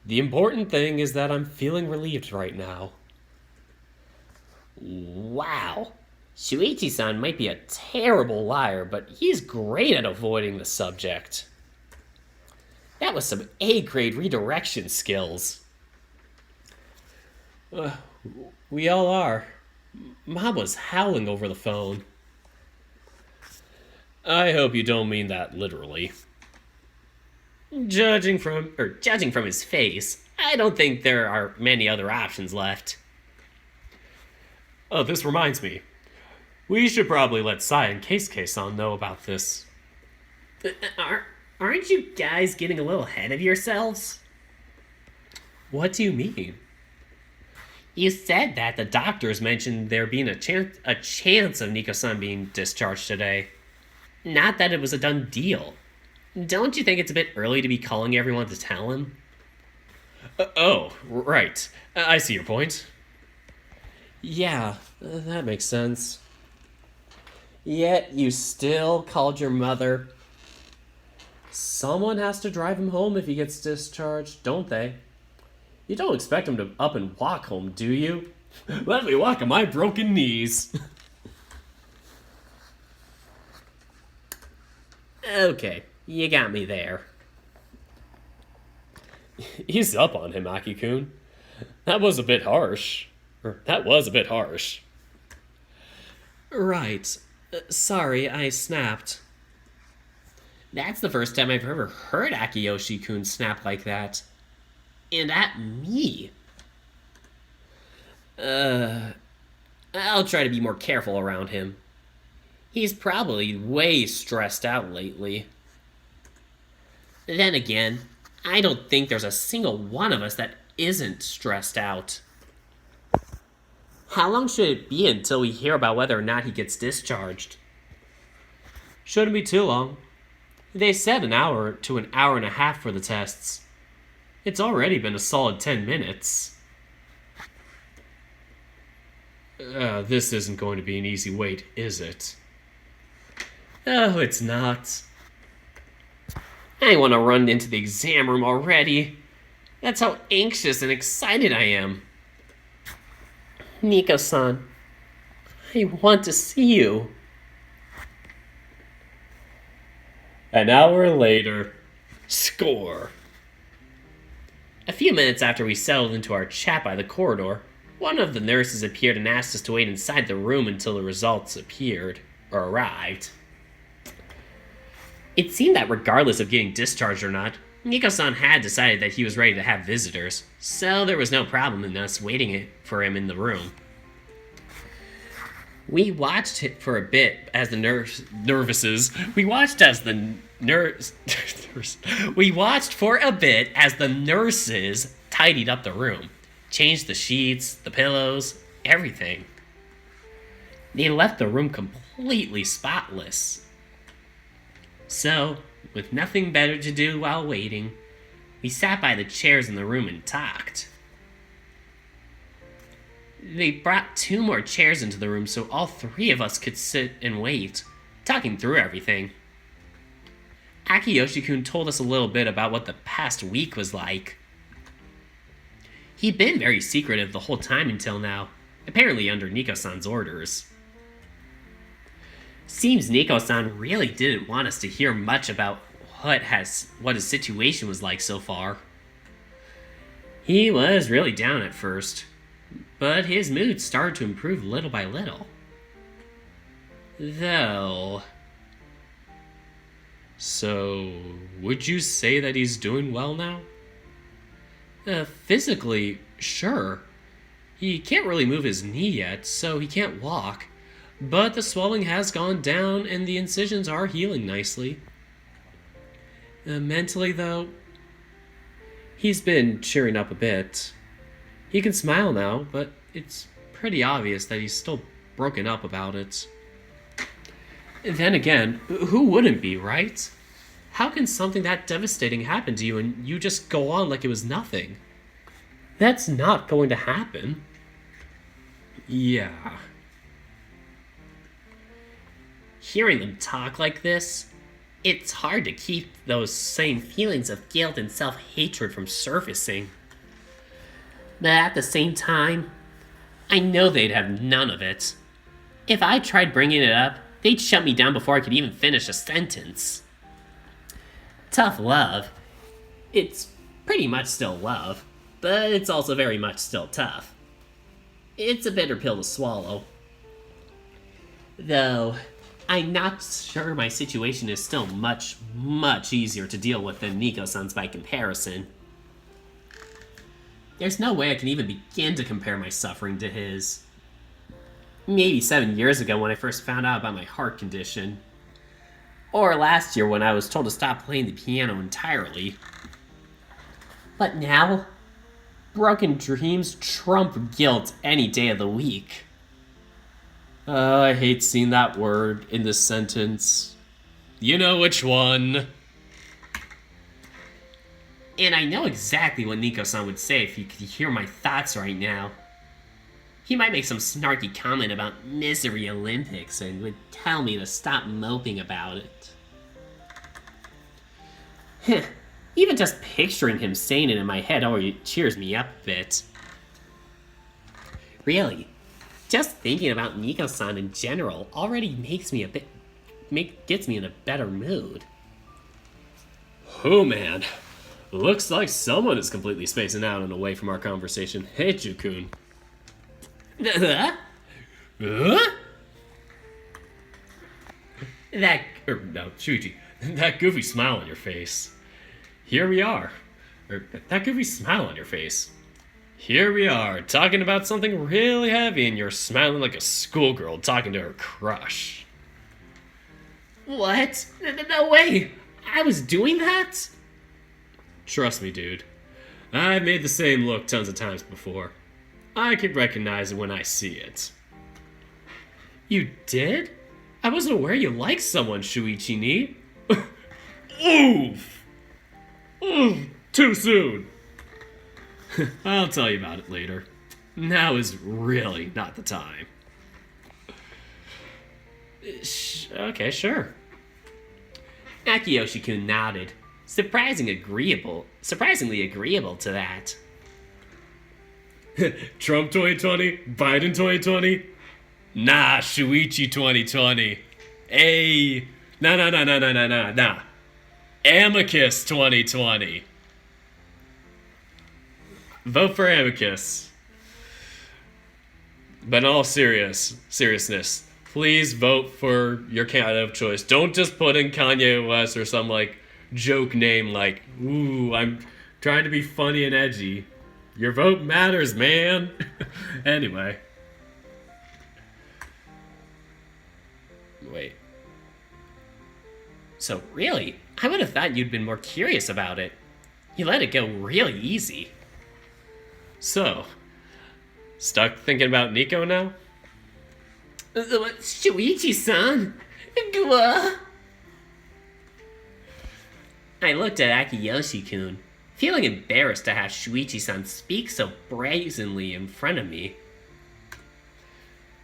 The important thing is that I'm feeling relieved right now. Wow. Shuichi-san might be a terrible liar, but he's great at avoiding the subject. That was some A-grade redirection skills. We all are. Mom was howling over the phone. I hope you don't mean that literally. Judging from his face, I don't think there are many other options left. Oh, this reminds me. We should probably let Sai and Keisuke-san know about this. Aren't you guys getting a little ahead of yourselves? What do you mean? You said that the doctors mentioned there being a chance of Nico-san being discharged today. Not that it was a done deal. Don't you think it's a bit early to be calling everyone to tell him? Oh, right. I see your point. Yeah, that makes sense. Yet you still called your mother. Someone has to drive him home if he gets discharged, don't they? You don't expect him to up and walk home, do you? Let me walk on my broken knees. Okay, you got me there. Ease up on him, Aki-kun. That was a bit harsh. That was a bit harsh. Right. Sorry, I snapped. That's the first time I've ever heard Akiyoshi-kun snap like that. And at me. I'll try to be more careful around him. He's probably way stressed out lately. Then again, I don't think there's a single one of us that isn't stressed out. How long should it be until we hear about whether or not he gets discharged? Shouldn't be too long. They said an hour to an hour and a half for the tests. It's already been a solid 10 minutes. This isn't going to be an easy wait, is it? Oh, it's not. I want to run into the exam room already. That's how anxious and excited I am. Nico-san, I want to see you. An hour later. Score. A few minutes after we settled into our chat by the corridor, one of the nurses appeared and asked us to wait inside the room until the results arrived. It seemed that regardless of getting discharged or not, Nico-san had decided that he was ready to have visitors, so there was no problem in us waiting for him in the room. We watched it for a bit as the We watched for a bit as the nurses tidied up the room, changed the sheets, the pillows, everything. They left the room completely spotless. So, with nothing better to do while waiting, we sat by the chairs in the room and talked. They brought 2 more chairs into the room so all 3 of us could sit and wait, talking through everything. Akiyoshi-kun told us a little bit about what the past week was like. He'd been very secretive the whole time until now, apparently under Nico-san's orders. Seems Nico-san really didn't want us to hear much about what his situation was like so far. He was really down at first, but his mood started to improve little by little. Though... So, would you say that he's doing well now? Physically, sure. He can't really move his knee yet, so he can't walk. But the swelling has gone down and the incisions are healing nicely. Mentally, though, he's been cheering up a bit. He can smile now, but it's pretty obvious that he's still broken up about it. Then again, who wouldn't be, right? How can something that devastating happen to you and you just go on like it was nothing? That's not going to happen. Yeah. Hearing them talk like this, it's hard to keep those same feelings of guilt and self-hatred from surfacing. But at the same time, I know they'd have none of it. If I tried bringing it up, they'd shut me down before I could even finish a sentence. Tough love. It's pretty much still love, but it's also very much still tough. It's a bitter pill to swallow. Though, I'm not sure my situation is still much, much easier to deal with than Nico-san's by comparison. There's no way I can even begin to compare my suffering to his. Maybe 7 years ago when I first found out about my heart condition. Or last year when I was told to stop playing the piano entirely. But now, broken dreams trump guilt any day of the week. I hate seeing that word in this sentence. You know which one. And I know exactly what Nico-san would say if he could hear my thoughts right now. He might make some snarky comment about Misery Olympics and would tell me to stop moping about it. Even just picturing him saying it in my head already cheers me up a bit. Really, just thinking about Nico-san in general already makes me gets me in a better mood. Oh man, looks like someone is completely spacing out and away from our conversation. Hey, Jukun. That, No, Shuichi, that goofy smile on your face. Here we are. That goofy smile on your face. Here we are, talking about something really heavy, and you're smiling like a schoolgirl talking to her crush. what? No way! I was doing that? Trust me, dude. I've made the same look tons of times before. I could recognize it when I see it. You did? I wasn't aware you liked someone, Shuichi ni. Oof! Oof! Too soon! I'll tell you about it later. Now is really not the time. Okay, sure. Akiyoshi-kun nodded, surprisingly agreeable to that. Trump 2020? Biden 2020? Nah, Shuichi 2020. Hey, nah. Amicus 2020. Vote for Amicus. But in all seriousness, please vote for your candidate of choice. Don't just put in Kanye West or some like joke name like, ooh, I'm trying to be funny and edgy. Your vote matters, man. Anyway. Wait. So really, I would have thought you'd been more curious about it. You let it go really easy. So, stuck thinking about Nico now? Shuichi-san! I looked at Akiyoshi-kun, feeling embarrassed to have Shuichi-san speak so brazenly in front of me.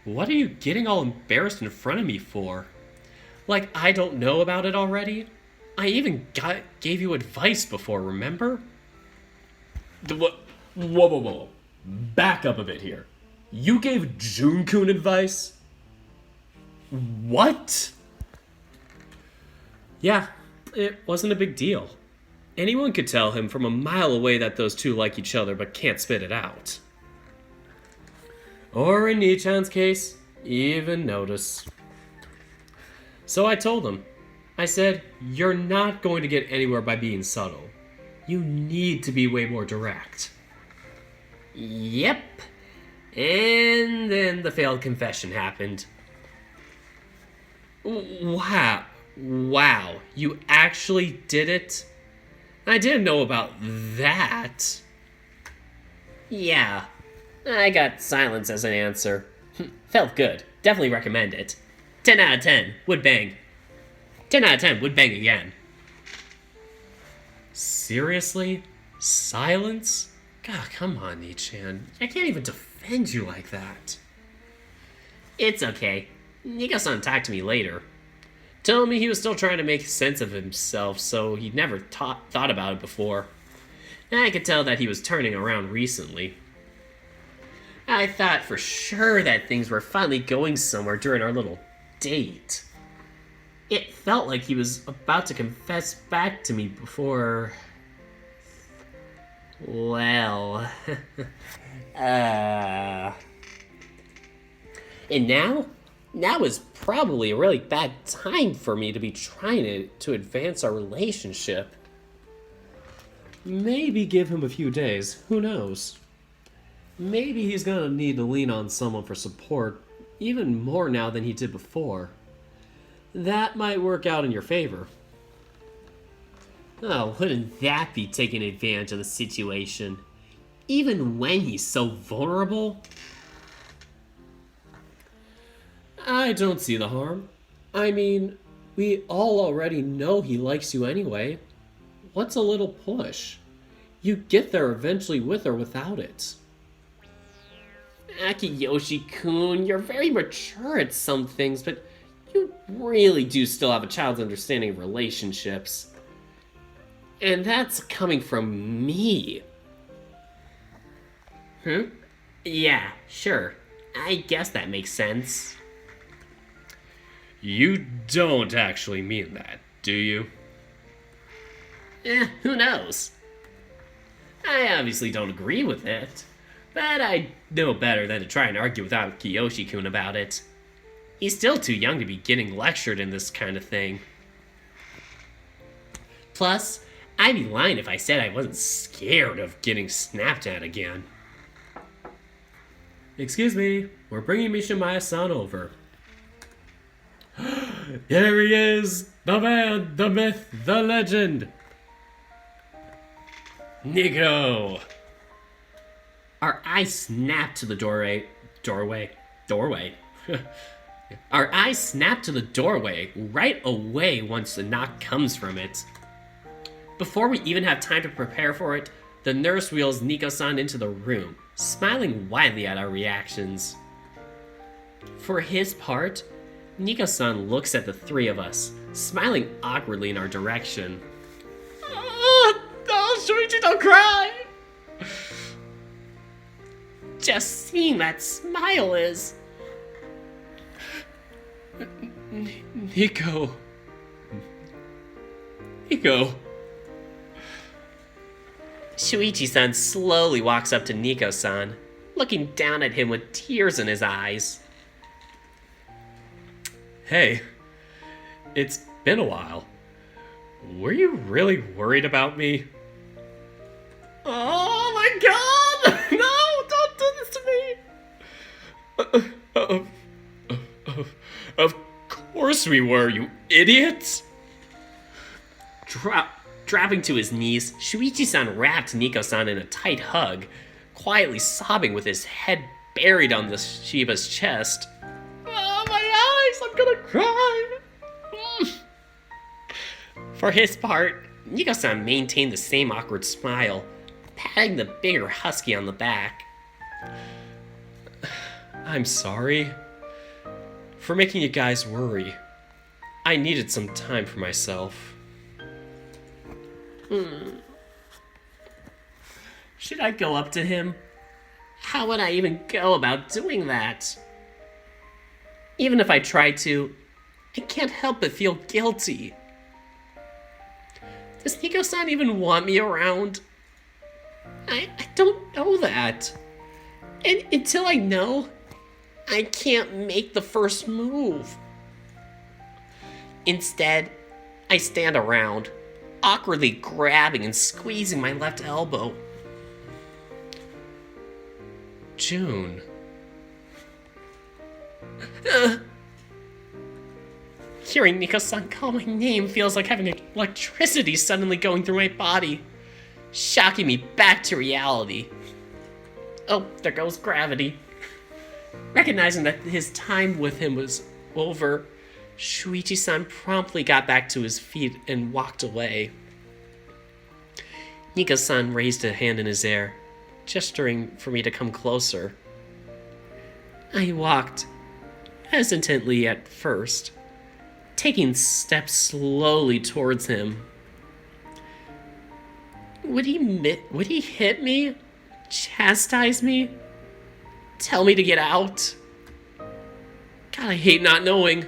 What are you getting all embarrassed in front of me for? Like I don't know about it already? I even gave you advice before, remember? Whoa. Back up a bit here. You gave Jun-kun advice? What? Yeah, it wasn't a big deal. Anyone could tell him from a mile away that those two like each other but can't spit it out. Or in Nichan's case, even notice. So I told him. I said, you're not going to get anywhere by being subtle. You need to be way more direct. Yep. And then the failed confession happened. Wow, you actually did it? I didn't know about that. Yeah. I got silence as an answer. Felt good. Definitely recommend it. 10 out of 10. Would bang. 10 out of 10. Would bang again. Seriously? Silence? God, come on, Nichan. I can't even defend you like that. It's okay. Nico-san talked to me later. Told me he was still trying to make sense of himself, so he'd never thought about it before. I could tell that he was turning around recently. I thought for sure that things were finally going somewhere during our little date. It felt like he was about to confess back to me before... Well... And now? Now is probably a really bad time for me to be trying to advance our relationship. Maybe give him a few days. Who knows? Maybe he's gonna need to lean on someone for support, even more now than he did before. That might work out in your favor. Oh, wouldn't that be taking advantage of the situation? Even when he's so vulnerable? I don't see the harm. I mean, we all already know he likes you anyway. What's a little push? You'd get there eventually with or without it. Akiyoshi-kun, you're very mature at some things, but you really do still have a child's understanding of relationships. And that's coming from me. Yeah, sure. I guess that makes sense. You don't actually mean that, do you? Who knows? I obviously don't agree with it, but I know better than to try and argue with Kiyoshi-kun about it. He's still too young to be getting lectured in this kind of thing. Plus, I'd be lying if I said I wasn't scared of getting snapped at again. Excuse me, we're bringing Michimaya-san over. Here he is, the man, the myth, the legend. Nico. Our eyes snap to the doorway. Our eyes snap to the doorway right away once the knock comes from it. Before we even have time to prepare for it, the nurse wheels Nico-san into the room, smiling widely at our reactions. For his part, Nico-san looks at the three of us, smiling awkwardly in our direction. Oh, Shuichi, don't cry! Just seeing that smile is... Nico. Nico. Shuichi-san slowly walks up to Nico-san, looking down at him with tears in his eyes. Hey, it's been a while. Were you really worried about me? Oh my god! No, don't do this to me! Of course we were, you idiots! Dropping to his knees, Shuichi-san wrapped Nico-san in a tight hug, quietly sobbing with his head buried on the Shiba's chest. Oh, my eyes! I'm gonna cry! For his part, Nico-san maintained the same awkward smile, patting the bigger husky on the back. I'm sorry for making you guys worry. I needed some time for myself. Should I go up to him? How would I even go about doing that? Even if I try to, I can't help but feel guilty. Does Nico-san even want me around? I don't know that. And until I know, I can't make the first move. Instead, I stand around, awkwardly grabbing and squeezing my left elbow. June. Hearing Nico-san call my name feels like having electricity suddenly going through my body, shocking me back to reality. Oh, there goes gravity. Recognizing that his time with him was over, Shuichi-san promptly got back to his feet and walked away. Nico-san raised a hand in his air, gesturing for me to come closer. I walked, hesitantly at first, taking steps slowly towards him. Would he hit me? Chastise me? Tell me to get out? God, I hate not knowing.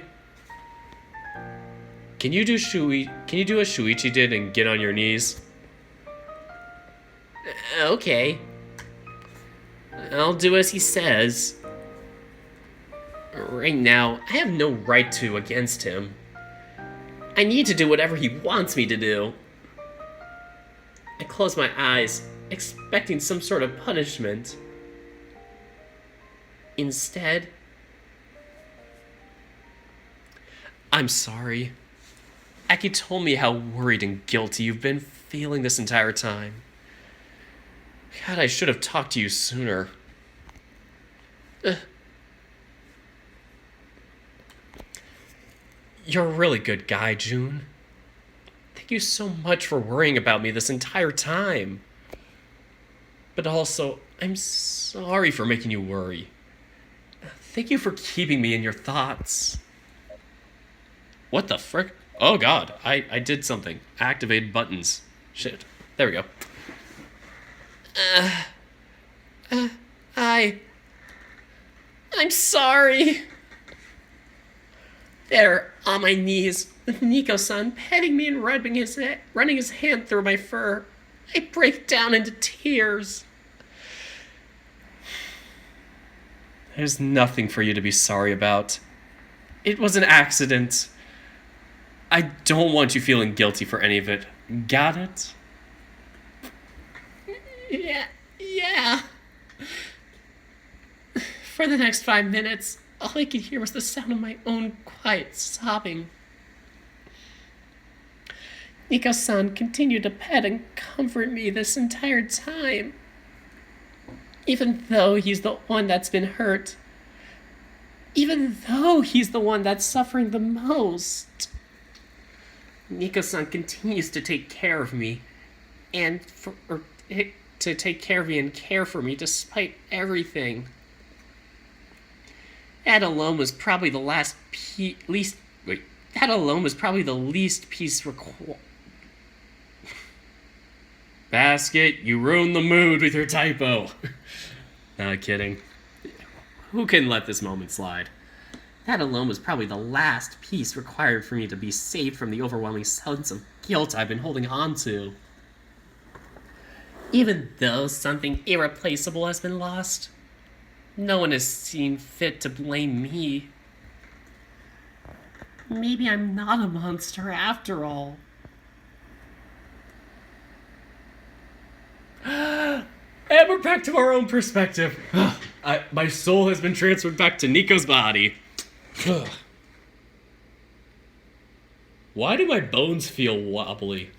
Can you do a Shuichi did and get on your knees? Okay. I'll do as he says. Right now, I have no right to against him. I need to do whatever he wants me to do. I close my eyes, expecting some sort of punishment. Instead, I'm sorry. Aki told me how worried and guilty you've been feeling this entire time. God, I should have talked to you sooner. You're a really good guy, June. Thank you so much for worrying about me this entire time. But also, I'm sorry for making you worry. Thank you for keeping me in your thoughts. What the frick? Oh god, I did something. Activated buttons. Shit. There we go. I'm sorry. There, on my knees, with Nico-san petting me and running his hand through my fur. I break down into tears. There's nothing for you to be sorry about. It was an accident. I don't want you feeling guilty for any of it. Got it? Yeah. For the next 5 minutes, all I could hear was the sound of my own quiet sobbing. Nico-san continued to pet and comfort me this entire time. Even though he's the one that's been hurt. Even though he's the one that's suffering the most. Nico-san continues to take care of me. To take care of me and care for me despite everything. That alone was probably the least piece required. Basket, you ruined the mood with your typo. Not kidding. Who can let this moment slide? That alone was probably the last piece required for me to be saved from the overwhelming sense of guilt I've been holding on to. Even though something irreplaceable has been lost, no one has seen fit to blame me. Maybe I'm not a monster after all. And we're back to our own perspective. My soul has been transferred back to Nico's body. Why do my bones feel wobbly?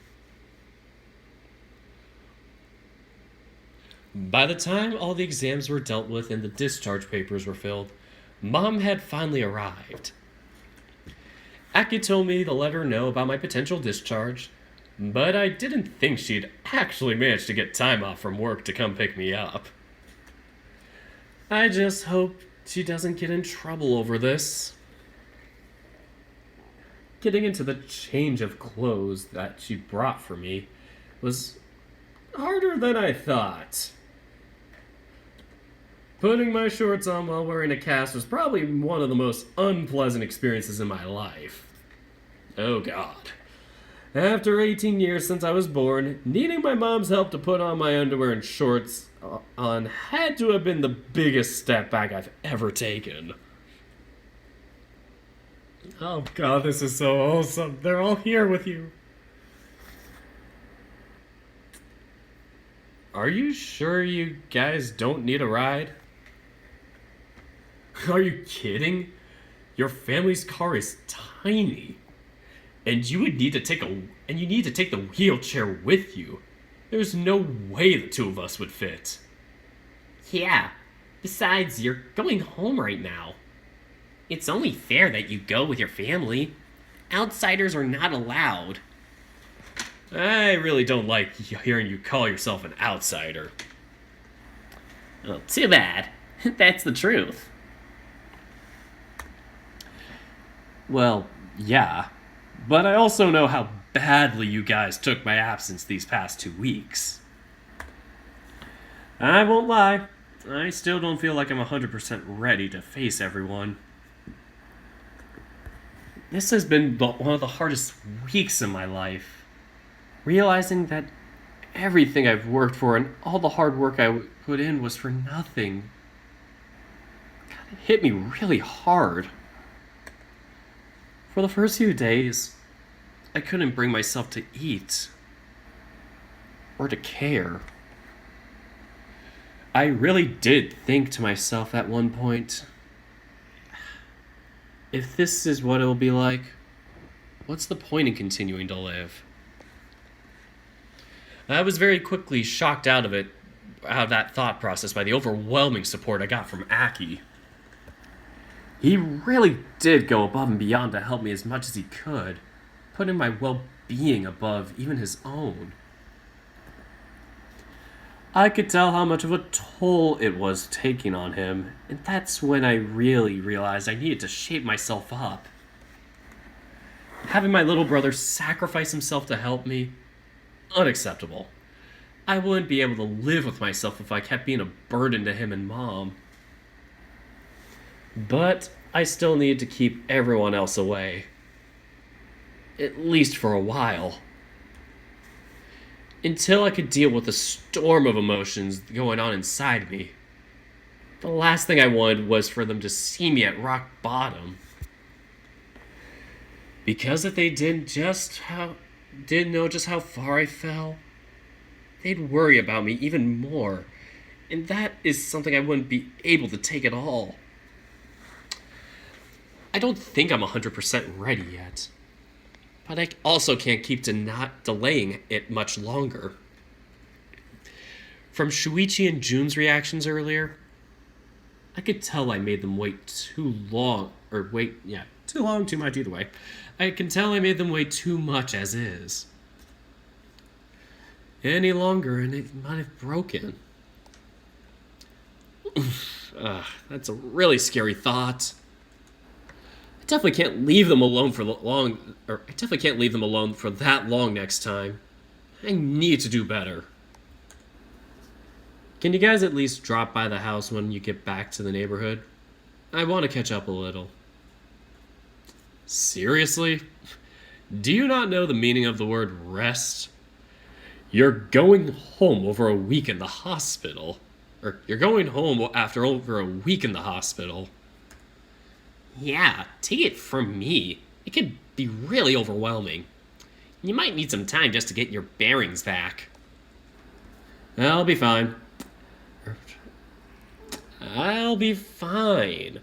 By the time all the exams were dealt with and the discharge papers were filled, Mom had finally arrived. Aki told me to let her know about my potential discharge, but I didn't think she'd actually managed to get time off from work to come pick me up. I just hope she doesn't get in trouble over this. Getting into the change of clothes that she brought for me was harder than I thought. Putting my shorts on while wearing a cast was probably one of the most unpleasant experiences in my life. Oh god. After 18 years since I was born, needing my mom's help to put on my underwear and shorts on had to have been the biggest step back I've ever taken. Oh god, this is so awesome. They're all here with you. Are you sure you guys don't need a ride? Are you kidding? Your family's car is tiny. And you need to take the wheelchair with you. There's no way the two of us would fit. Yeah. Besides, you're going home right now. It's only fair that you go with your family. Outsiders are not allowed. I really don't like hearing you call yourself an outsider. Well, too bad. That's the truth. Well, yeah. But I also know how badly you guys took my absence these past 2 weeks. I won't lie. I still don't feel like I'm 100% ready to face everyone. This has been one of the hardest weeks in my life. Realizing that everything I've worked for and all the hard work I put in was for nothing. God, it hit me really hard. For the first few days, I couldn't bring myself to eat. Or to care. I really did think to myself at one point, if this is what it'll be like, what's the point in continuing to live? I was very quickly shocked out of that thought process by the overwhelming support I got from Aki. He really did go above and beyond to help me as much as he could, putting my well-being above even his own. I could tell how much of a toll it was taking on him, and that's when I really realized I needed to shape myself up. Having my little brother sacrifice himself to help me? Unacceptable. I wouldn't be able to live with myself if I kept being a burden to him and Mom. But I still needed to keep everyone else away. At least for a while. Until I could deal with the storm of emotions going on inside me. The last thing I wanted was for them to see me at rock bottom. Because if they didn't know just how far I fell, they'd worry about me even more. And that is something I wouldn't be able to take at all. I don't think I'm 100% ready yet. But I also can't keep not delaying it much longer. From Shuichi and Jun's reactions earlier, I could tell I made them wait too long. Too long, too much, either way. I can tell I made them wait too much as is. Any longer and it might have broken. That's a really scary thought. I definitely can't leave them alone for that long next time. I need to do better. Can you guys at least drop by the house when you get back to the neighborhood? I want to catch up a little. Seriously? Do you not know the meaning of the word rest? You're going home over a week in the hospital. Or you're going home after over a week in the hospital. Yeah, take it from me. It could be really overwhelming. You might need some time just to get your bearings back. I'll be fine. I'll be fine.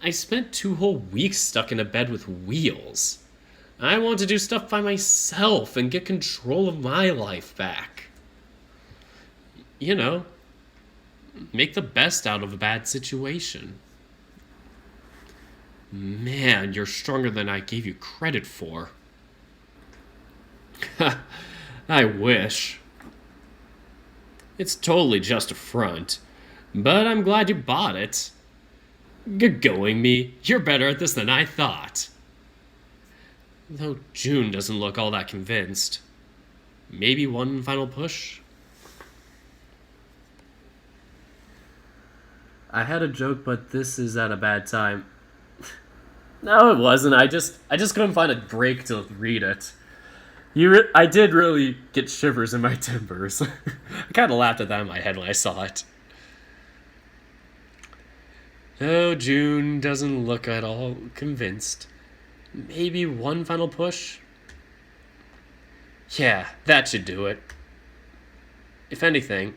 I spent 2 whole weeks stuck in a bed with wheels. I want to do stuff by myself and get control of my life back. You know, make the best out of a bad situation. Man, you're stronger than I gave you credit for. I wish. It's totally just a front, but I'm glad you bought it. Good going, me. You're better at this than I thought. Though June doesn't look all that convinced. Maybe one final push? I had a joke, but this is at a bad time. No, it wasn't. I just couldn't find a break to read it. I did really get shivers in my timbers. I kind of laughed at that in my head when I saw it. Oh, June doesn't look at all convinced. Maybe one final push? Yeah, that should do it. If anything,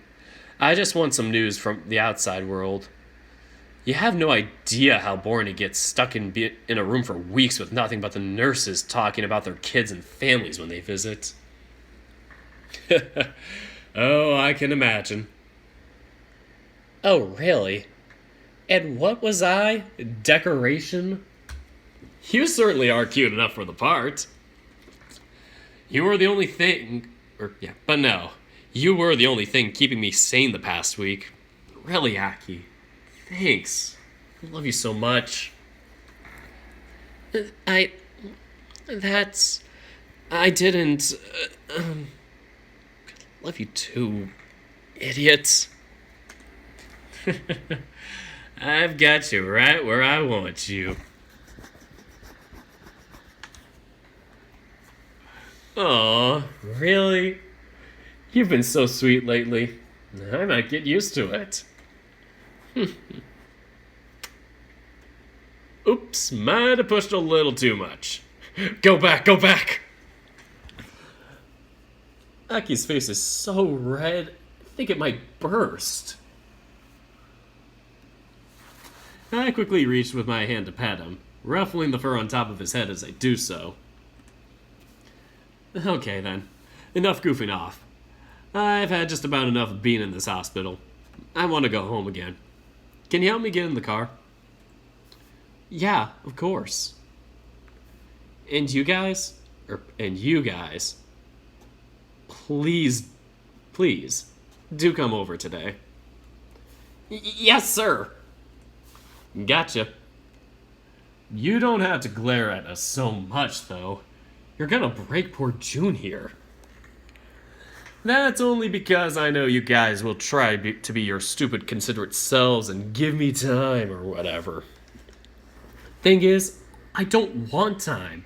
I just want some news from the outside world. You have no idea how boring it gets stuck in a room for weeks with nothing but the nurses talking about their kids and families when they visit. Oh, I can imagine. Oh, really? And what was I? Decoration? You certainly are cute enough for the part. You were the only thing... but no. You were the only thing keeping me sane the past week. Really, Aki. Thanks. I love you so much. I didn't... love you too, idiot. I've got you right where I want you. Aw, really? You've been so sweet lately. I might get used to it. Oops, might have pushed a little too much. Go back, go back! Aki's face is so red, I think it might burst. I quickly reached with my hand to pat him, ruffling the fur on top of his head as I do so. Okay then, enough goofing off. I've had just about enough of being in this hospital. I want to go home again. Can you help me get in the car? Yeah, of course. And you guys, please, do come over today. Yes, sir. Gotcha. You don't have to glare at us so much, though. You're gonna break poor June here. That's only because I know you guys will try to be your stupid, considerate selves and give me time or whatever. Thing is, I don't want time.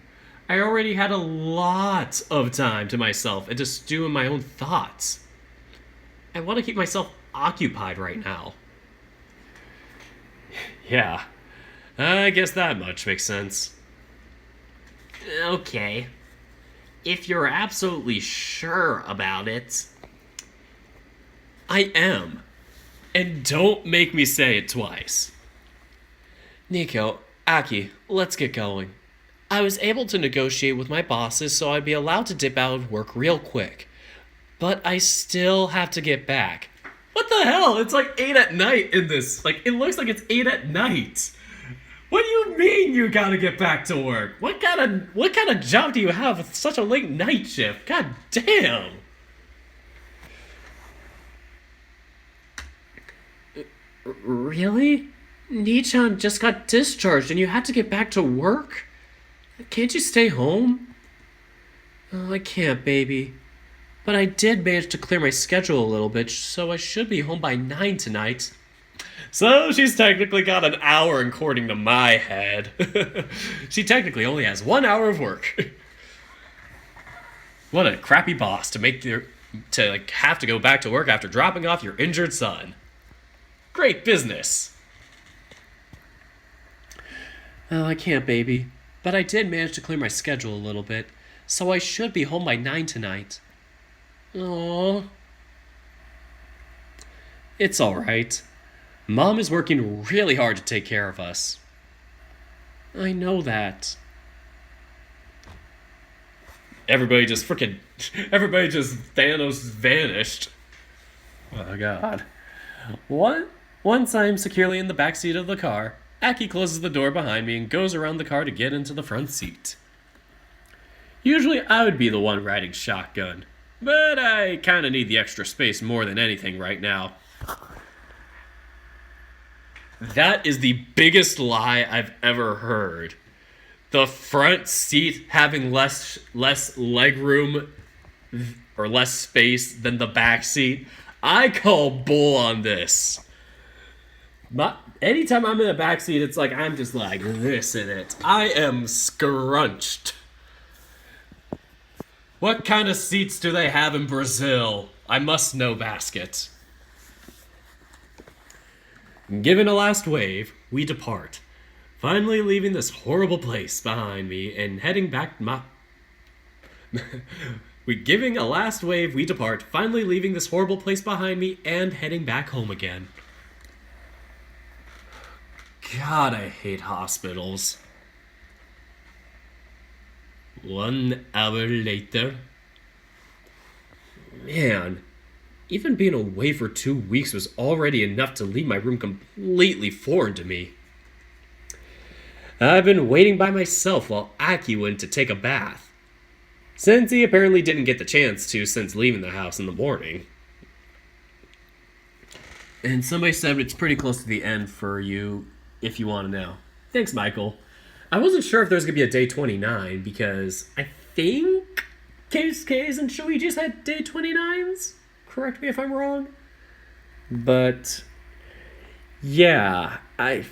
I already had a lot of time to myself and to stew in my own thoughts. I want to keep myself occupied right now. Yeah, I guess that much makes sense. Okay. If you're absolutely sure about it. I am. And don't make me say it twice. Nico, Aki, let's get going. I was able to negotiate with my bosses so I'd be allowed to dip out of work real quick. But I still have to get back. What the hell? It's like 8 at night in this. Like, it looks like it's 8 at night. What do you mean you gotta get back to work? What kind of job do you have with such a late night shift? God damn. Really? Nichan just got discharged and you had to get back to work? Can't you stay home? Oh, I can't, baby. But I did manage to clear my schedule a little bit, so I should be home by 9 tonight. So she's technically got an hour according to my head. She technically only has 1 hour of work. What a crappy boss to have to go back to work after dropping off your injured son. Great business. Oh, I can't, baby. But I did manage to clear my schedule a little bit, so I should be home by 9 tonight. Aww. It's alright. Mom is working really hard to take care of us. I know that. Everybody just Thanos vanished. Oh god. Once I'm securely in the backseat of the car, Aki closes the door behind me and goes around the car to get into the front seat. Usually I would be the one riding shotgun, but I kinda need the extra space more than anything right now. That is the biggest lie I've ever heard. The front seat having less leg room or less space than the back seat. I call bull on this. Anytime I'm in the back seat, it's like I'm just like this in it. I am scrunched. What kind of seats do they have in Brazil? I must know, basket. Given a last wave, we depart, finally leaving this horrible place behind me and heading back Giving a last wave, we depart, finally leaving this horrible place behind me and heading back home again. God, I hate hospitals. 1 hour later. Man, even being away for 2 weeks was already enough to leave my room completely foreign to me. I've been waiting by myself while Aki went to take a bath, since he apparently didn't get the chance to since leaving the house in the morning. And somebody said it's pretty close to the end for you, if you want to know. Thanks, Michael. I wasn't sure if there was going to be a day 29, because I think K's and Shuichi's had day 29s? Correct me if I'm wrong. But, yeah, I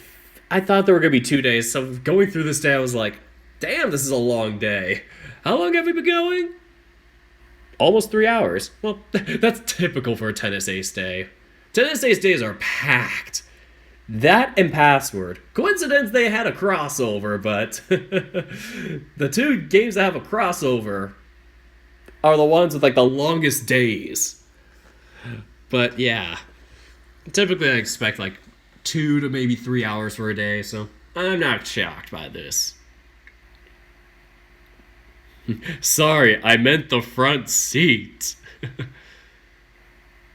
thought there were going to be 2 days, so going through this day, I was like, damn, this is a long day. How long have we been going? Almost 3 hours. Well, that's typical for a Tennis Ace day. Tennis Ace days are packed. That and Password. Coincidence they had a crossover, but the 2 games that have a crossover are the ones with like the longest days. But yeah, typically I expect like 2 to maybe 3 hours for a day, so I'm not shocked by this. Sorry, I meant the front seat.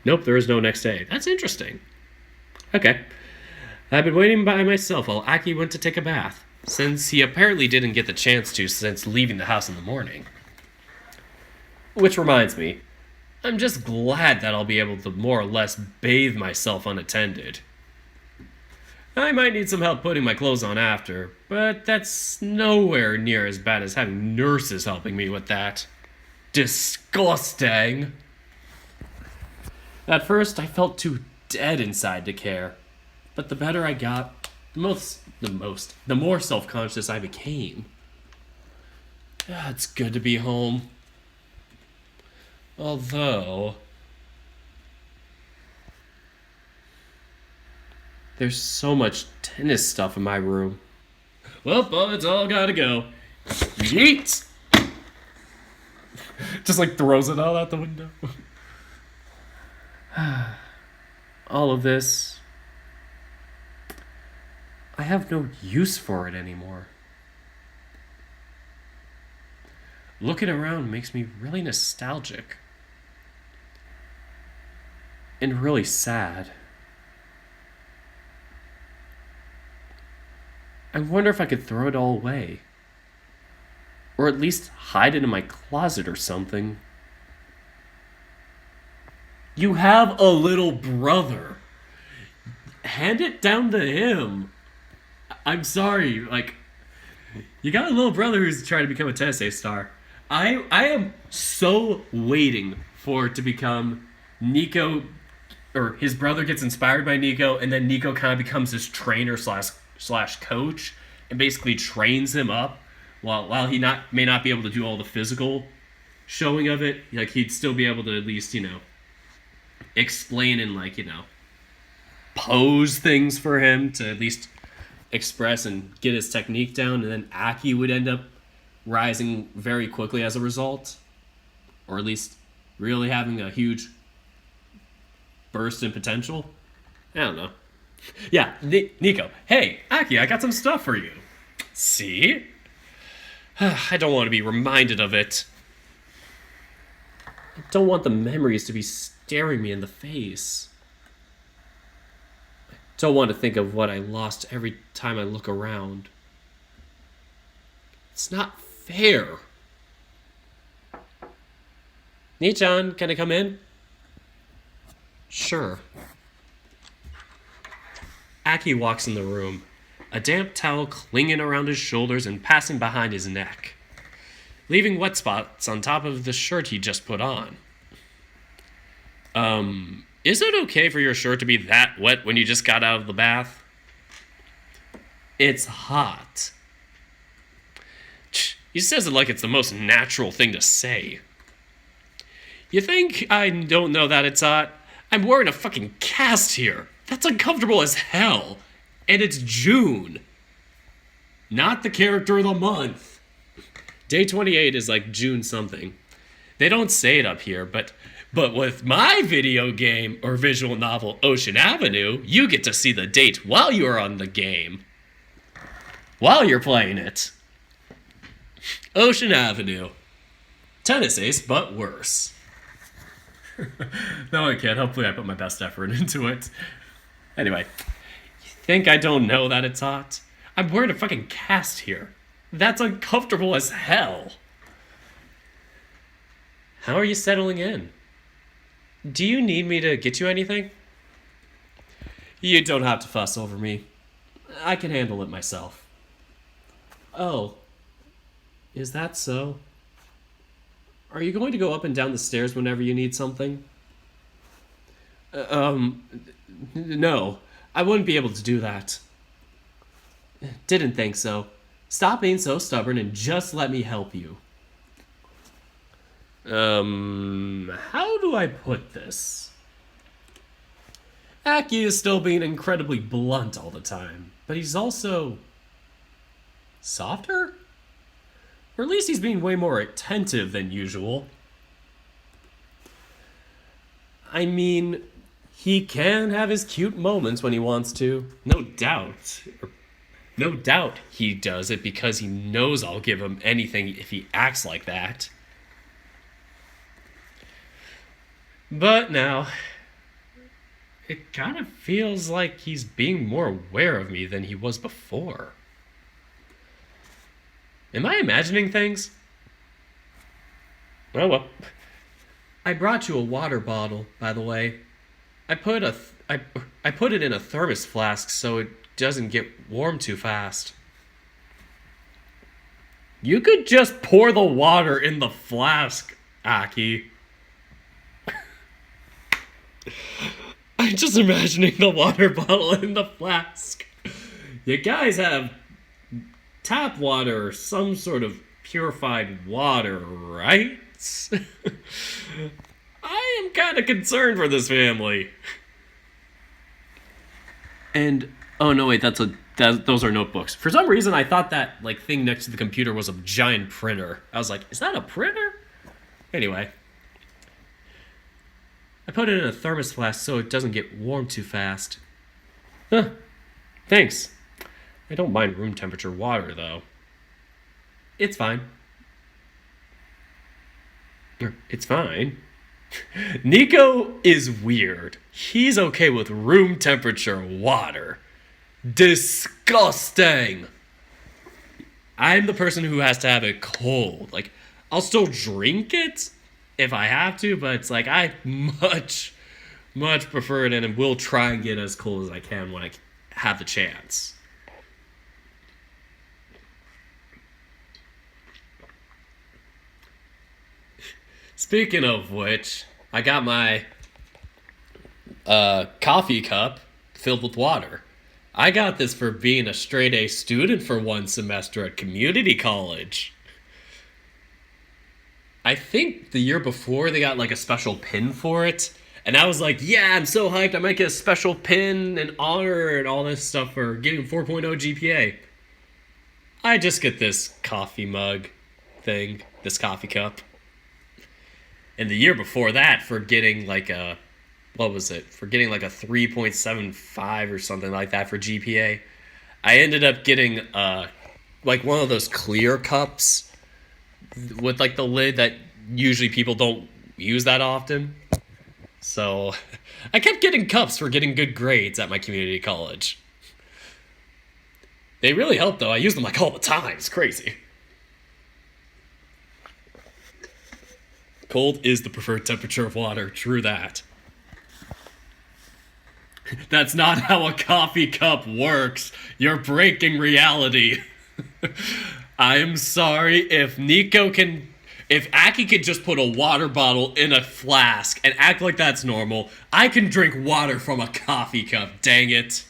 Nope, there is no next day. That's interesting. Okay. I've been waiting by myself while Aki went to take a bath, since he apparently didn't get the chance to since leaving the house in the morning. Which reminds me, I'm just glad that I'll be able to more or less bathe myself unattended. I might need some help putting my clothes on after, but that's nowhere near as bad as having nurses helping me with that. Disgusting! At first, I felt too dead inside to care, but the better I got, the more self-conscious I became. It's good to be home. Although, there's so much tennis stuff in my room. Well, it's all gotta go. Yeet! Just like throws it all out the window. All of this, I have no use for it anymore. Looking around makes me really nostalgic. And really sad. I wonder if I could throw it all away. Or at least hide it in my closet or something. You have a little brother. Hand it down to him. I'm sorry, like, you got a little brother who's trying to become a tennis star. I am so waiting for it to become Nico, or his brother gets inspired by Nico, and then Nico kind of becomes his trainer slash coach, and basically trains him up. While he may not be able to do all the physical showing of it, like he'd still be able to at least, explain and pose things for him to at least express and get his technique down, and then Aki would end up rising very quickly as a result, or at least really having a huge burst in potential. I don't know. Yeah, Nico. Hey, Aki, I got some stuff for you. See? I don't want to be reminded of it. I don't want the memories to be staring me in the face. I don't want to think of what I lost every time I look around. It's not fair. Nichan, can I come in? Sure. Aki walks in the room, a damp towel clinging around his shoulders and passing behind his neck, leaving wet spots on top of the shirt he just put on. Is it okay for your shirt to be that wet when you just got out of the bath? It's hot. He says it like it's the most natural thing to say. You think I don't know that it's hot? I'm wearing a fucking cast here. That's uncomfortable as hell. And it's June. Not the character of the month. Day 28 is like June something. They don't say it up here, but with my video game or visual novel Ocean Avenue, you get to see the date while you're on the game. While you're playing it. Ocean Avenue. Tennis ace, but worse. No, I can't. Hopefully I put my best effort into it. Anyway, you think I don't know that it's hot? I'm wearing a fucking cast here. That's uncomfortable as hell. How are you settling in? Do you need me to get you anything? You don't have to fuss over me. I can handle it myself. Oh. Is that so? Are you going to go up and down the stairs whenever you need something? No. I wouldn't be able to do that. Didn't think so. Stop being so stubborn and just let me help you. How do I put this? Aki is still being incredibly blunt all the time, but he's also softer? Or at least he's being way more attentive than usual. I mean, he can have his cute moments when he wants to. No doubt. No doubt he does it because he knows I'll give him anything if he acts like that. But now, it kind of feels like he's being more aware of me than he was before. Am I imagining things? Oh well. I brought you a water bottle, by the way. I put it in a thermos flask so it doesn't get warm too fast. You could just pour the water in the flask, Aki. I'm just imagining the water bottle in the flask. You guys have tap water or some sort of purified water, right? I am kind of concerned for this family. And oh no, wait, those are notebooks. For some reason, I thought that like thing next to the computer was a giant printer. I was like, is that a printer? Anyway, I put it in a thermos flask so it doesn't get warm too fast. huh, thanks. I don't mind room temperature water though. It's fine. It's fine. Nico is weird. He's okay with room temperature water. Disgusting. I'm the person who has to have it cold. Like, I'll still drink it if I have to, but it's like I much prefer it and will try and get as cold as I can when I have the chance. Speaking of which, I got my coffee cup filled with water. I got this for being a straight A student for one semester at community college. I think the year before they got like a special pin for it. And I was like, yeah, I'm so hyped. I might get a special pin and honor and all this stuff for getting 4.0 GPA. I just get this coffee mug thing, this coffee cup. And the year before that, for getting like a, what was it? For getting like a 3.75 or something like that for GPA, I ended up getting like one of those clear cups with like the lid that usually people don't use that often. So I kept getting cups for getting good grades at my community college. They really help though. I use them like all the time. It's crazy. Cold is the preferred temperature of water. True that. That's not how a coffee cup works. You're breaking reality. I'm sorry if if Aki could just put a water bottle in a flask and act like that's normal, I can drink water from a coffee cup, dang it.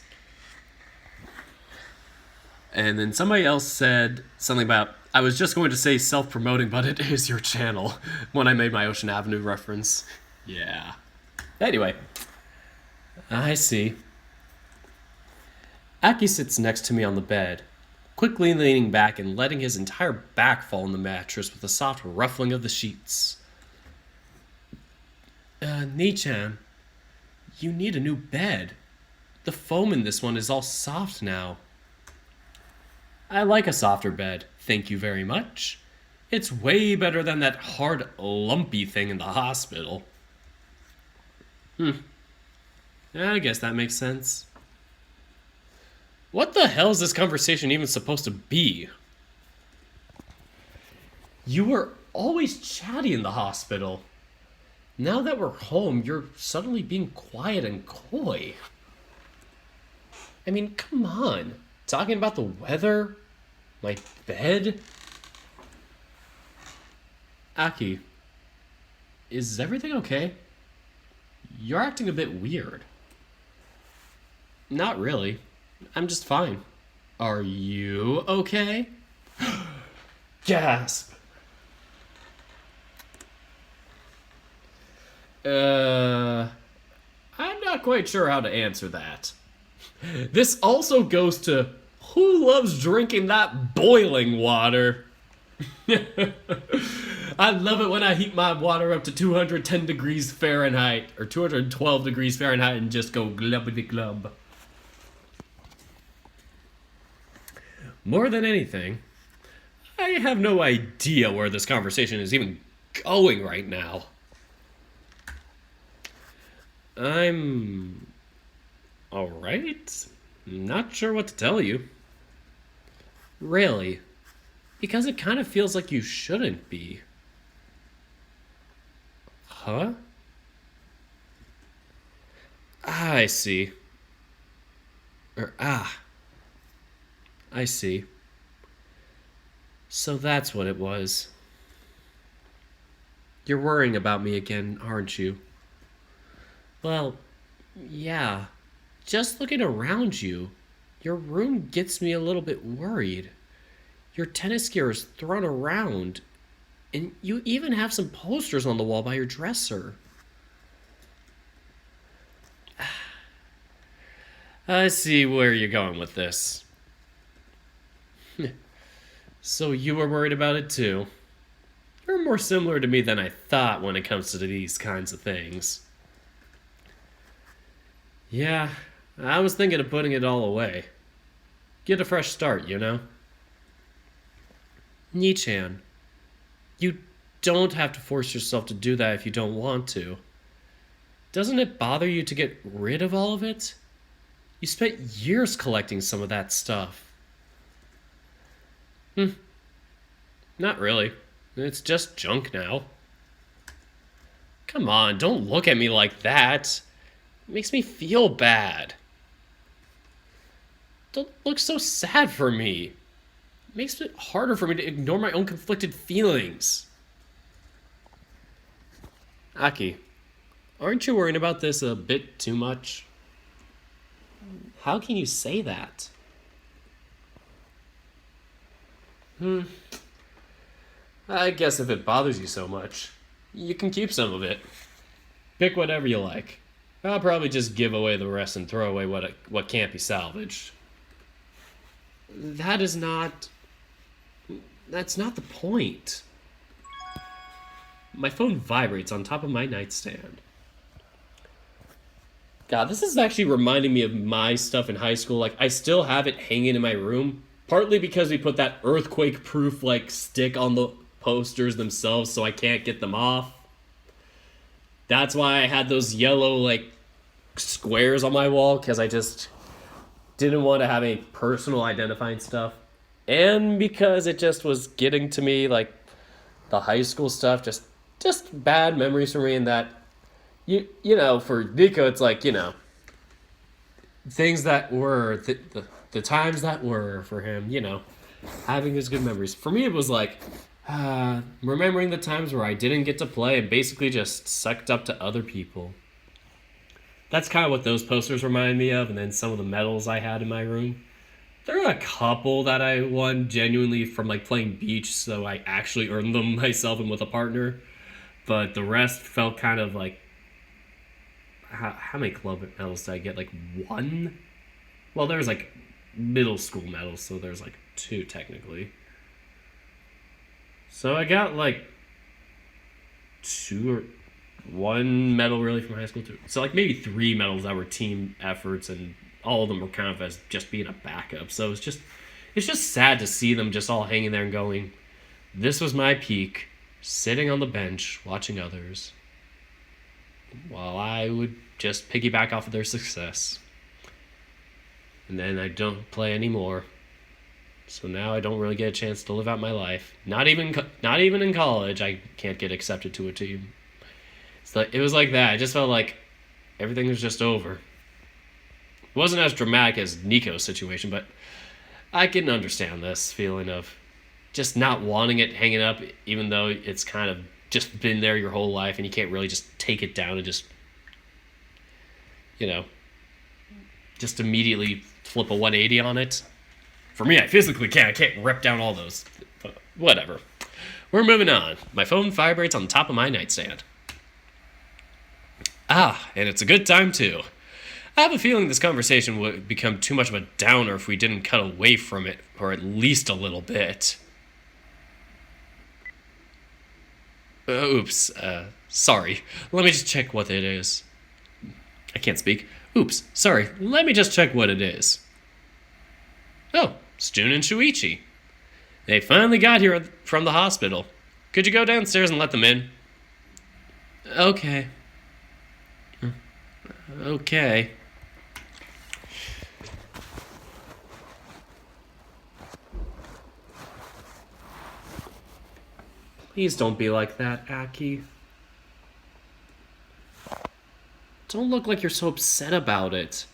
And then somebody else said something about, I was just going to say self-promoting, but it is your channel, when I made my Ocean Avenue reference. Yeah. Anyway, I see. Aki sits next to me on the bed, quickly leaning back and letting his entire back fall on the mattress with a soft ruffling of the sheets. Ni-chan, you need a new bed. The foam in this one is all soft now. I like a softer bed, thank you very much. It's way better than that hard, lumpy thing in the hospital. I guess that makes sense. What the hell is this conversation even supposed to be? You were always chatty in the hospital. Now that we're home, you're suddenly being quiet and coy. I mean, come on. Talking about the weather? My bed? Aki, is everything okay? You're acting a bit weird. Not really. I'm just fine. Are you okay? Gasp. I'm not quite sure how to answer that. This also goes to who loves drinking that boiling water? I love it when I heat my water up to 210 degrees Fahrenheit or 212 degrees Fahrenheit and just go glubbity glub. More than anything, I have no idea where this conversation is even going right now. I'm alright. Not sure what to tell you. Really? Because it kind of feels like you shouldn't be. Huh? Ah, I see. I see. So that's what it was. You're worrying about me again, aren't you? Well, yeah. Just looking around you, your room gets me a little bit worried. Your tennis gear is thrown around, and you even have some posters on the wall by your dresser. I see where you're going with this. So you were worried about it too. You're more similar to me than I thought when it comes to these kinds of things. Yeah, I was thinking of putting it all away. Get a fresh start, you know? Nichan, you don't have to force yourself to do that if you don't want to. Doesn't it bother you to get rid of all of it? You spent years collecting some of that stuff. Not really. It's just junk now. Come on, don't look at me like that. It makes me feel bad. Don't look so sad for me. It makes it harder for me to ignore my own conflicted feelings. Aki, aren't you worrying about this a bit too much? How can you say that? I guess if it bothers you so much, you can keep some of it. Pick whatever you like. I'll probably just give away the rest and throw away what can't be salvaged. That's not the point. My phone vibrates on top of my nightstand. God, this is actually reminding me of my stuff in high school. Like, I still have it hanging in my room, partly because we put that earthquake-proof, like, stick on the posters themselves so I can't get them off. That's why I had those yellow, like, squares on my wall, because I just didn't want to have any personal identifying stuff. And because it just was getting to me, like, the high school stuff, just bad memories for me, and that you know, for Nico, it's like, you know, things that were, the times that were for him, you know, having his good memories. For me, it was like, remembering the times where I didn't get to play and basically just sucked up to other people. That's kind of what those posters remind me of, and then some of the medals I had in my room. There are a couple that I won genuinely from, like, playing beach, so I actually earned them myself and with a partner. But the rest felt kind of like, how many club medals did I get? Like, 1? Well, there's, like, middle school medals, so there's, like, 2 technically. So I got, like, 2 or 1 medal really from high school too. So, like, maybe 3 medals that were team efforts, and all of them were kind of as just being a backup. So it's just sad to see them just all hanging there and going, this was my peak, sitting on the bench watching others, while I would just piggyback off of their success. And then I don't play anymore. So now I don't really get a chance to live out my life. Not even in college, I can't get accepted to a team. It was like that. I just felt like everything was just over. It wasn't as dramatic as Nico's situation, but I can understand this feeling of just not wanting it hanging up, even though it's kind of just been there your whole life and you can't really just take it down and just, you know, just immediately flip a 180 on it. For me, I physically can't. I can't rip down all those. But whatever. We're moving on. My phone vibrates on top of my nightstand. And it's a good time too. I have a feeling this conversation would become too much of a downer if we didn't cut away from it, or at least a little bit. Oops, sorry. Let me just check what it is. I can't speak. Oops, sorry. Let me just check what it is. Oh, Stune and Shuichi. They finally got here from the hospital. Could you go downstairs and let them in? Okay. Okay. Please don't be like that, Aki. Don't look like you're so upset about it.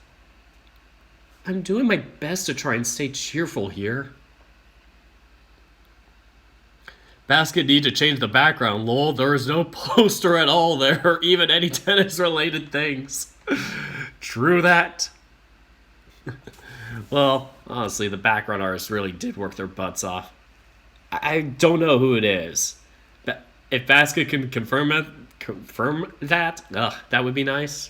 I'm doing my best to try and stay cheerful here. Basket need to change the background, lol. There is no poster at all there, or even any tennis-related things. True that. Well, honestly, the background artists really did work their butts off. I don't know who it is. If Basket can confirm that, that would be nice.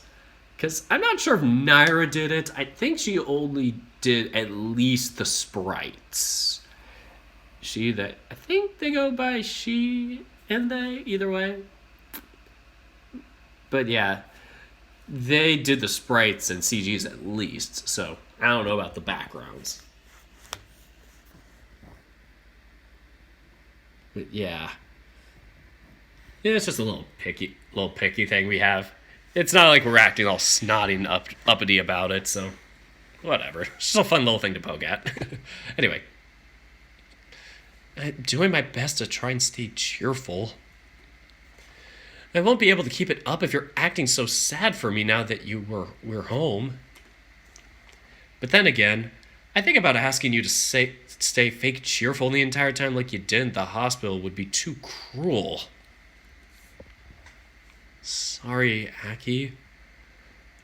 Because I'm not sure if Naira did it. I think she only did at least the sprites. I think they go by she and they, either way. But yeah, they did the sprites and CGs at least, so I don't know about the backgrounds. But yeah. Yeah, it's just a little picky thing we have. It's not like we're acting all snotty and uppity about it, so whatever. It's just a fun little thing to poke at. Anyway. I'm doing my best to try and stay cheerful. I won't be able to keep it up if you're acting so sad for me now that we're home. But then again, I think about asking you to stay fake cheerful the entire time like you did in the hospital would be too cruel. Sorry, Aki.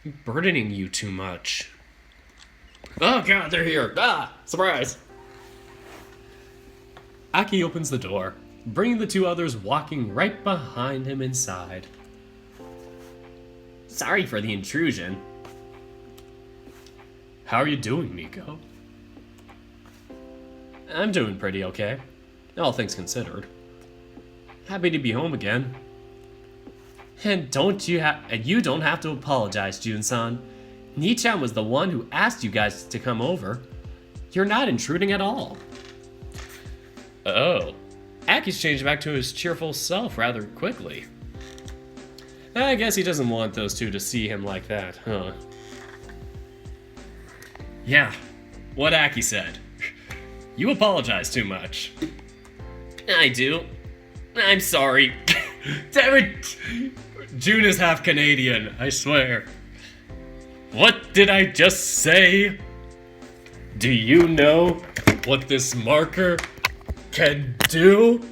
I'm burdening you too much. Oh god, they're here! Ah! Surprise! Aki opens the door, bringing the two others walking right behind him inside. Sorry for the intrusion. How are you doing, Nico? I'm doing pretty okay, all things considered. Happy to be home again. And you don't have to apologize, Jun-san. Ni-chan was the one who asked you guys to come over. You're not intruding at all. Oh. Aki's changed back to his cheerful self rather quickly. I guess he doesn't want those two to see him like that, huh? Yeah, what Aki said. You apologize too much. I do. I'm sorry. Damn it! June is half Canadian, I swear. What did I just say? Do you know what this marker can do?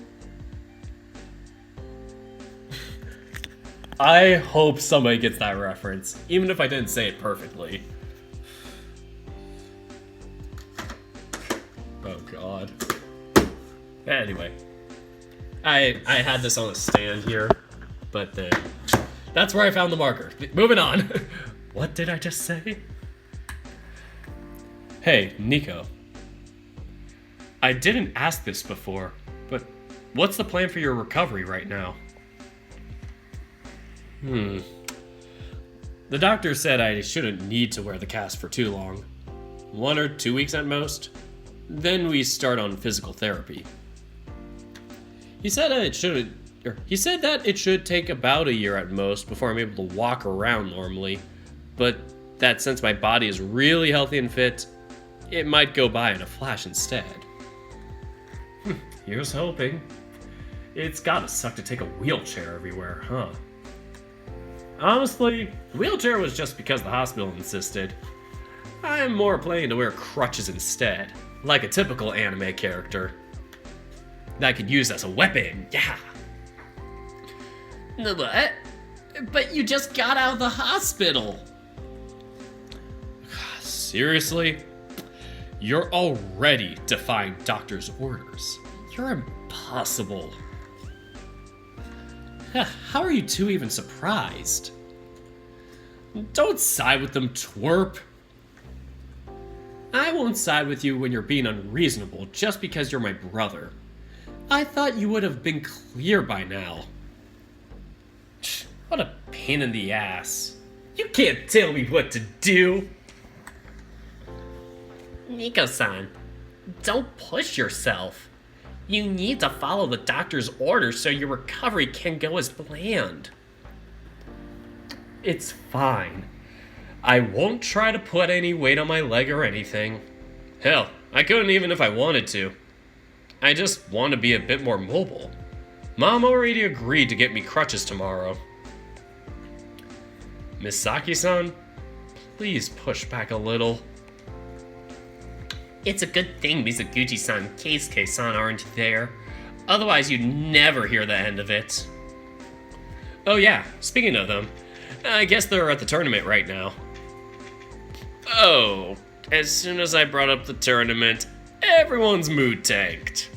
I hope somebody gets that reference, even if I didn't say it perfectly. Oh god. Anyway. I had this on a stand here, but that's where I found the marker. Moving on. What did I just say? Hey, Nico. I didn't ask this before, but what's the plan for your recovery right now? The doctor said I shouldn't need to wear the cast for too long. 1 or 2 weeks at most. Then we start on physical therapy. He said that it should take about a year at most before I'm able to walk around normally, but that since my body is really healthy and fit, it might go by in a flash instead. Here's hoping. It's gotta suck to take a wheelchair everywhere, huh? Honestly, the wheelchair was just because the hospital insisted. I'm more planning to wear crutches instead, like a typical anime character. That I could use as a weapon, yeah! What? But you just got out of the hospital! Seriously? You're already defying doctor's orders. You're impossible. How are you two even surprised? Don't side with them, twerp. I won't side with you when you're being unreasonable just because you're my brother. I thought you would have been clear by now. What a pain in the ass. You can't tell me what to do. Nico-san, don't push yourself. You need to follow the doctor's orders so your recovery can go as planned. It's fine. I won't try to put any weight on my leg or anything. Hell, I couldn't even if I wanted to. I just want to be a bit more mobile. Mom already agreed to get me crutches tomorrow. Misaki-san, please push back a little. It's a good thing Mizuguchi-san and Keisuke-san aren't there. Otherwise, you'd never hear the end of it. Oh yeah, speaking of them, I guess they're at the tournament right now. Oh, as soon as I brought up the tournament, everyone's mood tanked.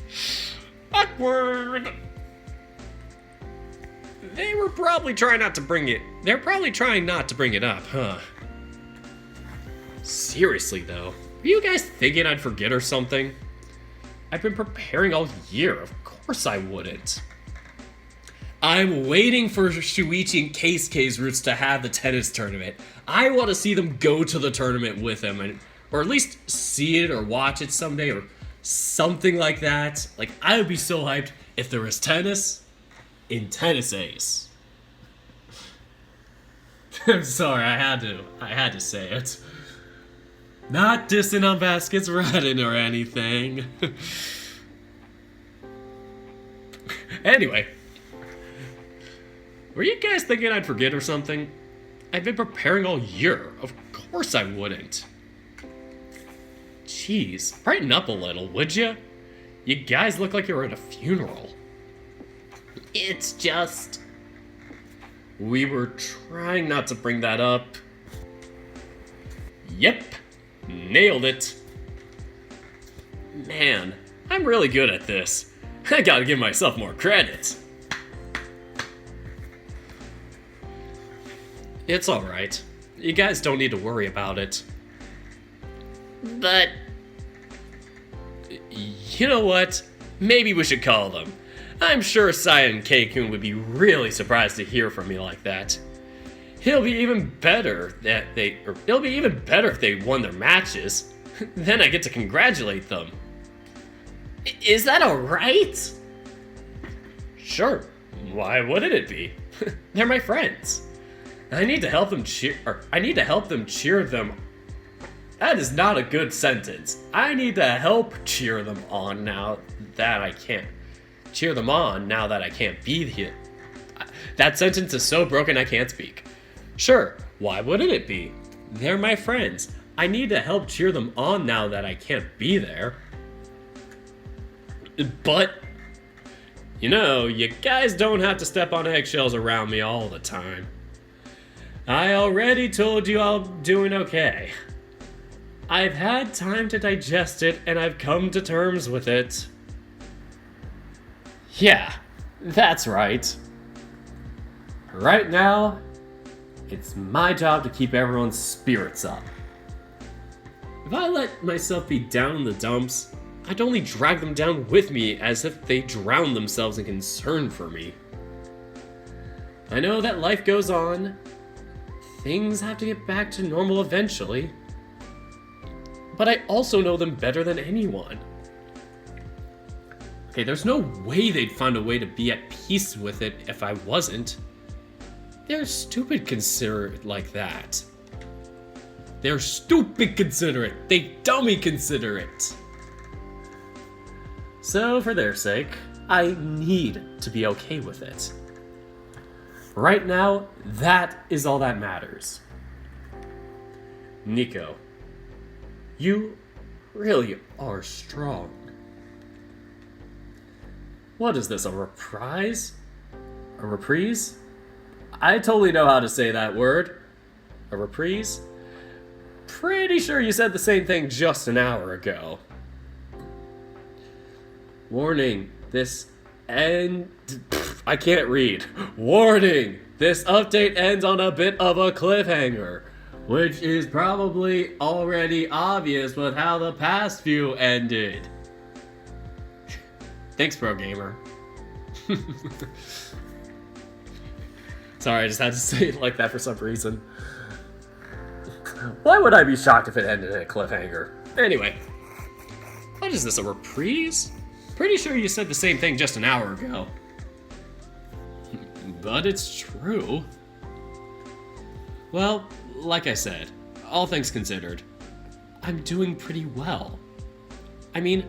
Awkward. They're probably trying not to bring it up, huh? Seriously though, are you guys thinking I'd forget or something? I've been preparing all year, of course I wouldn't. I'm waiting for Shuichi and Keisuke's roots to have the tennis tournament. I want to see them go to the tournament with them, or at least see it or watch it someday, or something like that. Like, I would be so hyped if there was tennis in Tennis Ace. I'm sorry, I had to say it. Not dissing on Basket's Reddit or anything. Anyway. Were you guys thinking I'd forget or something? I've been preparing all year. Of course I wouldn't. Jeez, brighten up a little, would you? You guys look like you're at a funeral. It's just... We were trying not to bring that up. Yep, nailed it. Man, I'm really good at this. I gotta give myself more credit. It's alright. You guys don't need to worry about it. But... You know what? Maybe we should call them. I'm sure Saya and Keikun would be really surprised to hear from me like that. It'll be even better if they won their matches. Then I get to congratulate them. Is that alright? Sure. Why wouldn't it be? They're my friends. I need to help them cheer them. That is not a good sentence. I need to help cheer them on now that I can't be here. That sentence is so broken I can't speak. Sure, why wouldn't it be? They're my friends. I need to help cheer them on now that I can't be there. But, you guys don't have to step on eggshells around me all the time. I already told you I'm doing okay. I've had time to digest it, and I've come to terms with it. Yeah, that's right. Right now, it's my job to keep everyone's spirits up. If I let myself be down in the dumps, I'd only drag them down with me as if they drowned themselves in concern for me. I know that life goes on. Things have to get back to normal eventually. But I also know them better than anyone. Okay, there's no way they'd find a way to be at peace with it if I wasn't. They're stupid considerate like that. They're stupid considerate. They dummy considerate. So for their sake, I need to be okay with it. Right now, that is all that matters. Nico, you really are strong. What is this, a reprise? A reprise? I totally know how to say that word. A reprise? Pretty sure you said the same thing just an hour ago. Warning, I can't read. Warning! This update ends on a bit of a cliffhanger, which is probably already obvious with how the past few ended. Thanks, Pro Gamer. Sorry, I just had to say it like that for some reason. Why would I be shocked if it ended in a cliffhanger? Anyway, what is this, a reprise? Pretty sure you said the same thing just an hour ago. But it's true. Well, like I said, all things considered, I'm doing pretty well. I mean,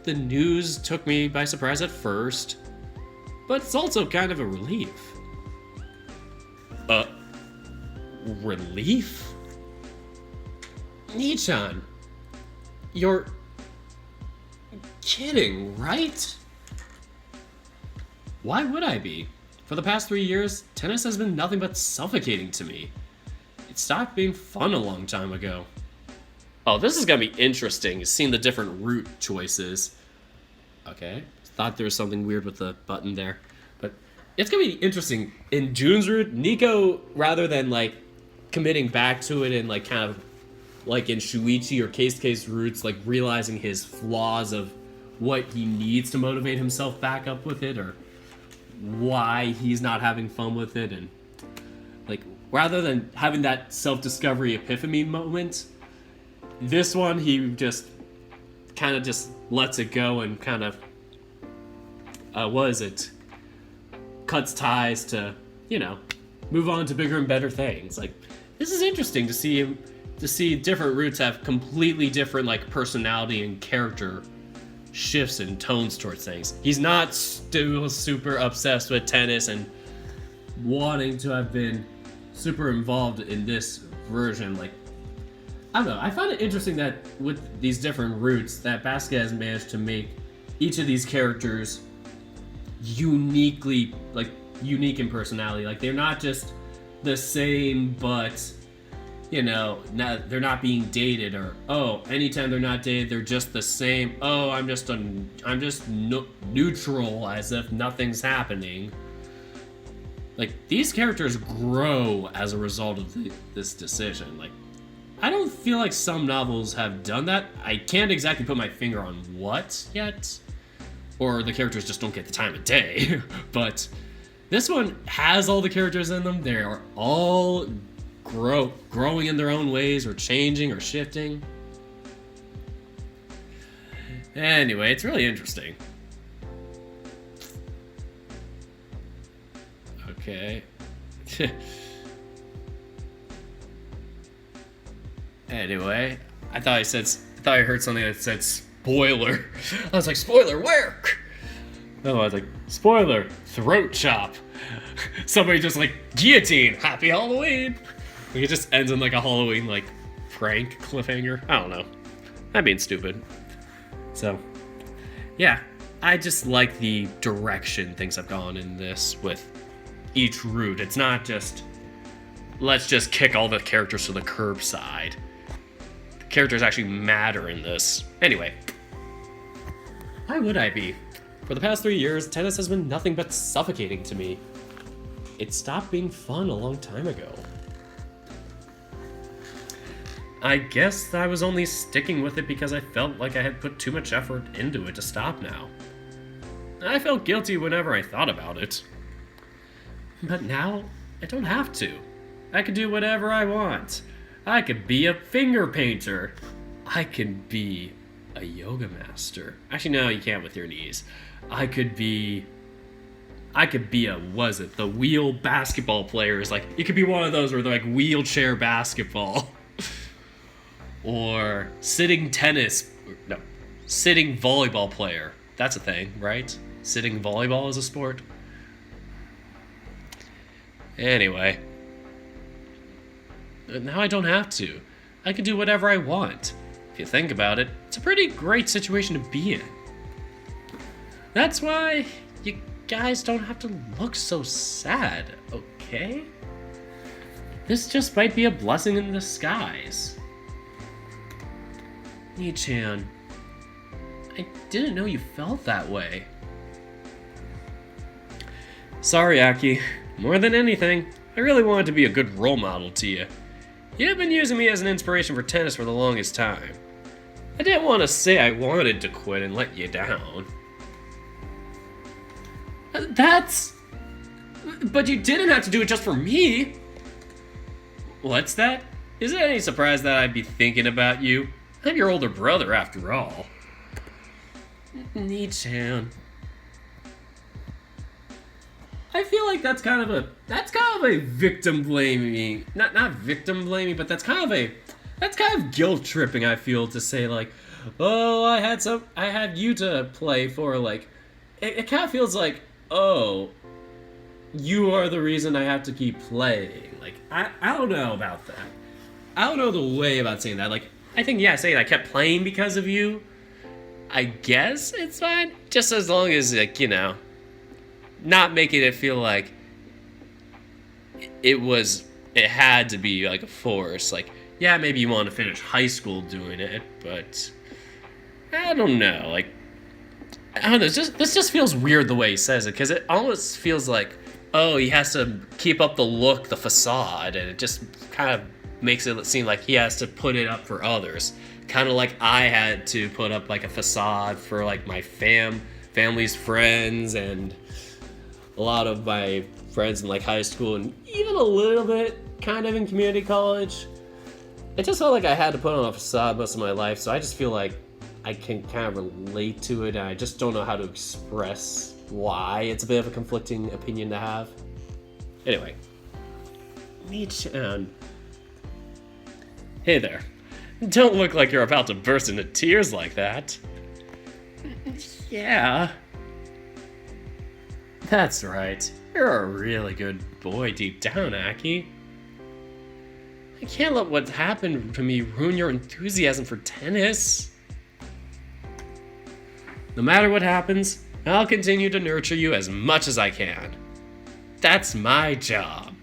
the news took me by surprise at first, but it's also kind of a relief. relief? Nichan, you're kidding, right? Why would I be? For the past 3 years, tennis has been nothing but suffocating to me. It stopped being fun a long time ago. Oh, this is gonna be interesting, seeing the different route choices. Okay, thought there was something weird with the button there. But it's gonna be interesting. In June's route, Nico, rather than like committing back to it and like kind of like in Shuichi or Case routes, like realizing his flaws of what he needs to motivate himself back up with it, or why he's not having fun with it, and like rather than having that self-discovery epiphany moment, this one he just kind of just lets it go and kind of cuts ties to, you know, move on to bigger and better things. Like, this is interesting to see different routes have completely different like personality and character shifts and tones towards things. He's not still super obsessed with tennis and wanting to have been super involved in this version. Like, I don't know, I find it interesting that with these different routes that Basket has managed to make each of these characters unique in personality. Like, they're not just the same, but you know, they're not being dated, or oh, anytime they're not dated, they're just the same. Oh, I'm just neutral, as if nothing's happening. Like, these characters grow as a result of this decision. Like, I don't feel like some novels have done that. I can't exactly put my finger on what yet, or the characters just don't get the time of day. But this one has all the characters in them. They are all growing in their own ways, or changing, or shifting. Anyway, it's really interesting. Okay. Anyway, I thought I heard something that said spoiler. I was like, spoiler where? No, I was like, spoiler, throat chop. Somebody just like, guillotine, happy Halloween. Like, it just ends in like a Halloween like prank cliffhanger. I don't know. I'm being stupid. So, yeah, I just like the direction things have gone in this with each route. It's not just, let's just kick all the characters to the curbside. The characters actually matter in this. Anyway, why would I be? For the past 3 years, tennis has been nothing but suffocating to me. It stopped being fun a long time ago. I guess I was only sticking with it because I felt like I had put too much effort into it to stop now. I felt guilty whenever I thought about it. But now, I don't have to. I can do whatever I want. I could be a finger painter. I can be a yoga master. Actually, no, you can't with your knees. I could be the wheel basketball players. Like, you could be one of those where they're like wheelchair basketball. Or sitting volleyball player. That's a thing, right? Sitting volleyball is a sport. Anyway. Now I don't have to. I can do whatever I want. If you think about it, it's a pretty great situation to be in. That's why you guys don't have to look so sad, okay? This just might be a blessing in disguise. Nichan, I didn't know you felt that way. Sorry, Aki. More than anything, I really wanted to be a good role model to you. You've been using me as an inspiration for tennis for the longest time. I didn't want to say I wanted to quit and let you down. But you didn't have to do it just for me. What's that? Is it any surprise that I'd be thinking about you? I'm your older brother, after all. Nichan. I feel like that's kind of a victim blaming, not victim blaming, but that's kind of guilt tripping. I feel, to say like, oh, I had you to play for. Like, it kind of feels like, oh, you are the reason I have to keep playing. Like, I don't know about that. I don't know the way about saying that. Like, I think, yeah, saying I kept playing because of you, I guess it's fine. Just as long as, like, you know, not making it feel like it had to be, like, a force. Like, yeah, maybe you want to finish high school doing it, but I don't know. Like, I don't know. This just feels weird the way he says it, because it almost feels like, oh, he has to keep up the look, the facade, and it just kind of makes it seem like he has to put it up for others. Kind of like I had to put up like a facade for like my family's friends and a lot of my friends in like high school and even a little bit kind of in community college. It just felt like I had to put on a facade most of my life, so I just feel like I can kind of relate to it, and I just don't know how to express why. It's a bit of a conflicting opinion to have. Anyway, Michan. Hey there. Don't look like you're about to burst into tears like that. Yeah. That's right. You're a really good boy deep down, Aki. I can't let what happened to me ruin your enthusiasm for tennis. No matter what happens, I'll continue to nurture you as much as I can. That's my job.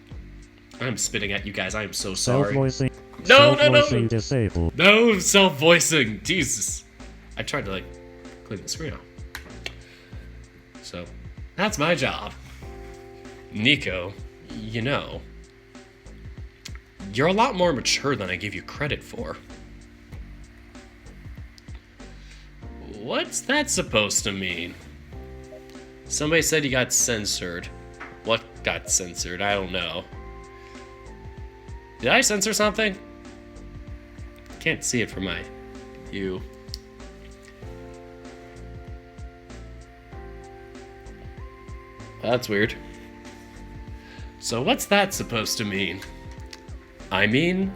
I'm spitting at you guys. I am so sorry. Self-voicing. No. Self-voicing disabled. No self-voicing. Jesus. I tried to, like, clean the screen off. So, that's my job. Nico, you know, you're a lot more mature than I give you credit for. What's that supposed to mean? Somebody said you got censored. What got censored? I don't know. Did I censor something? Can't see it from my view. That's weird. So what's that supposed to mean? I mean,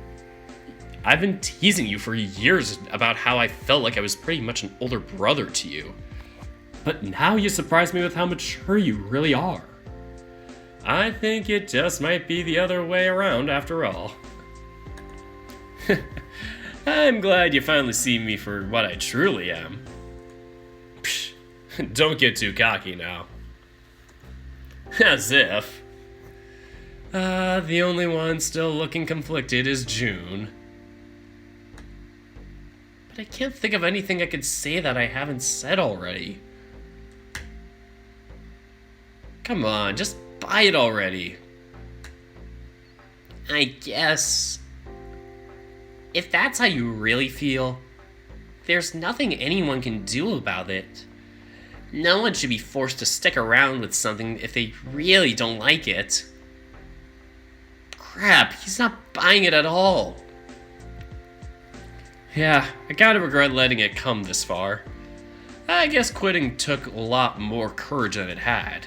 I've been teasing you for years about how I felt like I was pretty much an older brother to you. But now you surprise me with how mature you really are. I think it just might be the other way around after all. I'm glad you finally see me for what I truly am. Psh, don't get too cocky now. As if. The only one still looking conflicted is June. But I can't think of anything I could say that I haven't said already. Come on, just buy it already. I guess. If that's how you really feel, there's nothing anyone can do about it. No one should be forced to stick around with something if they really don't like it. Crap, he's not buying it at all. Yeah, I gotta regret letting it come this far. I guess quitting took a lot more courage than it had.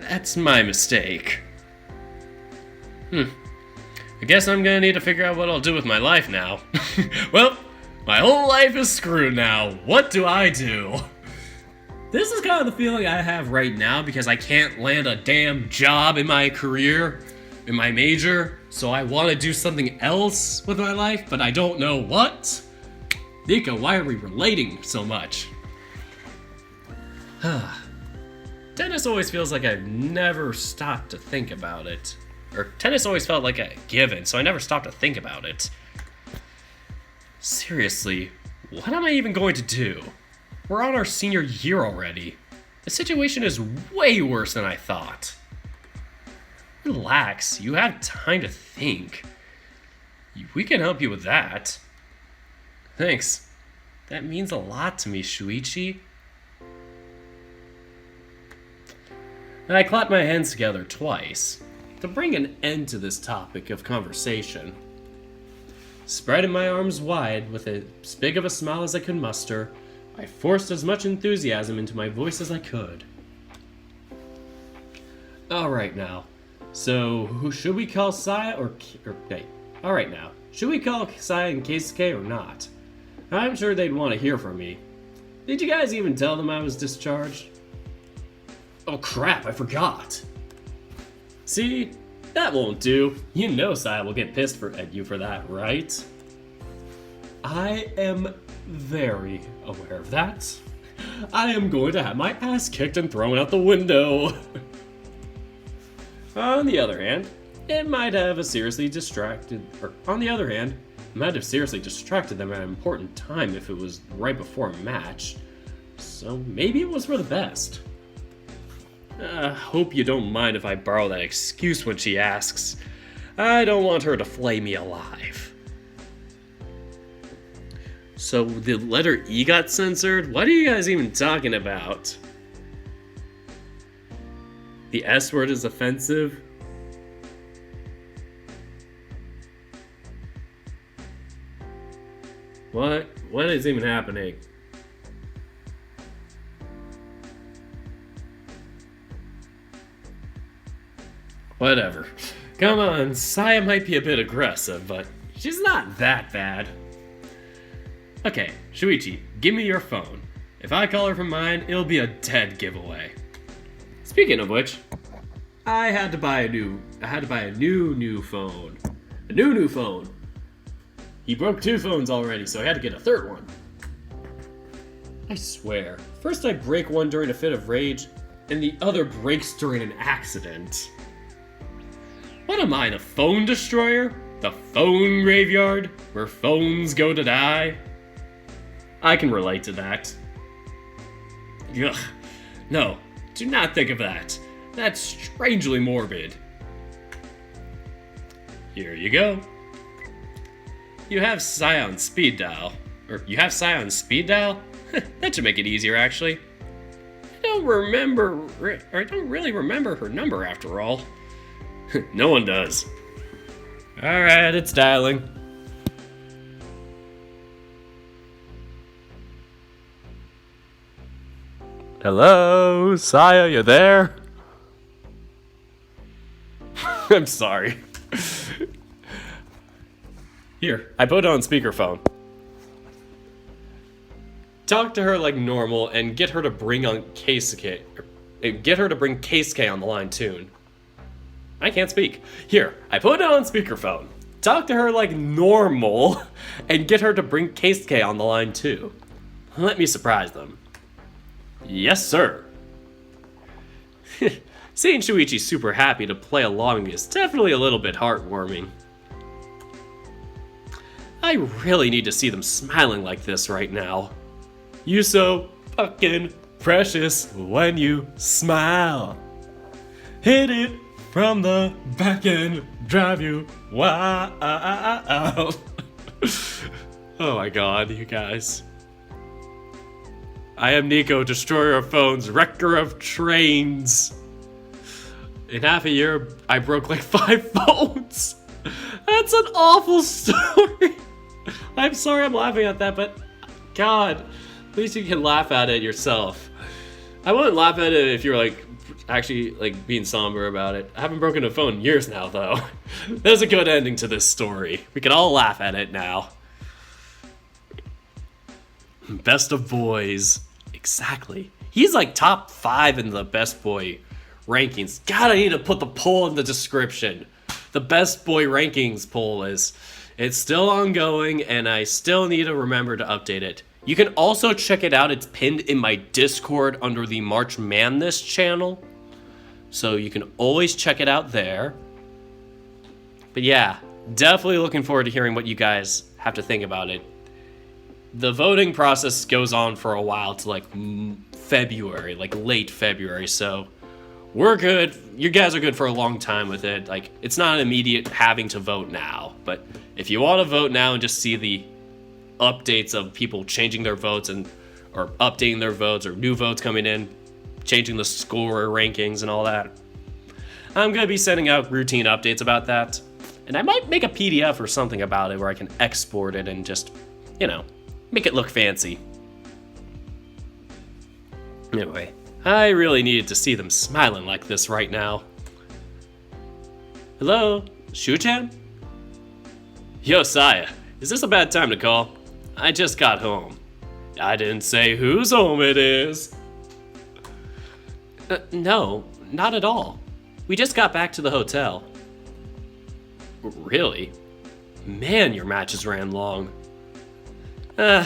That's my mistake. I guess I'm gonna need to figure out what I'll do with my life now. Well, my whole life is screwed now. What do I do? This is kind of the feeling I have right now because I can't land a damn job in my career, in my major, so I want to do something else with my life, but I don't know what. Nico, why are we relating so much? Tennis always feels like I've never stopped to think about it. Or tennis always felt like a given, so I never stopped to think about it. Seriously, what am I even going to do? We're on our senior year already. The situation is way worse than I thought. Relax, you have time to think. We can help you with that. Thanks. That means a lot to me, Shuichi. And I clapped my hands together twice to bring an end to this topic of conversation. Spreading my arms wide with as big of a smile as I could muster, I forced as much enthusiasm into my voice as I could. Alright now, so who should we call Saya or wait, alright now, should we call Saya and Keisuke or not? I'm sure they'd want to hear from me. Did you guys even tell them I was discharged? Oh crap, I forgot. See? That won't do. You know Saya will get pissed at you for that, right? I am very aware of that. I am going to have my ass kicked and thrown out the window. On the other hand, it might have seriously distracted them at an important time if it was right before a match. So maybe it was for the best. Hope you don't mind if I borrow that excuse when she asks. I don't want her to flay me alive. So the letter E got censored? What are you guys even talking about? The S word is offensive? What is even happening? Whatever. Come on, Saya might be a bit aggressive, but she's not that bad. Okay, Shuichi, give me your phone. If I call her from mine, it'll be a dead giveaway. Speaking of which, I had to buy a new phone. A new phone. He broke 2 phones already, so I had to get a 3rd one. I swear, first I break one during a fit of rage, and the other breaks during an accident. What am I, the phone destroyer? The phone graveyard? Where phones go to die? I can relate to that. Ugh. No, do not think of that. That's strangely morbid. Here you go. You have Scion speed dial. You have Scion speed dial? That should make it easier, actually. I don't really remember her number after all. No one does. Alright, it's dialing. Hello, Saya, you there? I'm sorry. Here, I put it on speakerphone. Talk to her like normal and get her to bring Keisuke on the line soon. I can't speak. Here, I put it on speakerphone. Talk to her like normal and get her to bring Keisuke on the line too. Let me surprise them. Yes, sir. Seeing Shuichi super happy to play along is definitely a little bit heartwarming. I really need to see them smiling like this right now. You so fucking precious when you smile. Hit it from the back and drive you wild. Oh my god, you guys. I am Nico, destroyer of phones, wrecker of trains. In half a year, I broke like 5 phones. That's an awful story. I'm sorry I'm laughing at that, but God, at least you can laugh at it yourself. I wouldn't laugh at it if you were actually being somber about it. I haven't broken a phone in years now, though. There's a good ending to this story. We can all laugh at it now. Best of boys. Exactly. He's like top 5 in the best boy rankings. God, I need to put the poll in the description. The best boy rankings poll it's still ongoing, and I still need to remember to update it. You can also check it out. It's pinned in my Discord under the March Madness channel. So you can always check it out there. But yeah, definitely looking forward to hearing what you guys have to think about it. The voting process goes on for a while to February, late February, so we're good. You guys are good for a long time with it. It's not an immediate having to vote now, but if you want to vote now and just see the updates of people changing their votes or updating their votes or new votes coming in, changing the score rankings and all that, I'm going to be sending out routine updates about that. And I might make a PDF or something about it where I can export it and just, make it look fancy. Anyway, I really needed to see them smiling like this right now. Hello, Shu-chan? Yo, Saya, is this a bad time to call? I just got home. I didn't say whose home it is. No, not at all. We just got back to the hotel. Really? Man, your matches ran long. I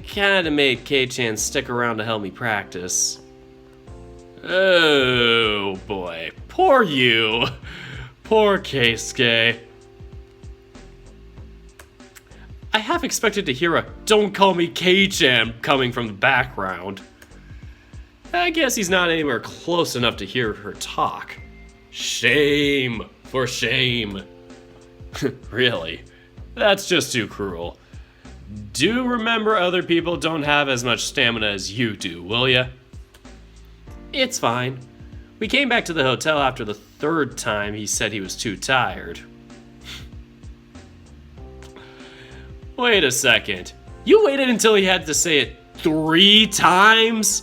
kinda made K-chan stick around to help me practice. Oh boy, poor you. Poor Keisuke. I half expected to hear a "Don't call me K-chan" coming from the background. I guess he's not anywhere close enough to hear her talk. Shame for shame. Really, that's just too cruel. Do remember other people don't have as much stamina as you do, will ya? It's fine. We came back to the hotel after the third time he said he was too tired. Wait a second. You waited until he had to say it 3 times?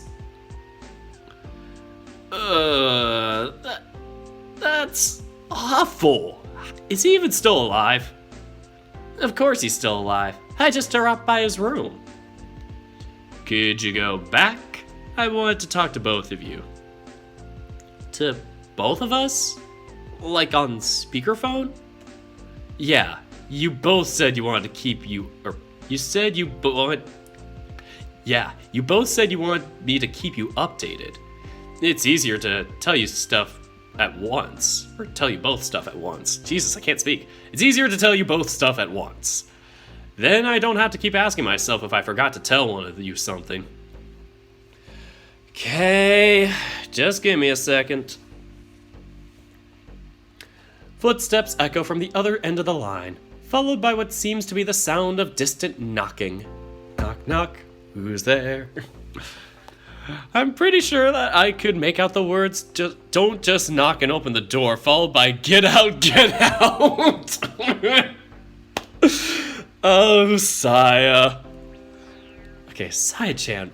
That's awful. Is he even still alive? Of course he's still alive. I just dropped by his room. Could you go back? I wanted to talk to both of you. To both of us? Like on speakerphone? Yeah, you both said you wanted to keep you, or you said you you both said you want me to keep you updated. It's easier to tell you stuff at once, or tell you both stuff at once. Jesus, I can't speak. It's easier to tell you both stuff at once. Then I don't have to keep asking myself if I forgot to tell one of you something. Okay, just give me a second. Footsteps echo from the other end of the line, followed by what seems to be the sound of distant knocking. Knock, knock, who's there? I'm pretty sure that I could make out the words, don't just knock and open the door, followed by get out, get out! Oh, Saya. Okay, Saya-chan,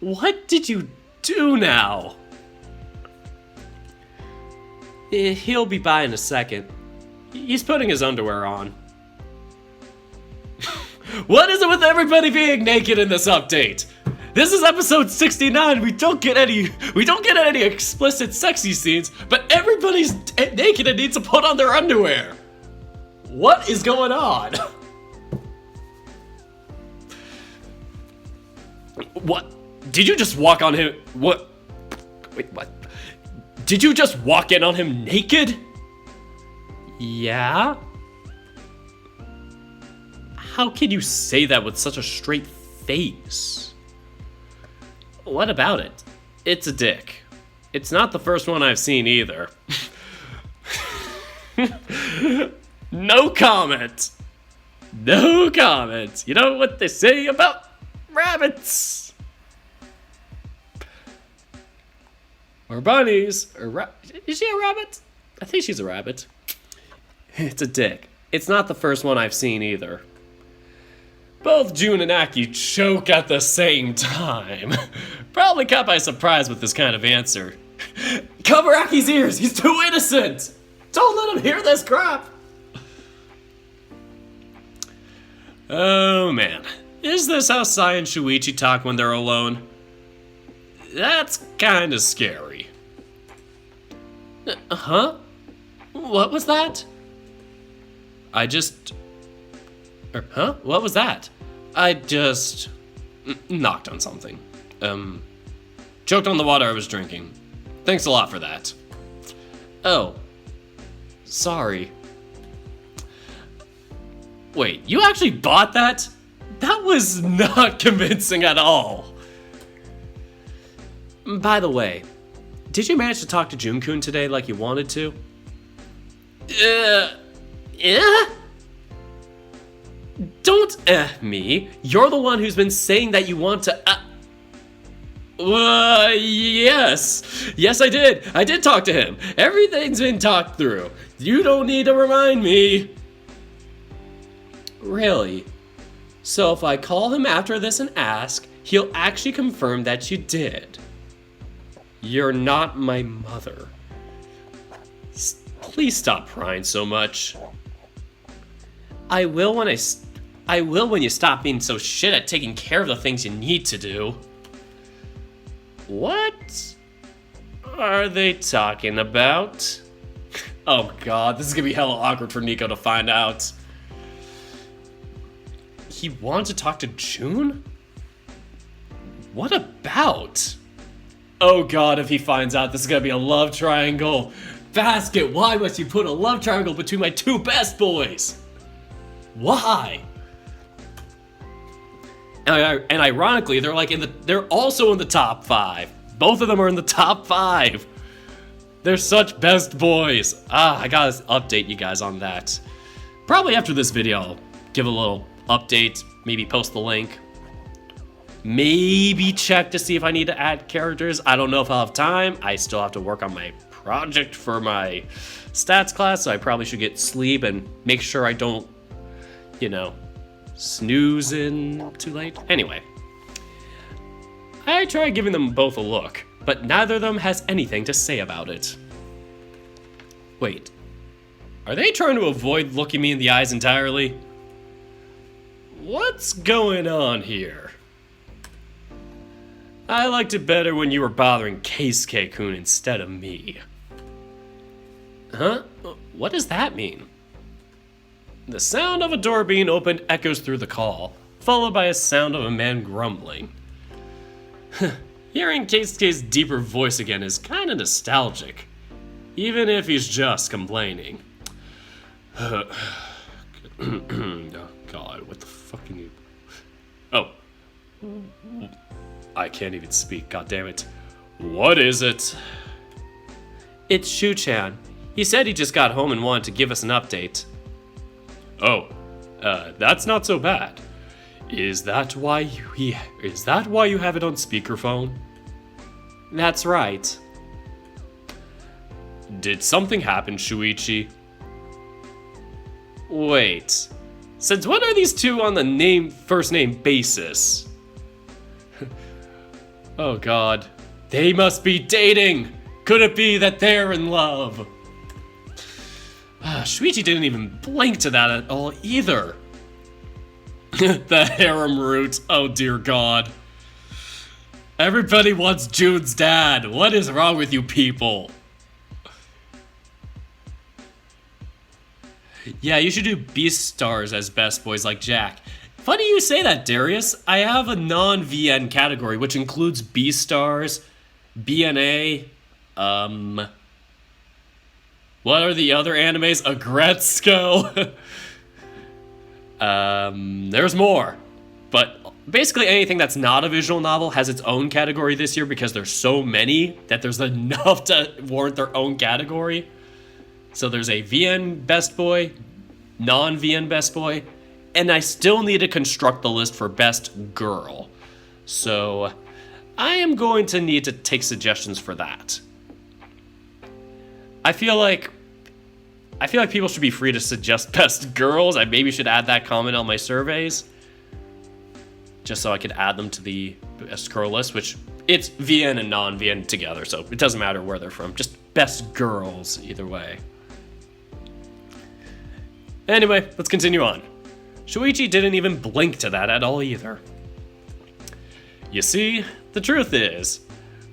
what did you do now? He'll be by in a second. He's putting his underwear on. What is it with everybody being naked in this update? This is episode 69. We don't get any explicit sexy scenes, but everybody's naked and needs to put on their underwear. What is going on? What? Did you just walk on him? What? Wait, what? Did you just walk in on him naked? Yeah? How can you say that with such a straight face? What about it? It's a dick. It's not the first one I've seen either. No comment. No comment. You know what they say about rabbits? Or bunnies. Is she a rabbit? I think she's a rabbit. It's a dick. It's not the first one I've seen either. Both Jun and Aki choke at the same time. Probably caught by surprise with this kind of answer. Cover Aki's ears! He's too innocent! Don't let him hear this crap! Oh man. Is this how Sai and Shuichi talk when they're alone? That's kinda scary. Huh? What was that? Huh? What was that? I just knocked on something. Choked on the water I was drinking. Thanks a lot for that. Oh. Sorry. Wait, you actually bought that? That was not convincing at all. By the way, did you manage to talk to Jun-kun today like you wanted to? Yeah? Don't me. You're the one who's been saying that you want to yes. Yes, I did. I did talk to him. Everything's been talked through. You don't need to remind me. Really? So if I call him after this and ask, he'll actually confirm that you did. You're not my mother. Please stop prying so much. I will when you stop being so shit at taking care of the things you need to do. What are they talking about? Oh god, this is gonna be hella awkward for Nico to find out. He wanted to talk to June? What about? Oh god, if he finds out, this is gonna be a love triangle. Basket, why must you put a love triangle between my two best boys? Why? And ironically, they're also in the top 5. Both of them are in the top 5. They're such best boys. I gotta update you guys on that. Probably after this video, I'll give a little update, maybe post the link. Maybe check to see if I need to add characters. I don't know if I'll have time. I still have to work on my project for my stats class, so I probably should get sleep and make sure I don't, snooze in too late. Anyway, I tried giving them both a look, but neither of them has anything to say about it. Wait, are they trying to avoid looking me in the eyes entirely? What's going on here? I liked it better when you were bothering Keisuke-kun instead of me. Huh? What does that mean? The sound of a door being opened echoes through the call, followed by a sound of a man grumbling. Hearing Keisuke's deeper voice again is kinda nostalgic, even if he's just complaining. Oh god, what the fuck are you... Oh. I can't even speak, goddammit. What is it? It's Shu-chan. He said he just got home and wanted to give us an update. Oh, that's not so bad. Is that why you have it on speakerphone? That's right. Did something happen, Shuichi? Wait. Since when are these two on the first name basis? Oh god. They must be dating! Could it be that they're in love? Shuichi didn't even blink to that at all either. The harem route, oh dear god. Everybody wants June's dad. What is wrong with you people? Yeah, you should do Beast Stars as best boys like Jack. Funny you say that, Darius. I have a non-VN category, which includes Beastars, BNA, what are the other animes? Agretzko. There's more. But basically anything that's not a visual novel has its own category this year because there's so many that there's enough to warrant their own category. So there's a VN Best Boy, non-VN Best Boy, and I still need to construct the list for Best Girl. So I am going to need to take suggestions for that. I feel like people should be free to suggest best girls. I maybe should add that comment on my surveys. Just so I could add them to the best girl list, which it's VN and non-VN together, so it doesn't matter where they're from. Just best girls, either way. Anyway, let's continue on. Shuichi didn't even blink to that at all either. You see, the truth is,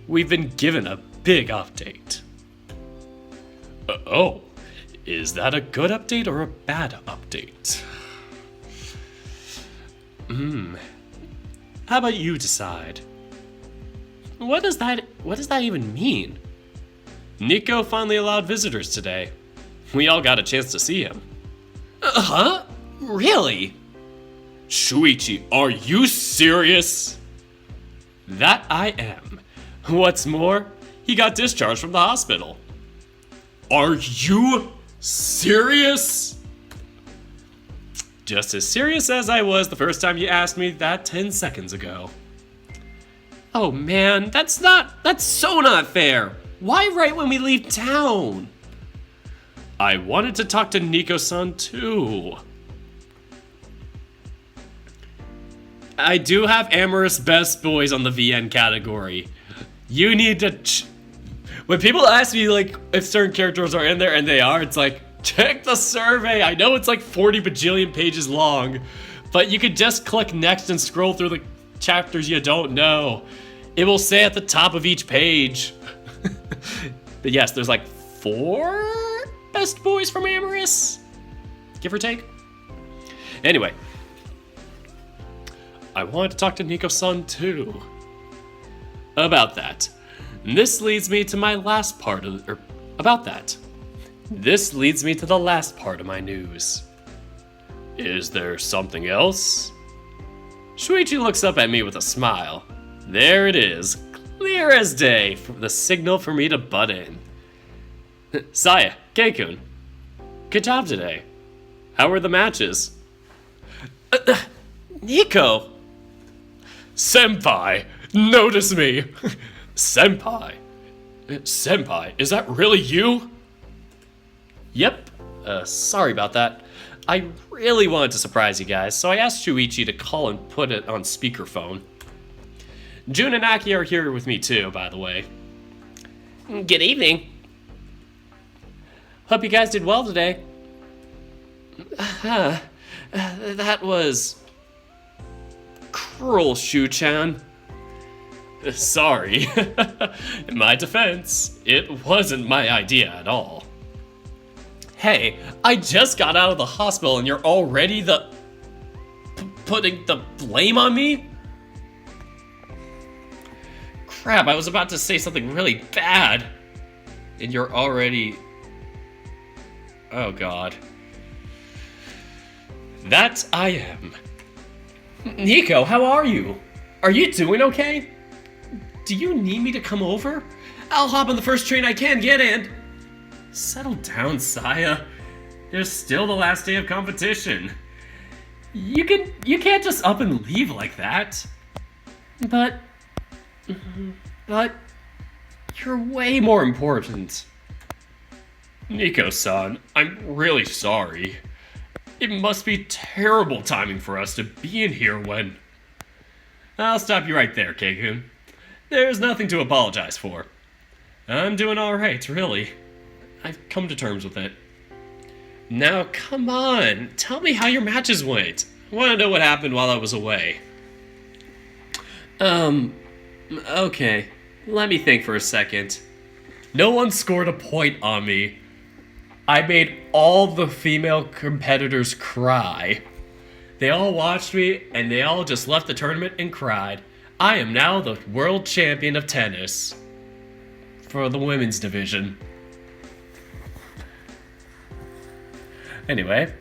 we've been given a big update. Oh, is that a good update or a bad update? How about you decide? What does that even mean? Nico finally allowed visitors today. We all got a chance to see him. Huh? Really? Shuichi, are you serious? That I am. What's more, he got discharged from the hospital. Are you serious? Just as serious as I was the first time you asked me that 10 seconds ago. Oh man, that's so not fair. Why right when we leave town? I wanted to talk to Nico-san too. I do have amorous best boys on the VN category. You need to... When people ask me like if certain characters are in there, and they are, it's like, check the survey. I know it's like 40 bajillion pages long, but you could just click next and scroll through the chapters you don't know. It will say at the top of each page. But yes, there's like 4 best boys from Amorous, give or take. Anyway, I wanted to talk to Nico-san too about that. This leads me to my last part of, or about that. This leads me to the last part of my news. Is there something else? Shuichi looks up at me with a smile. There it is, clear as day, the signal for me to butt in. Saya, Keikun, good job today. How were the matches? Nico! Senpai, notice me! Senpai? Senpai, is that really you? Yep, sorry about that. I really wanted to surprise you guys, so I asked Shuichi to call and put it on speakerphone. Jun and Aki are here with me too, by the way. Good evening. Hope you guys did well today. That was cruel, Shu-chan. Sorry. In my defense, it wasn't my idea at all. Hey, I just got out of the hospital and you're already putting the blame on me? Crap, I was about to say something really bad. And you're already... Oh god. That I am. Nico, how are you? Are you doing okay? Do you need me to come over? I'll hop on the first train I can get and... Settle down, Saya. There's still the last day of competition. You can't just up and leave like that. But you're way more important. Nico-san, I'm really sorry. It must be terrible timing for us to be in here when... I'll stop you right there, Keikun. There's nothing to apologize for. I'm doing alright, really. I've come to terms with it. Now, come on. Tell me how your matches went. I want to know what happened while I was away. Okay. Let me think for a second. No one scored a point on me. I made all the female competitors cry. They all watched me, and they all just left the tournament and cried. I am now the world champion of tennis. For the women's division. Anyway,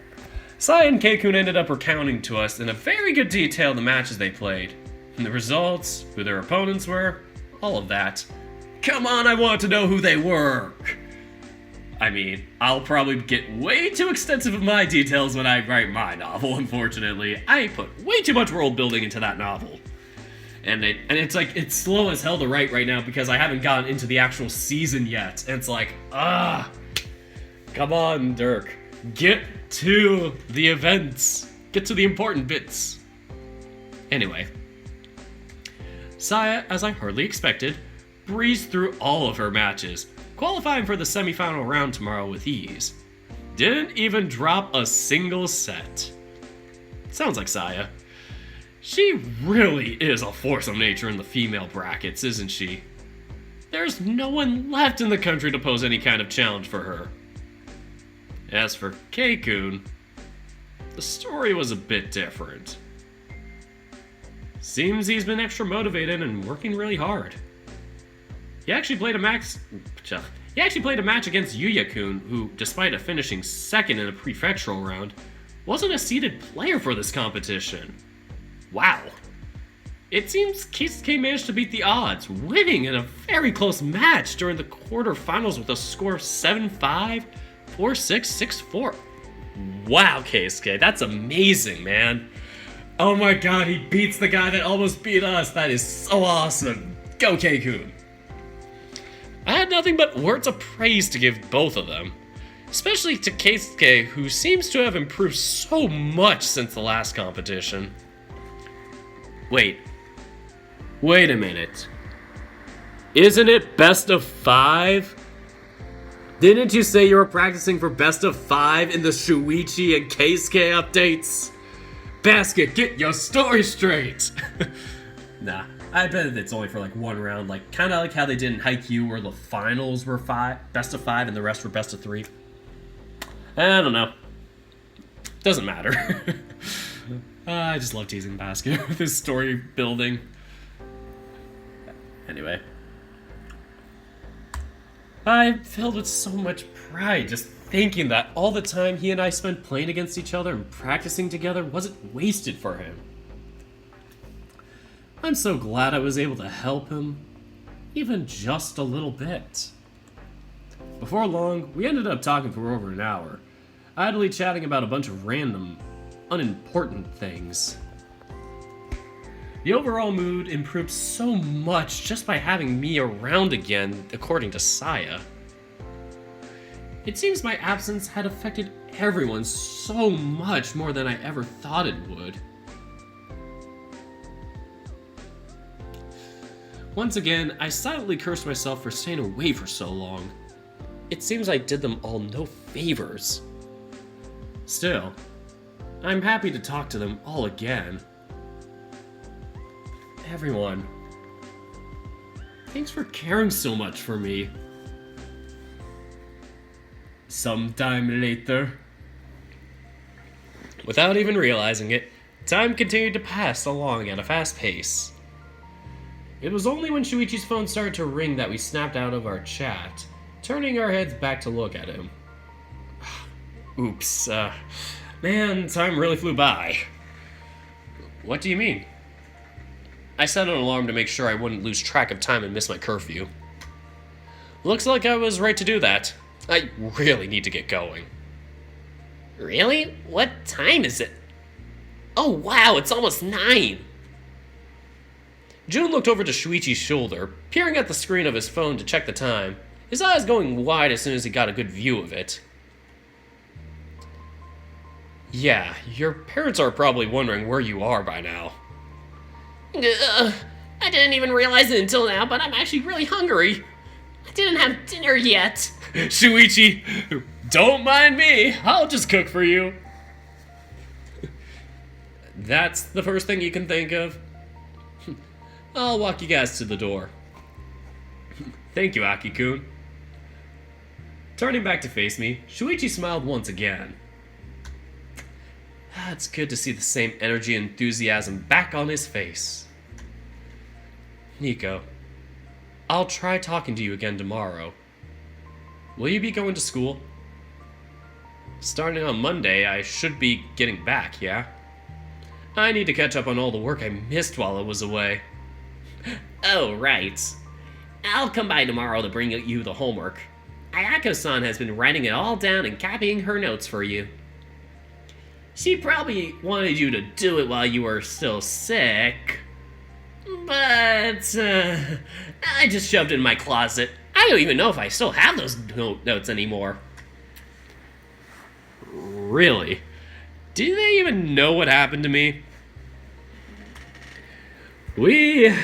Sai and Keikun ended up recounting to us in a very good detail the matches they played. And the results, who their opponents were, all of that. Come on, I want to know who they were! I mean, I'll probably get way too extensive with my details when I write my novel, unfortunately. I put way too much world building into that novel. And it's like, it's slow as hell to write right now because I haven't gotten into the actual season yet. And it's like, come on, Dirk. Get to the events. Get to the important bits. Anyway. Saya, as I hardly expected, breezed through all of her matches, qualifying for the semifinal round tomorrow with ease. Didn't even drop a single set. Sounds like Saya. She really is a force of nature in the female brackets, isn't she? There's no one left in the country to pose any kind of challenge for her. As for Keikun, the story was a bit different. Seems he's been extra motivated and working really hard. He actually played a match against Yuya-kun, who, despite finishing second in a prefectural round, wasn't a seeded player for this competition. Wow. It seems Keisuke managed to beat the odds, winning in a very close match during the quarterfinals with a score of 7-5, 4-6, 6-4. Wow, Keisuke, that's amazing, man. Oh my god, he beats the guy that almost beat us. That is so awesome. Go, Keikun. I had nothing but words of praise to give both of them. Especially to Keisuke, who seems to have improved so much since the last competition. Wait a minute. Isn't it best of 5? Didn't you say you were practicing for best of 5 in the Shuichi and Keisuke updates? Basket, get your story straight! Nah, I bet it's only for like one round, like kind of like how they did in Haikyuu, where the finals were best of 5 and the rest were best of 3. I don't know. Doesn't matter. I just love teasing Basket with his story building. Anyway. I'm filled with so much pride just thinking that all the time he and I spent playing against each other and practicing together wasn't wasted for him. I'm so glad I was able to help him, even just a little bit. Before long, we ended up talking for over an hour, idly chatting about a bunch of random, unimportant things. The overall mood improved so much just by having me around again, according to Saya. It seems my absence had affected everyone so much more than I ever thought it would. Once again, I silently cursed myself for staying away for so long. It seems I did them all no favors. Still, I'm happy to talk to them all again. Everyone, thanks for caring so much for me. Sometime later. Without even realizing it, time continued to pass along at a fast pace. It was only when Shuichi's phone started to ring that we snapped out of our chat, turning our heads back to look at him. Oops, man, time really flew by. What do you mean? I set an alarm to make sure I wouldn't lose track of time and miss my curfew. Looks like I was right to do that. I really need to get going. Really? What time is it? Oh wow, it's almost 9! Jun looked over to Shuichi's shoulder, peering at the screen of his phone to check the time, his eyes going wide as soon as he got a good view of it. Yeah, your parents are probably wondering where you are by now. I didn't even realize it until now, but I'm actually really hungry. I didn't have dinner yet. Shuichi, don't mind me. I'll just cook for you. That's the first thing you can think of? I'll walk you guys to the door. Thank you, Aki-kun. Turning back to face me, Shuichi smiled once again. It's good to see the same energy and enthusiasm back on his face. Nico, I'll try talking to you again tomorrow. Will you be going to school? Starting on Monday, I should be getting back, yeah? I need to catch up on all the work I missed while I was away. Oh, right. I'll come by tomorrow to bring you the homework. Ayako-san has been writing it all down and copying her notes for you. She probably wanted you to do it while you were still sick. But, I just shoved it in my closet. I don't even know if I still have those notes anymore. Really? Do they even know what happened to me? We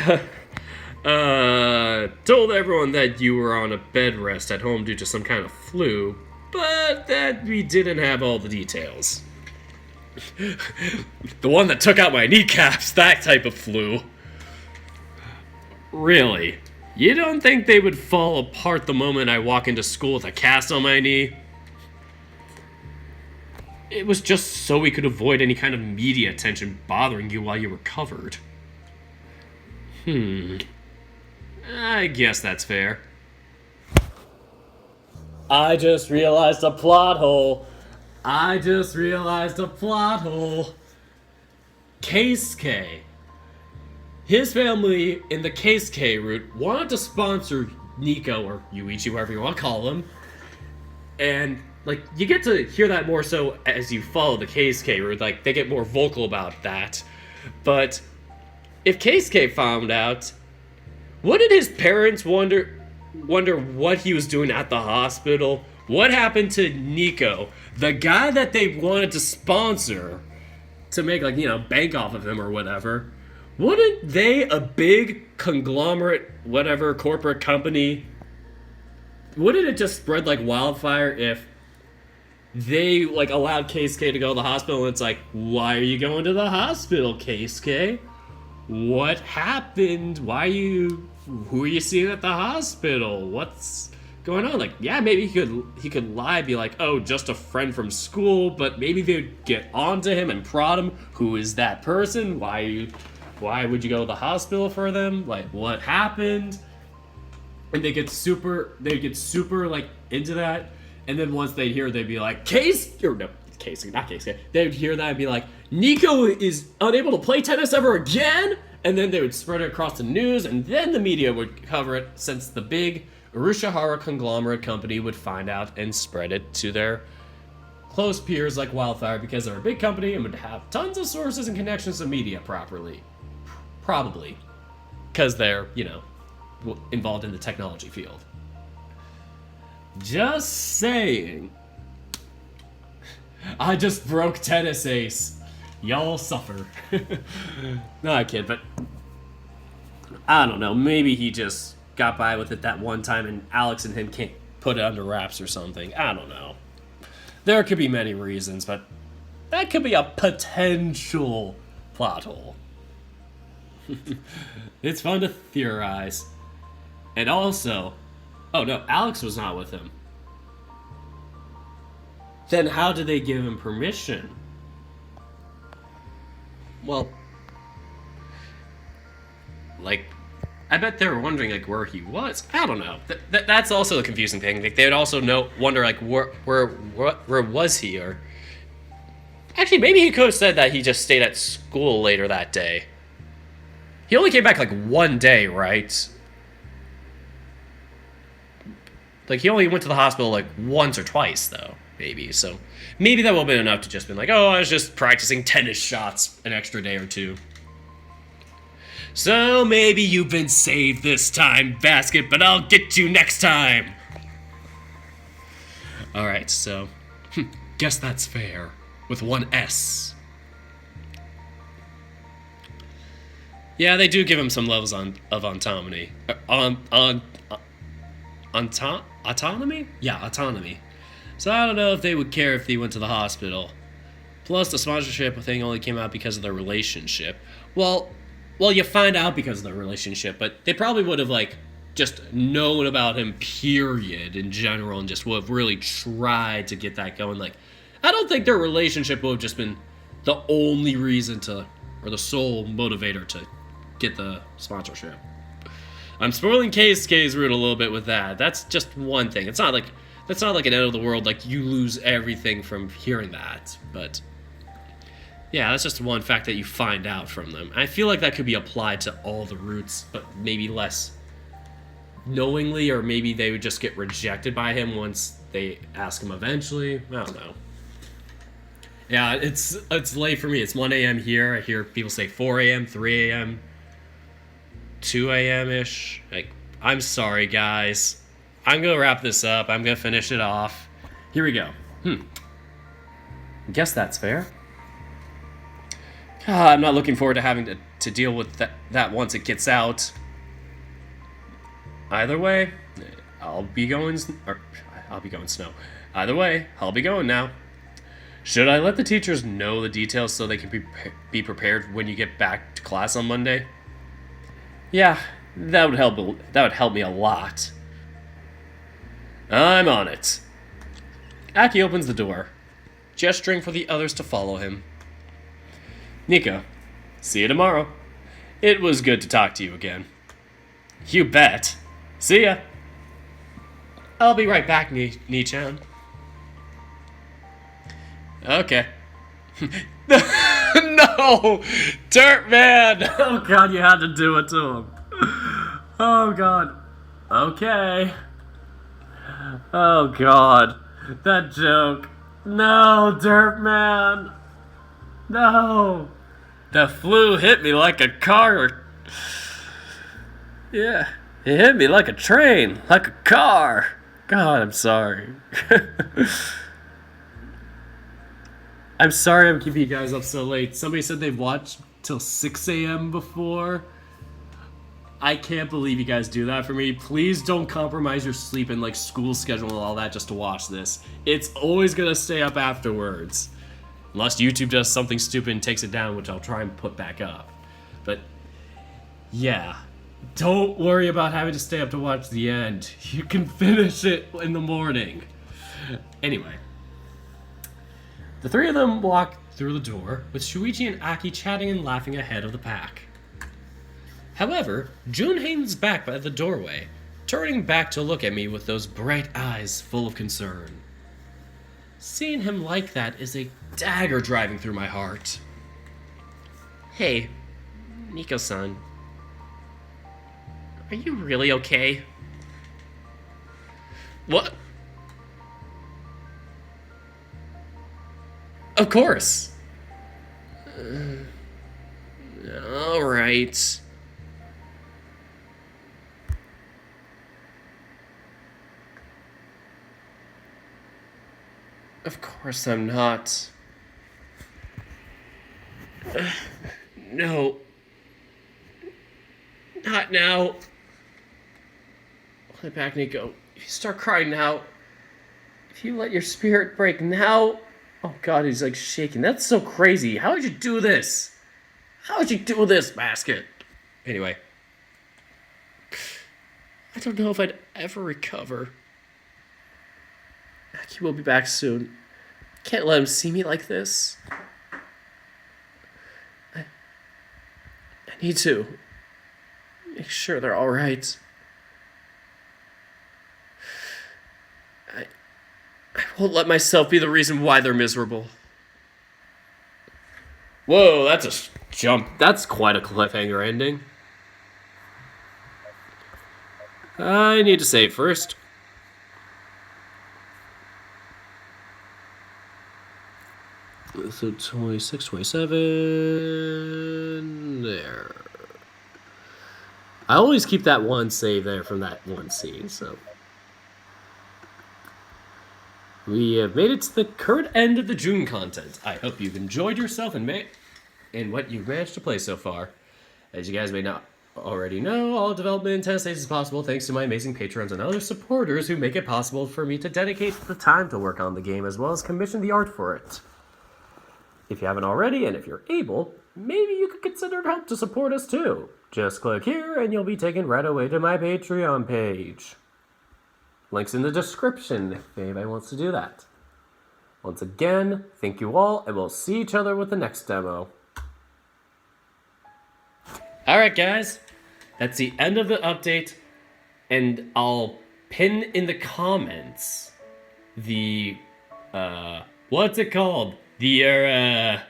told everyone that you were on a bed rest at home due to some kind of flu, but that we didn't have all the details. The one that took out my kneecaps, that type of flu. Really? You don't think they would fall apart the moment I walk into school with a cast on my knee? It was just so we could avoid any kind of media attention bothering you while you recovered. I guess that's fair. I just realized a plot hole. Case K. His family in the Case K route wanted to sponsor Nico, or Yuichi, whatever you want to call him. And, like, you get to hear that more so as you follow the Case K route. Like, they get more vocal about that. But if Case K found out, wouldn't his parents wonder what he was doing at the hospital? What happened to Nico, the guy that they wanted to sponsor to make, like, bank off of him or whatever? Wouldn't they, a big conglomerate, whatever, corporate company, wouldn't it just spread like wildfire if they, like, allowed Case K to go to the hospital and it's like, why are you going to the hospital, Case K? what happened? Who are you seeing at the hospital? What's going on? Like, yeah, maybe he could lie, be like, oh, just a friend from school, but maybe they'd get onto him and prod him. Who is that person? Why would you go to the hospital for them? Like, what happened? And they'd get super like into that. And then once they'd hear, they'd be like, they'd hear that and be like, Nico is unable to play tennis ever again? And then they would spread it across the news, and then the media would cover it, since the big Urushihara conglomerate company would find out and spread it to their close peers like wildfire, because they're a big company and would have tons of sources and connections to media probably. Because they're, involved in the technology field. Just saying. I just broke tennis ace. Y'all suffer. No, I kid, but I don't know. Maybe he just got by with it that one time and Alex and him can't put it under wraps or something. I don't know. There could be many reasons, but that could be a potential plot hole. It's fun to theorize. And also, oh no, Alex was not with him. Then how did they give him permission? Well, like, I bet they were wondering, like, where he was. I don't know. That's also the confusing thing. Like, they would also wonder, like, where was he? Or actually, maybe he could have said that he just stayed at school later that day. He only came back, like, one day, right? Like, he only went to the hospital, like, once or twice, though, maybe. So maybe that would have been enough to just been like, oh, I was just practicing tennis shots an extra day or two. So maybe you've been saved this time, Basket, but I'll get you next time. Alright, so guess that's fair. With one S. Yeah, they do give him some levels of autonomy. Autonomy? Yeah, autonomy. So I don't know if they would care if he went to the hospital. Plus, the sponsorship thing only came out because of their relationship. Well, you find out because of their relationship, but they probably would have, like, just known about him, period, in general, and just would have really tried to get that going. Like, I don't think their relationship would have just been the only reason to, or the sole motivator to get the sponsorship. I'm spoiling K's route a little bit with that. That's just one thing. That's not like an end of the world, like you lose everything from hearing that. But yeah, that's just one fact that you find out from them. I feel like that could be applied to all the routes, but maybe less knowingly, or maybe they would just get rejected by him once they ask him eventually. I don't know. Yeah, it's late for me. It's 1 a.m. here. I hear people say 4 a.m., 3 a.m., 2 a.m.-ish. Like, I'm sorry, guys. I'm gonna wrap this up. I'm gonna finish it off. Here we go. Guess that's fair. I'm not looking forward to having to deal with that once it gets out. Either way, I'll be going snow. Either way, I'll be going now. Should I let the teachers know the details so they can be prepared when you get back to class on Monday? Yeah, that would help. That would help me a lot. I'm on it. Aki opens the door, gesturing for the others to follow him. Nico, see you tomorrow. It was good to talk to you again. You bet. See ya. I'll be right back, Ni-chan. Okay. No! Dirt Man! Oh god, you had to do it to him. Oh god. Okay. Oh god. That joke. No, Dirt Man! No! The flu hit me like a car. Yeah, it hit me like a train, like a car. God, I'm sorry. I'm sorry I'm keeping you guys up so late. Somebody said they've watched till 6 a.m. before. I can't believe you guys do that for me. Please don't compromise your sleep and like school schedule and all that just to watch this. It's always gonna stay up afterwards. Unless YouTube does something stupid and takes it down, which I'll try and put back up. But Yeah. Don't worry about having to stay up to watch the end. You can finish it in the morning. Anyway. The three of them walk through the door, with Shuichi and Aki chatting and laughing ahead of the pack. However, Jun hangs back by the doorway, turning back to look at me with those bright eyes full of concern. Seeing him like that is a dagger driving through my heart. Hey, Nico-san. Are you really okay? What? Of course. Alright. Of course I'm not. No. Not now. Let back, Nico. If you start crying now, if you let your spirit break now... Oh god, he's like shaking. That's so crazy. How would you do this? How would you do this, Basket? Anyway. I don't know if I'd ever recover. Aki will be back soon. Can't let him see me like this. I need to make sure they're all right. I won't let myself be the reason why they're miserable. Whoa, that's a jump. That's quite a cliffhanger ending. I need to save first. So 26, 27... There. I always keep that one save there from that one scene, so... We have made it to the current end of the June content. I hope you've enjoyed yourself and what you've managed to play so far. As you guys may not already know, all development in 10 stages is possible thanks to my amazing patrons and other supporters who make it possible for me to dedicate the time to work on the game as well as commission the art for it. If you haven't already, and if you're able, maybe you could consider help to support us too. Just click here and you'll be taken right away to my Patreon page. Links in the description if anybody wants to do that. Once again, thank you all, and we'll see each other with the next demo. Alright guys, that's the end of the update, and I'll pin in the comments the, what's it called? The,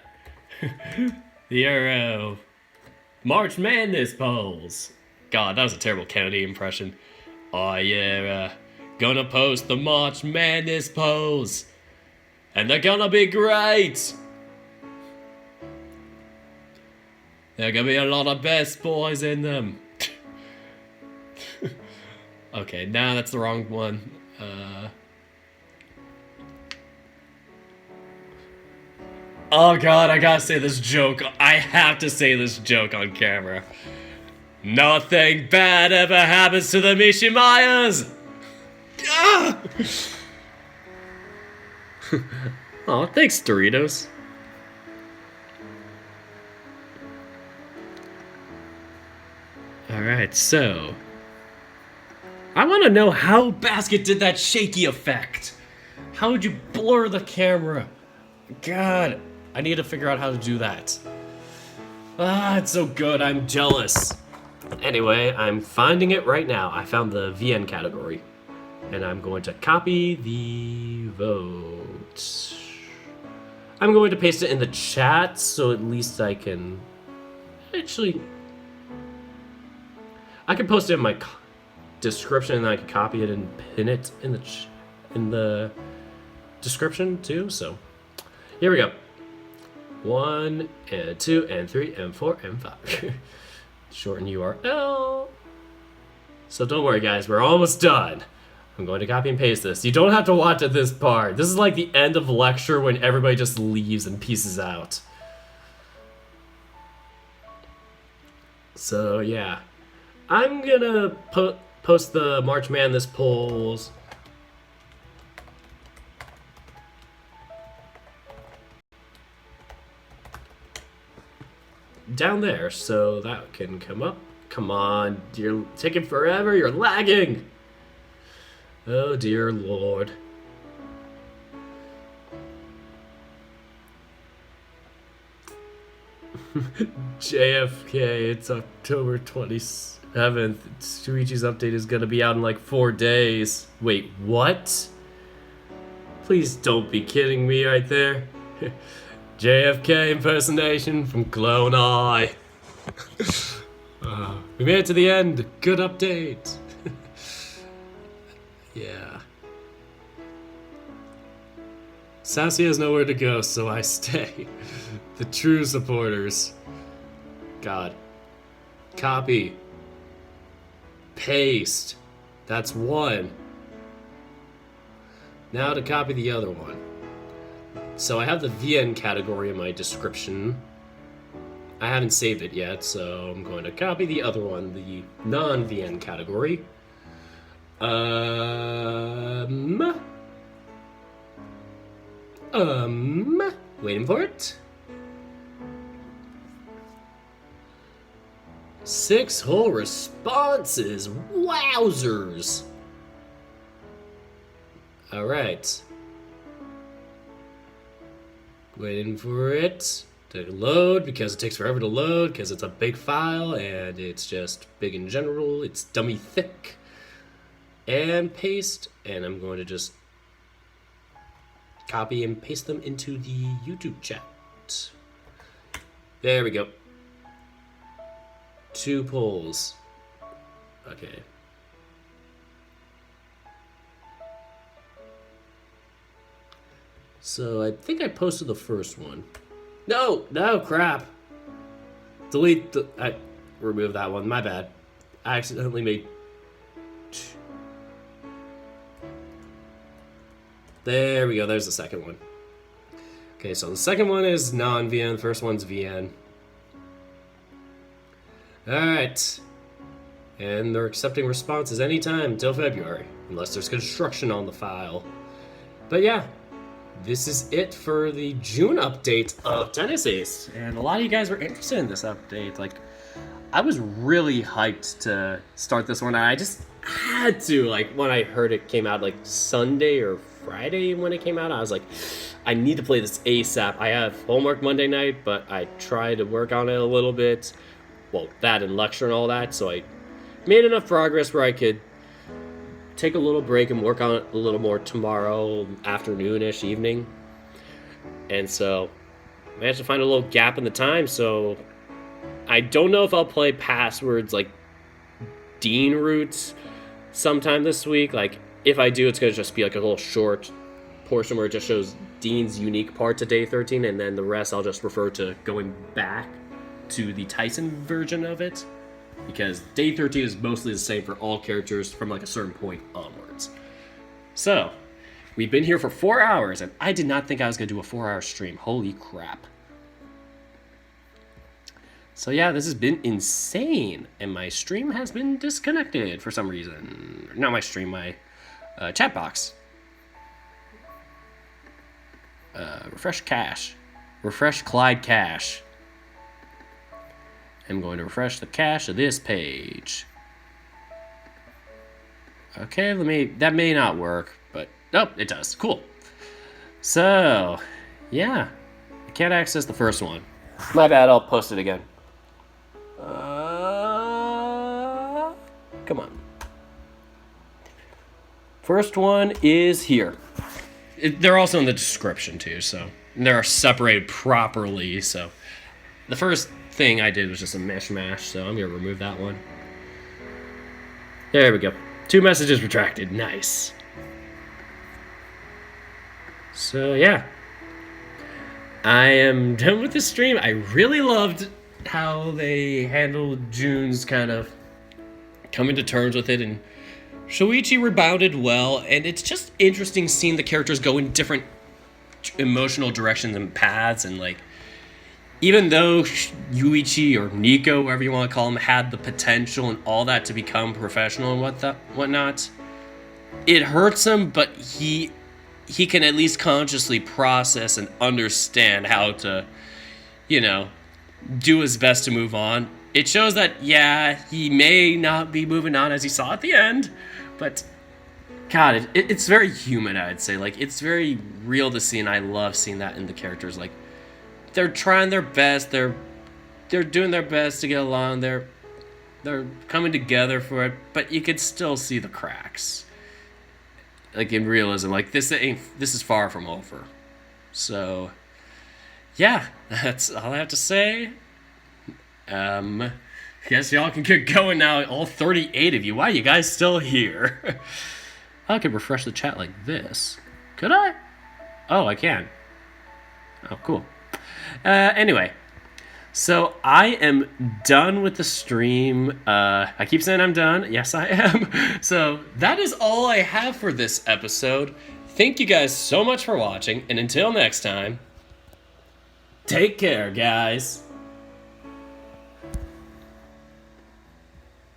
March Madness polls. God, that was a terrible Kennedy impression. Oh yeah, gonna post the March Madness polls. And they're gonna be great! There are gonna be a lot of best boys in them. Okay, now that's the wrong one. Oh god, I gotta say this joke. I have to say this joke on camera. Nothing bad ever happens to the Mishimayas! Ah! Aw, thanks, Doritos. Alright, so... I want to know how Basket did that shaky effect. How would you blur the camera? God, I need to figure out how to do that. Ah, it's so good, I'm jealous. Anyway, I'm finding it right now. I found the VN category. And I'm going to copy the vote. I'm going to paste it in the chat, so at least I can... Actually... I can post it in my description, and then I can copy it and pin it in the description, too, so... Here we go. 1, and 2, and 3, and 4, and 5. Shorten URL. So don't worry, guys. We're almost done. I'm going to copy and paste this. You don't have to watch at this part. This is like the end of lecture when everybody just leaves and pieces out. So, yeah. I'm gonna post the March Madness polls down there, so that can come up, come on. You're taking forever. You're lagging. Oh, dear Lord. JFK, it's October 27th. Shuichi's update is gonna be out in like 4 days. Wait, what? Please don't be kidding me right there. JFK impersonation from Clone Eye. We made it to the end. Good update. Yeah. Sassy has nowhere to go, so I stay. The true supporters. God. Copy. Paste. That's one. Now to copy the other one. So I have the VN category in my description. I haven't saved it yet, so I'm going to copy the other one, the non-VN category. Waiting for it. 6 whole responses. Wowzers. All right. Waiting for it to load because it takes forever to load because it's a big file and it's just big in general. It's dummy thick. And paste. And I'm going to just copy and paste them into the YouTube chat. There we go. 2 polls. Okay. So I think I posted the first one. No, crap. Delete I removed that one. My bad. I accidentally made. There we go. There's the second one. Okay, so the second one is non-VN. The first one's VN. All right. And they're accepting responses anytime until February, unless there's construction on the file. But yeah. This is it for the June update of Tennis Ace. And a lot of you guys were interested in this update. Like, I was really hyped to start this one. I just had to. Like, when I heard it came out, like, Sunday or Friday when it came out, I was like, I need to play this ASAP. I have homework Monday night, but I tried to work on it a little bit. Well, that and lecture and all that. So I made enough progress where I could take a little break and work on it a little more tomorrow afternoon-ish, evening. And so I managed to find a little gap in the time, so I don't know if I'll play passwords like Dean routes sometime this week. Like, if I do, it's going to just be like a little short portion where it just shows Dean's unique part to day 13, and then the rest I'll just refer to going back to the Tyson version of it. Because day 13 is mostly the same for all characters from like a certain point onwards. So, we've been here for 4 hours, and I did not think I was going to do a 4-hour stream. Holy crap. So yeah, this has been insane, and my stream has been disconnected for some reason. Not my stream, my chat box. Refresh cache. Refresh Clyde cache. I'm going to refresh the cache of this page. Okay, that may not work, but nope, it does. Cool. So, yeah, I can't access the first one. My bad, I'll post it again. Come on. First one is here. They're also in the description too, so they're separated properly. So the first thing I did was just a mishmash, so I'm gonna remove that one. There we go. 2 messages retracted. Nice. So yeah, I am done with the stream. I really loved how they handled June's kind of coming to terms with it, and Shuichi rebounded well, and it's just interesting seeing the characters go in different emotional directions and paths, and like, even though Shuichi or Nico, whatever you want to call him, had the potential and all that to become professional and whatnot, it hurts him, but he can at least consciously process and understand how to, do his best to move on. it shows that, yeah, he may not be moving on as he saw at the end, but God, it's very human, I'd say. Like, it's very real to see, and I love seeing that in the characters. Like, they're trying their best, they're doing their best to get along, they're coming together for it, but you could still see the cracks. Like, in realism, like, this is far from over. So, yeah, that's all I have to say. Guess y'all can get going now, all 38 of you. Why are you guys still here? I could refresh the chat like this. Could I? Oh, I can. Oh, cool. Anyway, so I am done with the stream. I keep saying I'm done. Yes, I am. So that is all I have for this episode. Thank you guys so much for watching, and until next time, take care, guys.